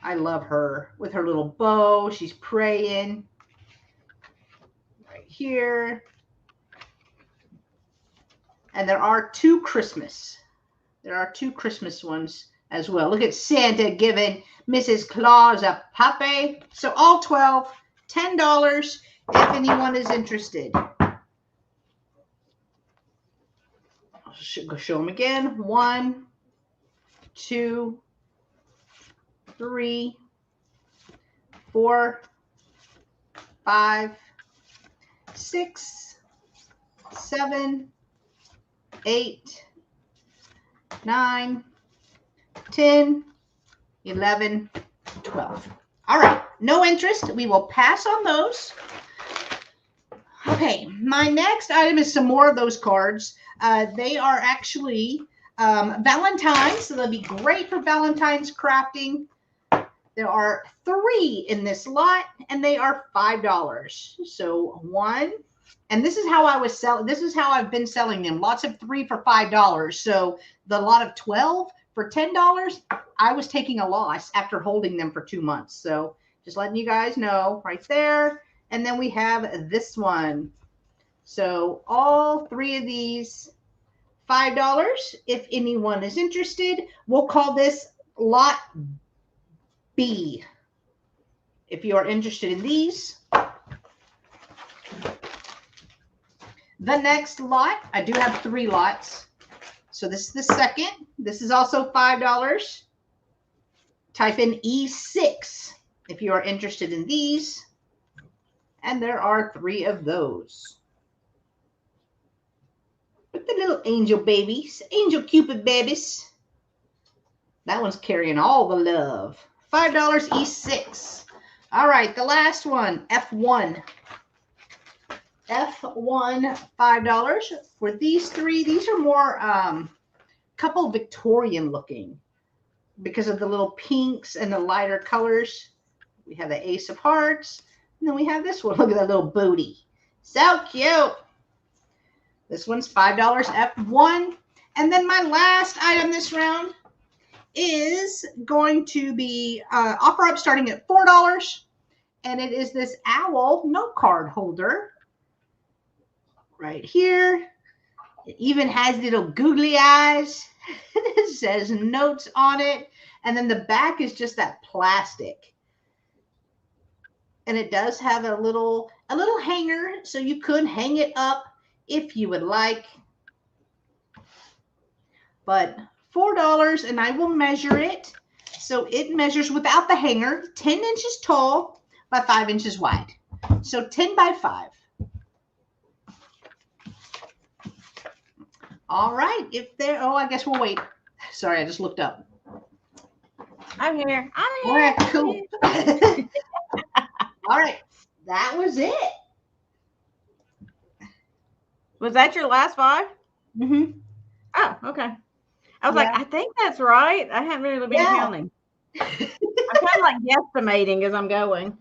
I love her with her little bow. She's praying right here. And there are two Christmas. There are two Christmas ones as well. Look at Santa giving Mrs. Claus a puppy. So all 12, $10 if anyone is interested. I'll show them again. 1, 2, 3, 4, 5, 6, 7, 8, 9, 10, 11, 12. All right, no interest. We will pass on those. Okay, my next item is some more of those cards. They are actually Valentine's, so they'll be great for Valentine's crafting. There are 3 in this lot, and they are $5. So 1, and this is how I was selling. This is how I've been selling them. Lots of 3 for $5. So the lot of 12 for $10, I was taking a loss after holding them for 2 months. So just letting you guys know right there. And then we have this one. So all 3 of these, $5. If anyone is interested, we'll call this lot B. If you are interested in these. The next lot, I do have 3 lots. So this is the second. This is also $5. Type in E6 if you are interested in these. And there are 3 of those. With the little angel babies, angel Cupid babies. That one's carrying all the love. $5 E6. All right, the last one, F1. F1, $5 for these 3. These are more couple Victorian looking because of the little pinks and the lighter colors. We have the Ace of Hearts, and then we have this one. Look at that little booty. So cute. This one's $5 F1. And then my last item this round is going to be offer up starting at $4. And it is this owl note card holder right here. It even has little googly eyes. It says notes on it. And then the back is just that plastic. And it does have a little hanger, so you could hang it up if you would like. But $4, and I will measure it. So it measures without the hanger, 10 inches tall by 5 inches wide. So 10 by 5. All right. If there, oh, I guess we'll wait. Sorry, I just looked up. I'm here. All right, cool. All right. That was it. Was that your last 5? Mm-hmm. Oh, okay. I was like, I think that's right. I haven't really been counting. I'm kind of like guesstimating as I'm going.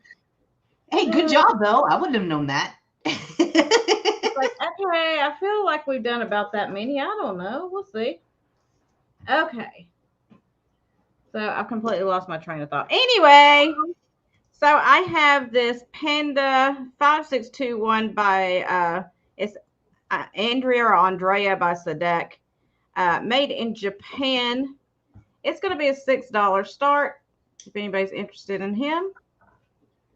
Hey, good job, though. I wouldn't have known that. Like, okay, I feel like we've done about that many. I don't know. We'll see. Okay. So I've completely lost my train of thought. Anyway, so I have this Panda 5621 by it's Andrea or Andrea by Sadek, made in Japan. It's going to be a $6 start. If anybody's interested in him,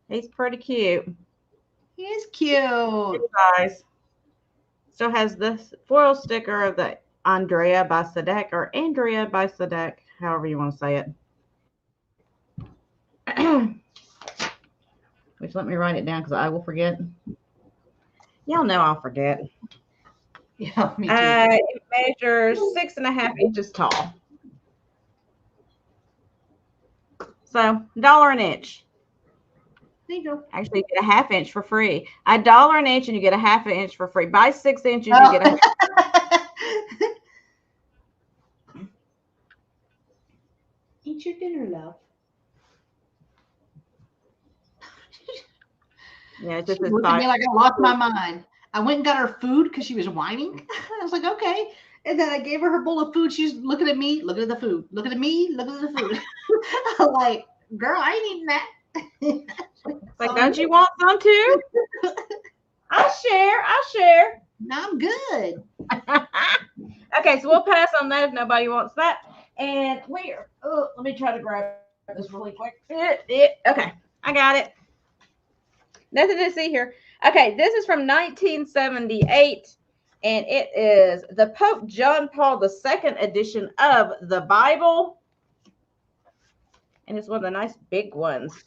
he's pretty cute. He is cute. Guys, still has this foil sticker of the Andrea by Sadek or Andrea by Sadek, however you want to say it. Which let me write it down because I will forget. Y'all know I'll forget. Yeah, me too. It measures 6.5 inches tall. So $1 an inch. There you go. Actually, you get a ½ inch for free. $1 an inch and you get a ½ inch for free. Buy 6 inches, you get a Eat your dinner, love. Yeah, it's just She looked at me like I lost my mind. I went and got her food because she was whining. I was like, okay. And then I gave her bowl of food. She's looking at me, looking at the food, looking at me, looking at the food. I'm like, girl, I ain't eating that. Like, don't you want some too? I'll share. No, I'm good. Okay, so we'll pass on that if nobody wants that. And we're, let me try to grab this really quick. Okay, I got it. Nothing to see here. Okay, this is from 1978, and it is the Pope John Paul II edition of the Bible. And it's one of the nice big ones.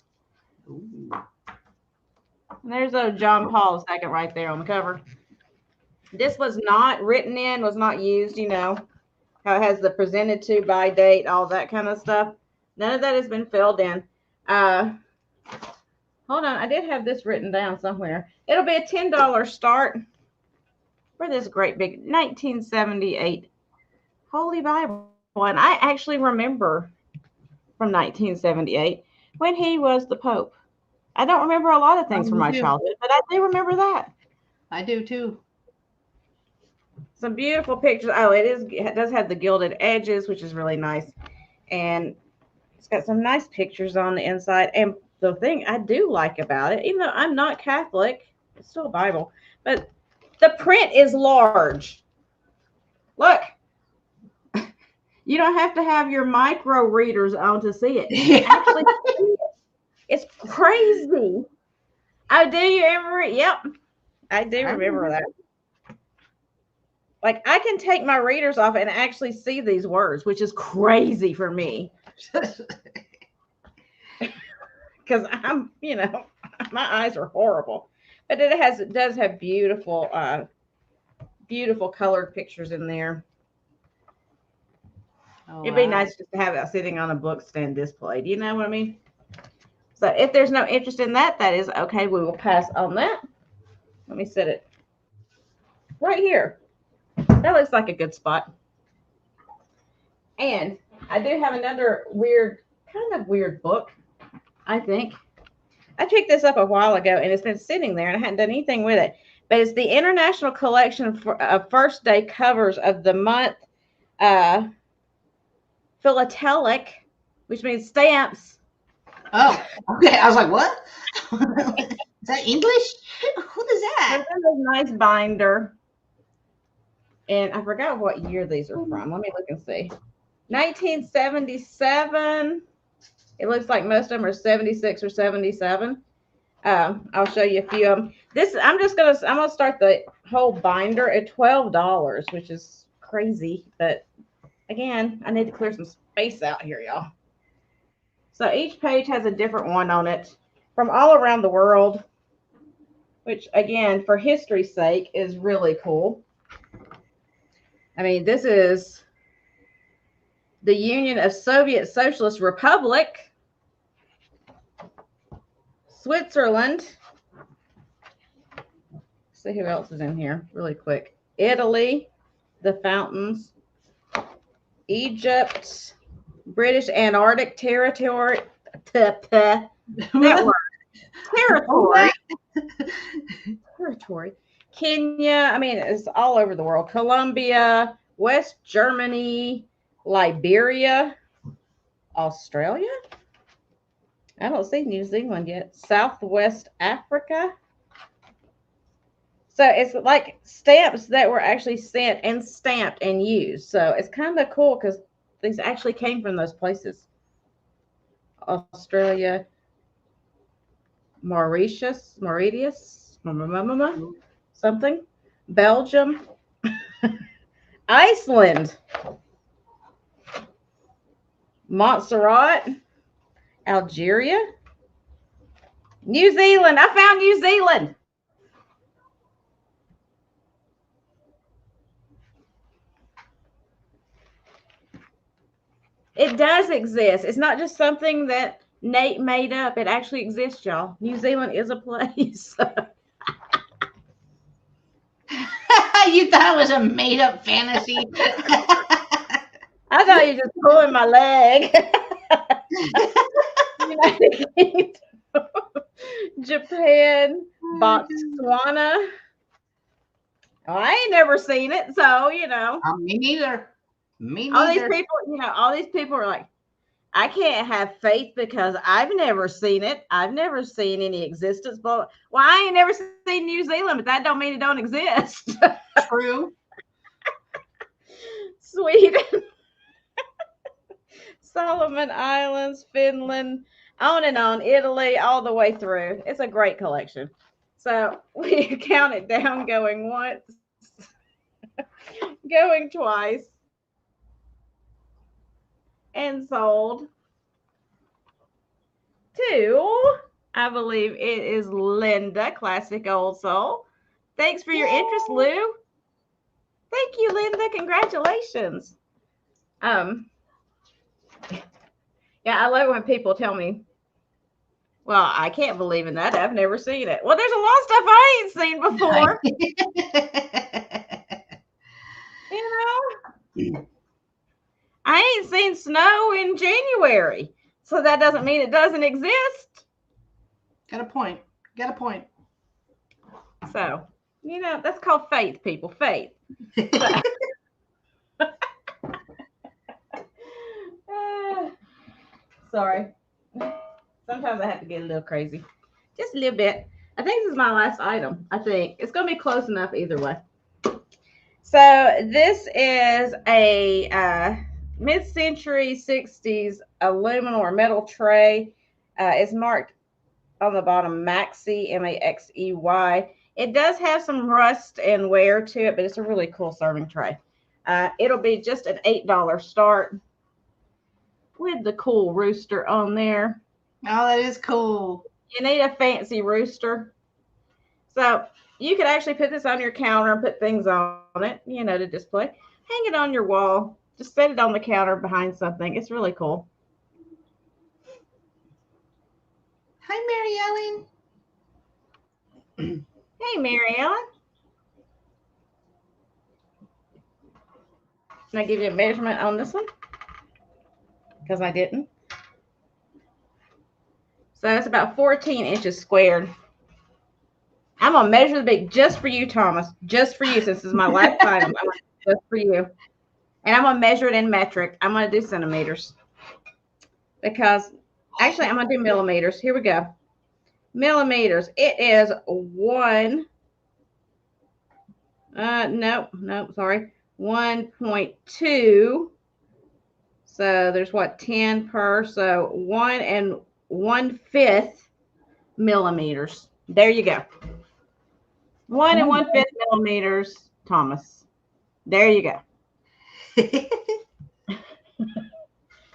Ooh. And there's old John Paul II right there on the cover. This was not written in, was not used, you know, how it has the presented to, by date, all that kind of stuff. None of that has been filled in. Hold on, I did have this written down somewhere. It'll be a $10 start for this great big 1978 Holy Bible. And I actually remember from 1978 when he was the Pope. I don't remember a lot of things from my childhood, but I do remember that. I do too. Some beautiful pictures. Oh, it does have the gilded edges, which is really nice. And it's got some nice pictures on the inside. And the thing I do like about it, even though I'm not Catholic, it's still a Bible, but the print is large. Look, you don't have to have your micro readers on to see it. Actually, it's crazy. Oh, do you ever? Yep, I do remember that. Like, I can take my readers off and actually see these words, which is crazy for me. Because I'm, my eyes are horrible. But it does have beautiful, beautiful colored pictures in there. Oh, it'd be nice just to have it sitting on a book stand displayed. You know what I mean? So if there's no interest in that, that is okay. We will pass on that. Let me set it right here. That looks like a good spot. And I do have another kind of weird book, I think. I picked this up a while ago, and it's been sitting there, and I hadn't done anything with it. But it's the International Collection of First Day Covers of the Month Philatelic, which means stamps. Oh, okay. I was like, what? Is that English? What is that? It's a nice binder. And I forgot what year these are from. Let me look and see. 1977. It looks like most of them are 76 or 77. I'll show you a few of them. I'm gonna start the whole binder at $12, which is crazy. But again, I need to clear some space out here, y'all. So each page has a different one on it from all around the world, which again, for history's sake, is really cool. I mean, this is the Union of Soviet Socialist Republic, Switzerland. Let's see who else is in here really quick. Italy, the fountains, Egypt, British Antarctic Territory. That word. Territory. Kenya, I mean, it's all over the world. Colombia, West Germany, Liberia, Australia. I don't see New Zealand yet. Southwest Africa. So it's like stamps that were actually sent and stamped and used. So it's kind of cool because these actually came from those places. Australia, Mauritius, something, Belgium, Iceland, Montserrat, Algeria, New Zealand. I found New Zealand. It does exist. It's not just something that Nate made up. It actually exists, y'all. New Zealand is a place. You thought it was a made-up fantasy? I thought you were just pulling my leg. United Kingdom, Japan, Botswana. Oh, I ain't never seen it, so Me neither. All these people are like, I can't have faith because I've never seen it. I've never seen any existence. But I ain't never seen New Zealand, but that don't mean it don't exist. True. Sweden, Solomon Islands, Finland, on and on, Italy, all the way through. It's a great collection. So we count it down, going once, going twice, and sold to, I believe it is Linda, Classic Old Soul. Thanks for your interest, Lou. Thank you, Linda. Congratulations. Yeah, I love when people tell me, well, I can't believe in that. I've never seen it. Well, there's a lot of stuff I ain't seen before. I ain't seen snow in January, so that doesn't mean it doesn't exist. Got a point. Got a point. So, that's called faith, people. Faith. Sorry. Sometimes I have to get a little crazy. Just a little bit. I think this is my last item. I think it's going to be close enough either way. So this is a mid-century 60s aluminum or metal tray. It's marked on the bottom Maxey, Maxey. It does have some rust and wear to it, but it's a really cool serving tray. It'll be just an $8 start with the cool rooster on there. Oh, that is cool. You need a fancy rooster. So you could actually put this on your counter and put things on it, to display. Hang it on your wall. Just set it on the counter behind something. It's really cool. Hi, Mary Ellen. Hey, Mary Ellen. Can I give you a measurement on this one? Because I didn't. So it's about 14 inches squared. I'm going to measure the big just for you, Thomas. Just for you, since this is my last item. Just for you. And I'm going to measure it in metric. I'm going to do centimeters. Because, actually, I'm going to do millimeters. Here we go. Millimeters. It is sorry. 1.2. So there's 10 per. So 1 1/5 millimeters. There you go. 1 1/5 millimeters, Thomas. There you go.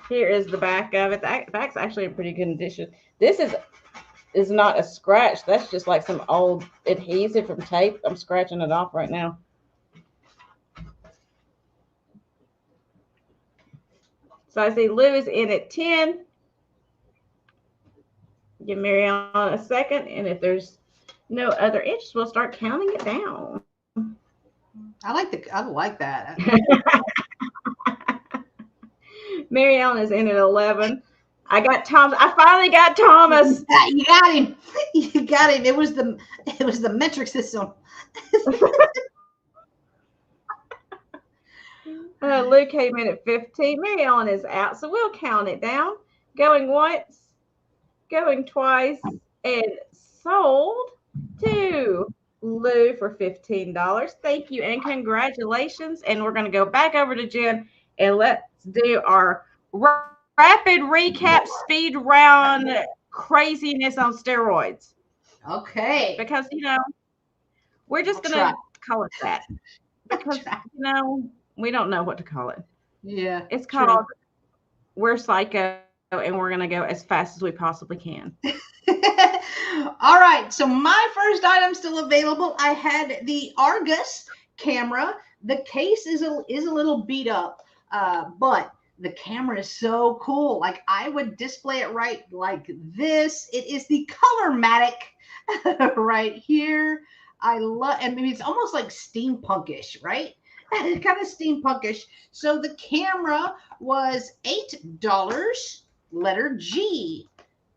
Here is the back of it. The back's actually in pretty good condition. This is not a scratch. That's just like some old adhesive from tape. I'm scratching it off right now. So I see Lou is in at 10. Give Mary Ellen a second, and if there's no other inches, we'll start counting it down. I like that. Mary Ellen is in at 11. I got Thomas. I finally got Thomas. You got him. You got him. It was the metric system. Lou came in at 15. Mary Ellen is out, so we'll count it down. Going once, going twice, and sold to Lou for $15. Thank you and congratulations. And we're going to go back over to Jen and let's do our rapid recap speed round craziness on steroids. Okay. Because, we're just going to call it that. Because, we don't know what to call it. Yeah. It's called We're Psycho, and we're going to go as fast as we possibly can. All right. So my first item still available. I had the Argus camera. The case is a little beat up, but the camera is so cool. Like I would display it right like this. It is the Colormatic right here. I mean, it's almost like steampunkish, right? Kind of steampunkish. So the camera was $8, letter G.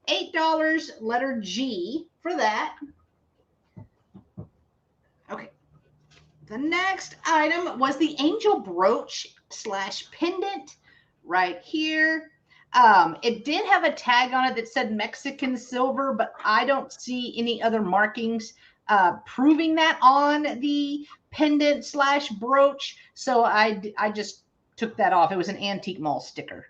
$8, letter G for that. Okay. The next item was the angel brooch / pendant right here. It did have a tag on it that said Mexican silver, but I don't see any other markings proving that on the pendant / brooch. So I just took that off. It was an Antique Mall sticker.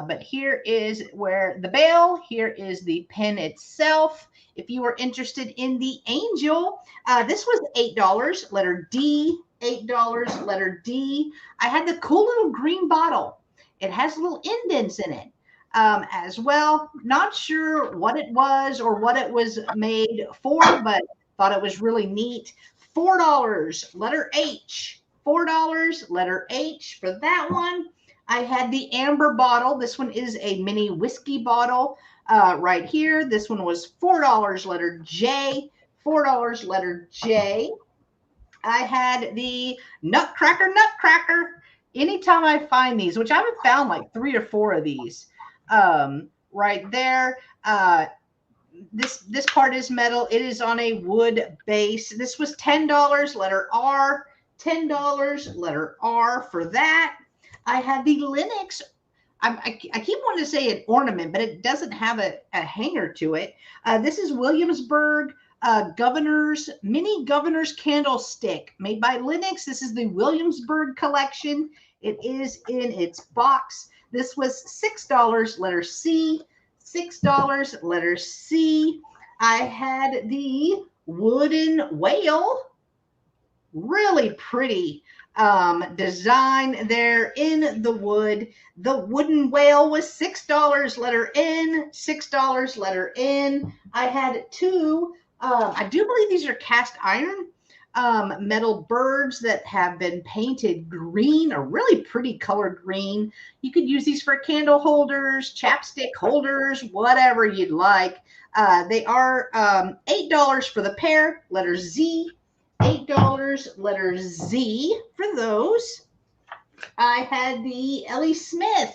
But here is where the bail, here is the pin itself. If you were interested in the angel, this was $8, letter D, $8, letter D. I had the cool little green bottle. It has little indents in it as well. Not sure what it was or what it was made for, but thought it was really neat. $4, letter H, $4, letter H for that one. I had the amber bottle. This one is a mini whiskey bottle right here. This one was $4, letter J, $4, letter J. I had the Nutcracker. anytime I find these, which I haven't found like 3 or 4 of these, right there. This part is metal. It is on a wood base. This was $10, letter R. $10, letter R for that. I had the Linux. I keep wanting to say an ornament, but it doesn't have a hanger to it. This is Williamsburg mini governor's candlestick made by Linux. This is the Williamsburg collection. It is in its box. This was $6, letter C. $6, letter C. I had the wooden whale. Really pretty design there in the wood. The wooden whale was $6, letter N. $6, letter N. I had 2. I do believe these are cast iron metal birds that have been painted green, a really pretty color green. You could use these for candle holders, chapstick holders, whatever you'd like. They are $8 for the pair, letter Z. $8, letter Z for those. I had the Ellie Smith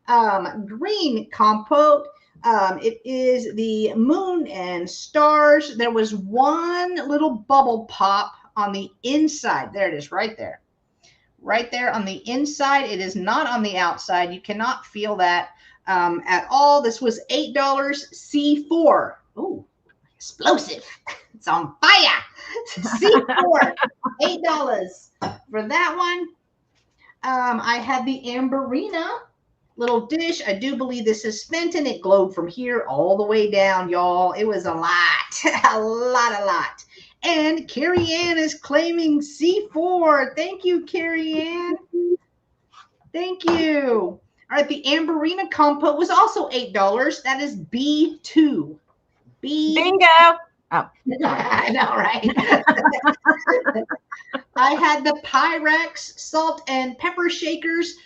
green compote. It is the moon and stars. There was one little bubble pop on the inside. There it is, right there. Right there on the inside. It is not on the outside. You cannot feel that at all. This was $8 C4. Ooh, explosive. It's on fire. C4, $8 for that one. I had the Amberina little dish. I do believe this is spent, and it glowed from here all the way down, y'all. It was a lot, a lot. And Carrie Ann is claiming C4. Thank you, Carrie Ann. Thank you. All right, the Amberina compote was also $8. That is B2. Bingo. Oh. I know, right? I had the Pyrex salt and pepper shakers.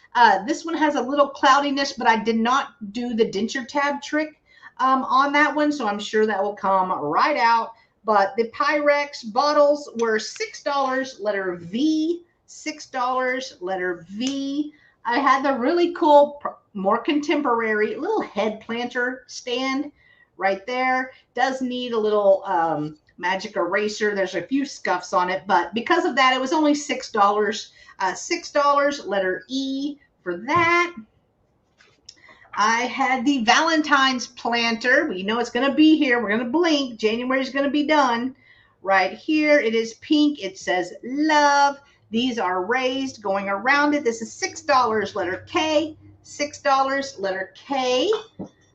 This one has a little cloudiness, but I did not do the denture tab trick on that one, so I'm sure that will come right out. But the Pyrex bottles were $6, letter V. $6, letter V. I had the really cool, more contemporary little head planter stand right there. Does need a little magic eraser. There's a few scuffs on it, but because of that, it was only $6. $6, letter E for that. I had the Valentine's planter. We know it's going to be here. We're going to blink. January is going to be done. Right here, it is pink. It says love. These are raised going around it. This is $6, letter K. $6, letter K.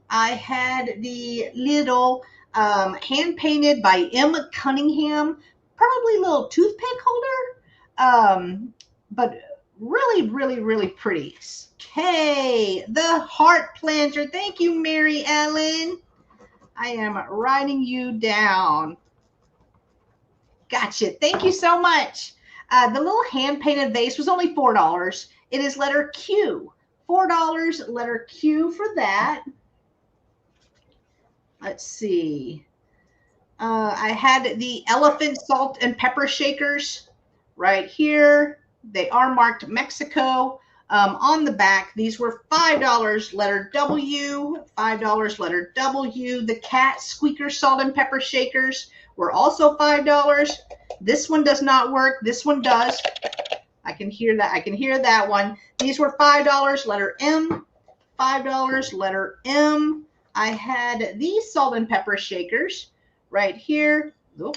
I had the little hand painted by M. Cunningham, probably a little toothpick holder, but really pretty. K, the heart planter. Thank you, Mary Ellen. I am writing you down. Gotcha. Thank you so much. The little hand painted vase was only $4. It is letter Q. $4, letter Q for that. Let's see. I had the elephant salt and pepper shakers right here. They are marked Mexico on the back. These were $5, letter W. $5, letter W. The cat squeaker salt and pepper shakers were also $5. This one does not work. This one does. I can hear that. I can hear that one. These were $5, letter M. $5, letter M. I had these salt and pepper shakers right here. Oh,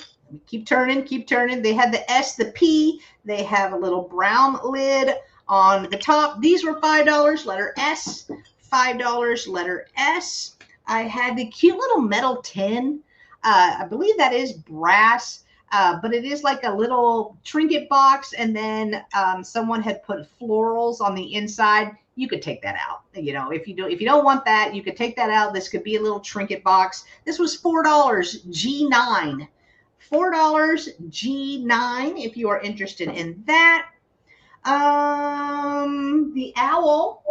keep turning. They had the S, the P. They have a little brown lid on the top. These were $5, letter S. $5, letter S. I had the cute little metal tin. I believe that is brass, but it is like a little trinket box. And then someone had put florals on the inside. You could take that out. You know, if you don't want that, you could take that out. This could be a little trinket box. This was $4 G9. $4 G9 if you are interested in that. The owl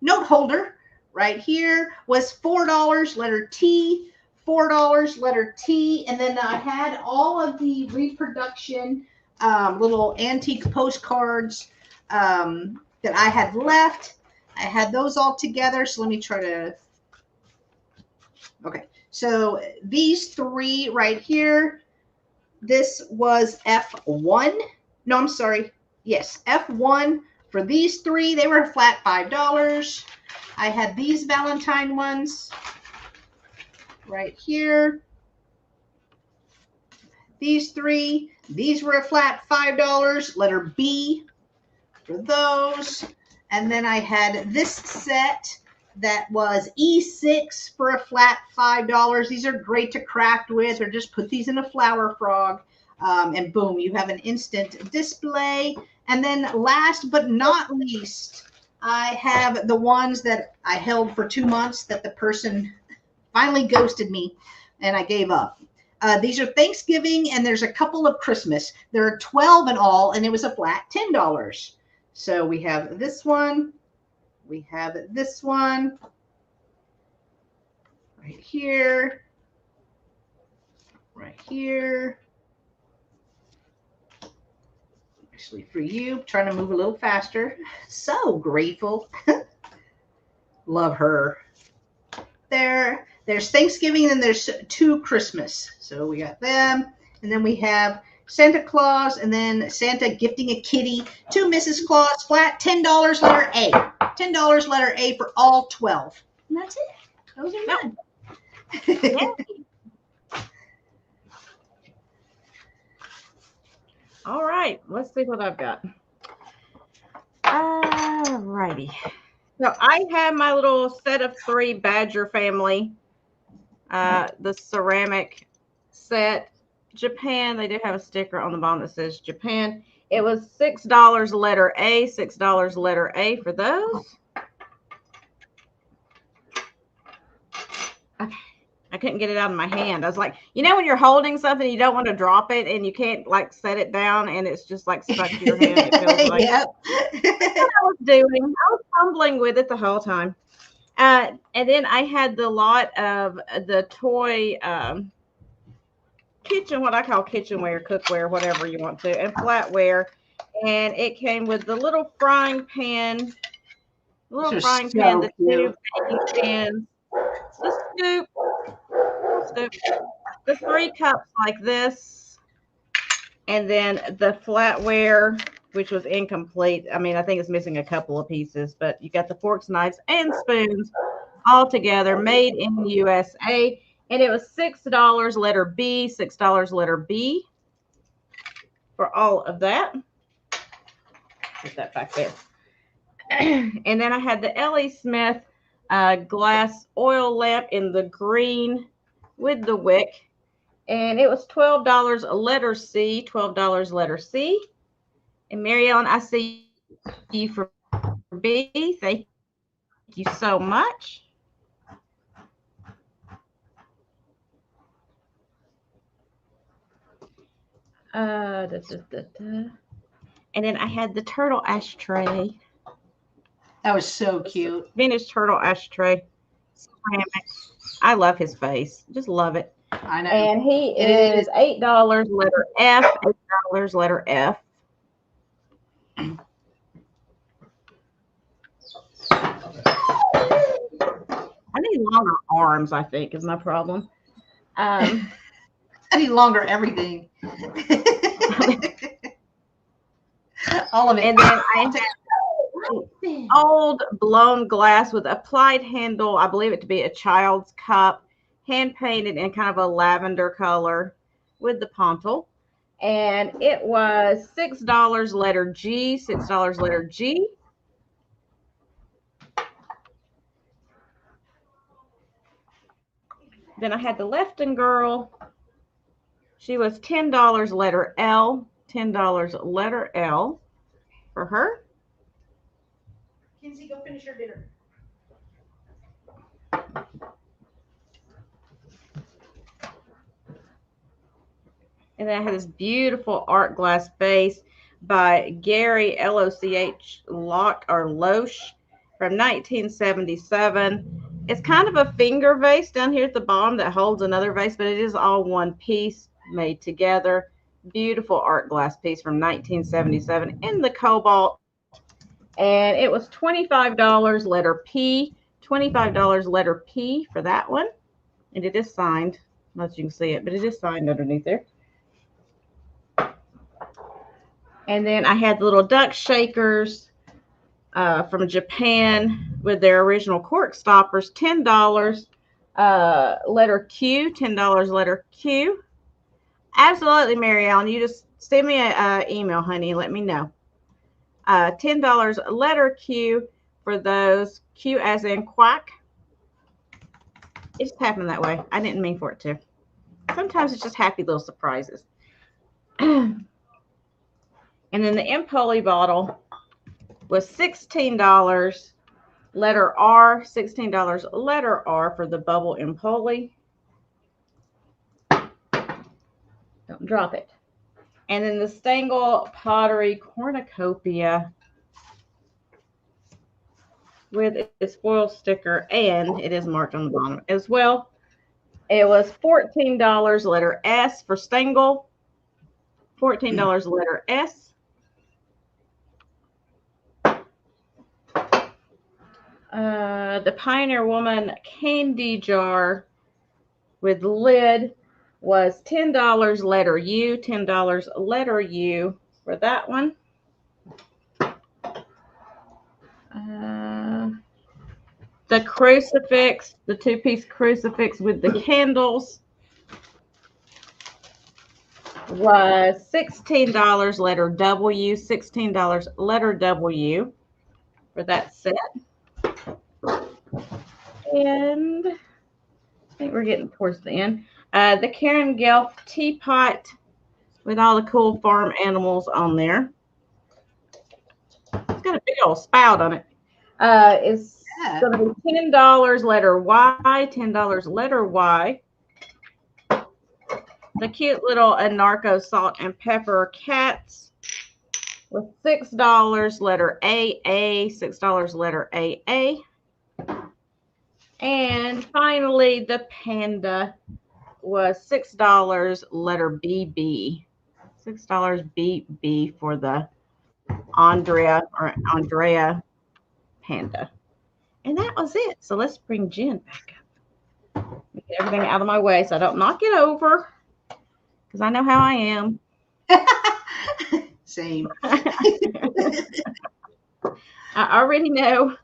note holder right here was $4, letter T. $4, letter T. And then I had all of the reproduction little antique postcards that I had left. I had those all together. So let me try to. Okay. So these three right here, this was F1. No, I'm sorry. Yes, F1 for these three. They were flat $5. I had these Valentine ones right here. These three. These were a flat $5. Letter B for those. And then I had this set that was E6 for a flat $5. These are great to craft with, or just put these in a flower frog. And boom, you have an instant display. And then last but not least, I have the ones that I held for 2 months that the person finally ghosted me and I gave up. These are Thanksgiving, and there's a couple of Christmas. There are 12 in all, and it was a flat $10. So we have this one. We have this one right here. Right here. Actually, for you, trying to move a little faster. So grateful. Love her. There's Thanksgiving, and there's 2 Christmas. So we got them. And then we have Santa Claus, and then Santa gifting a kitty to Mrs. Claus, flat $10, letter A. $10 letter A for all 12. And that's it. Those are done. All right, let's see what I've got. All righty. So I have my little set of 3 Badger family, the ceramic set. Japan, they do have a sticker on the bottom that says Japan. It was $6 letter A, $6 letter A for those. Okay. I couldn't get it out of my hand. I was like, you know, when you're holding something, you don't want to drop it and you can't like set it down and it's just like stuck to your hand. It feels like Yep. That's what I was doing. I was fumbling with it the whole time. And then I had the lot of the toy kitchen, what I call kitchenware, cookware, whatever you want to, and flatware. And it came with the little frying pan, the 2 baking pans, the scoop, the 3 cups like this, and then the flatware, which was incomplete. I mean, I think it's missing a couple of pieces, but you got the forks, knives, and spoons all together, made in the USA. And it was $6 letter B, $6 letter B for all of that. Put that back there. And then I had the L.E. Smith glass oil lamp in the green with the wick. And it was $12 letter C, $12 letter C. And Mary Ellen, I see you for B. Thank you so much. And then I had the turtle ashtray. That was so cute. Vintage turtle ashtray. Ceramic. I love his face. Just love it. I know. And he is $8 letter F, $8 letter F. I need longer arms, I think, is my problem. I need longer everything. All of it. And then I have old blown glass with applied handle. I believe it to be a child's cup, hand painted in kind of a lavender color with the pontal. And it was $6 letter G, $6 letter G. Then I had the Lefton girl. She was $10 letter L, $10 letter L for her. Kinsey, go finish your dinner. And then I had this beautiful art glass vase by Gary Loch or Loesch from 1977. It's kind of a finger vase down here at the bottom that holds another vase, but it is all one piece made together. Beautiful art glass piece from 1977 in the cobalt. And it was $25 letter P. $25 letter P for that one. And it is signed. Not that you can see it, but it is signed underneath there. And then I had the little duck shakers from Japan with their original cork stoppers. $10 letter Q. $10 letter Q. Absolutely, Mary Ellen. You just send me an email, honey, and let me know. $10 letter Q for those. Q as in quack. It just happened that way. I didn't mean for it to. Sometimes it's just happy little surprises. And then the Empoli bottle was $16 letter R. $16 letter R for the bubble Empoli. Don't drop it. And then the Stengel Pottery Cornucopia with its foil sticker, and it is marked on the bottom as well. It was $14 letter S for Stengel. $14 letter S. The Pioneer Woman candy jar with lid was $10 letter U. $10 letter U for that one. The crucifix, the two-piece crucifix with the candles was $16 letter W. $16 letter W for that set. And I think we're getting towards the end. The Karen Gelf teapot with all the cool farm animals on there. It's got a big old spout on it. It's going to be $10 letter Y. $10 letter Y. The cute little Anarco salt and pepper cats with $6 letter AA. $6 letter AA. And finally, the panda was $6 letter BB. $6 BB for the Andrea panda. And that was it. So let's bring Jen back up. Get everything out of my way so I don't knock it over, because I know how I am. Same. I already know.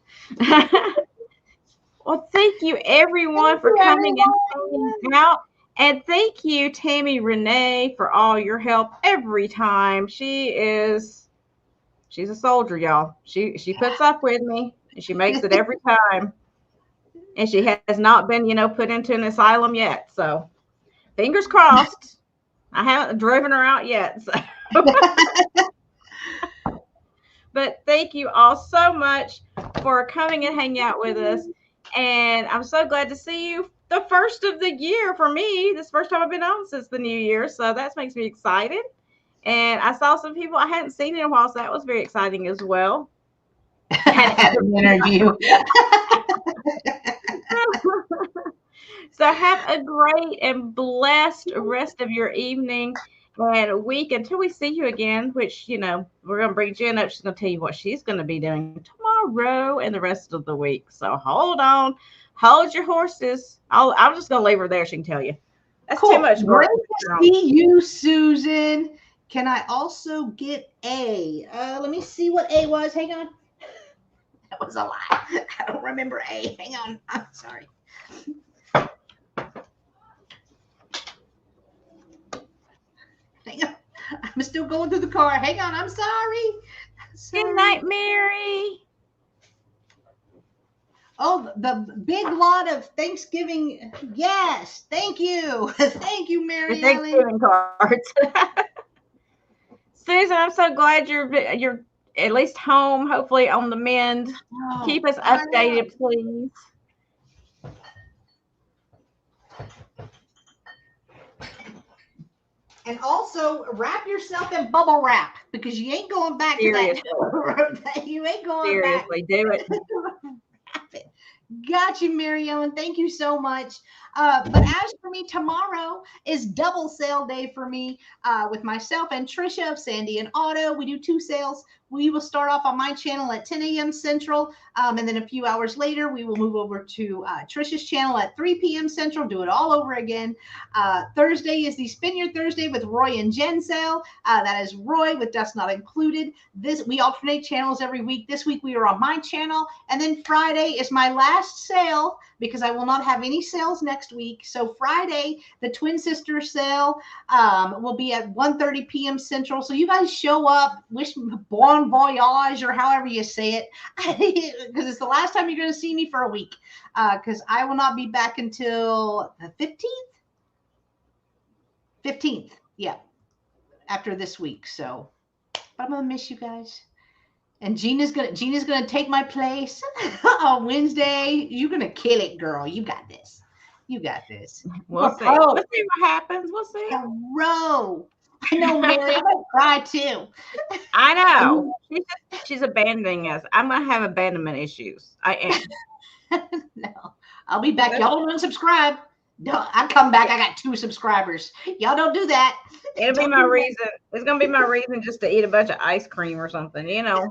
Well, thank you everyone for coming and hanging out. And thank you, Tammy Renee, for all your help every time. She's a soldier, y'all. She puts up with me, and she makes it every time. And she has not been, put into an asylum yet. So fingers crossed. I haven't driven her out yet. So. But thank you all so much for coming and hanging out with us. And I'm so glad to see you the first of the year for me. This is the first time I've been on since the new year. So that makes me excited. And I saw some people I hadn't seen in a while. So that was very exciting as well. Had an interview. So have a great and blessed rest of your evening and week until we see you again, which, we're going to bring Jen up. She's going to tell you what she's going to be doing tomorrow and the rest of the week. So hold on. Hold your horses. I'm just going to leave her there. She can tell you. That's cool. Too much work. Great to see you, Susan. Can I also get A? Let me see what A was. Hang on. That was a lie. I don't remember A. Hang on. I'm sorry. Hang on. I'm still going through the car. Hang on. I'm sorry. Good night, Mary. Oh, the big lot of Thanksgiving. Yes. Thank you. Thank you, Mary Ellen. Thanksgiving cards. Susan, I'm so glad you're at least home, hopefully on the mend. Oh, keep us updated, please. And also wrap yourself in bubble wrap, because you ain't going back to that. You ain't going back. Seriously, do it. Got you, Mary Ellen. Thank you so much. But as for me, tomorrow is double sale day for me with myself and Trisha of Sandy and Auto. We do 2 sales. We will start off on my channel at 10 a.m. Central. And then a few hours later, we will move over to Trisha's channel at 3 p.m. Central, do it all over again. Thursday is the Spin Your Thursday with Roy and Jenn sale. That is Roy with Dust Not Included. We alternate channels every week. This week we are on my channel. And then Friday is my last sale because I will not have any sales next week. So Friday, the Twin Sisters sale will be at 1:30 p.m. Central. So you guys show up, wish bon voyage or however you say it, because it's the last time you're going to see me for a week because I will not be back until the 15th. 15th, yeah, after this week. So, but I'm going to miss you guys. And Jeana's gonna take my place on Wednesday. You're gonna kill it, girl. You got this. You got this. We'll see. We'll see what happens. We'll see. Row. I know, Mary. I'm gonna cry too. I know. She's abandoning us. I'm gonna have abandonment issues. I am. No, I'll be back. Y'all don't unsubscribe. No, I come back. I got 2 subscribers. Y'all don't do that. It'll be my reason. It's gonna be my reason just to eat a bunch of ice cream or something, you know.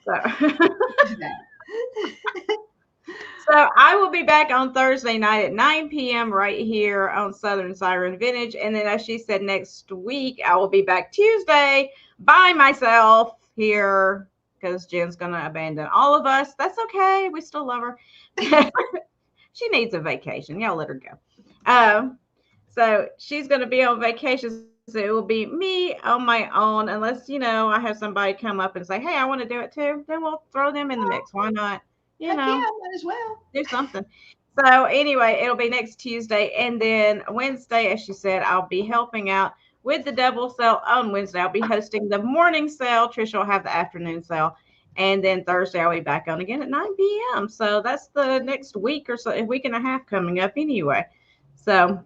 So. So I will be back on Thursday night at 9 p.m. right here on Southern Siren Vintage. And then as she said, next week, I will be back Tuesday by myself here because Jen's going to abandon all of us. That's okay. We still love her. She needs a vacation. Y'all let her go. So she's going to be on vacation. So it will be me on my own unless, I have somebody come up and say, hey, I want to do it too. Then we'll throw them in the mix. Why not? Yeah, might as well do something. So anyway, it'll be next Tuesday. And then Wednesday, as she said, I'll be helping out with the double sale on Wednesday. I'll be hosting the morning sale. Trisha will have the afternoon sale. And then Thursday, I'll be back on again at 9 p.m. So that's the next week or so, a week and a half coming up anyway. So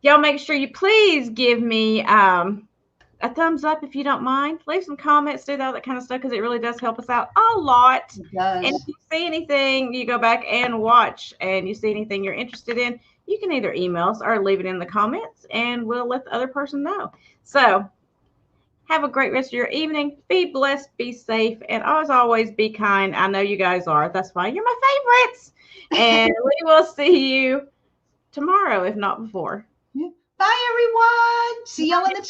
y'all make sure you please give me a thumbs up if you don't mind. Leave some comments, do all that kind of stuff because it really does help us out a lot. It does. And if you see anything, you go back and watch and you see anything you're interested in, you can either email us or leave it in the comments and we'll let the other person know. So have a great rest of your evening. Be blessed, be safe, and as always, be kind. I know you guys are. That's why you're my favorites. And we will see you tomorrow, if not before. Bye, everyone. See y'all in the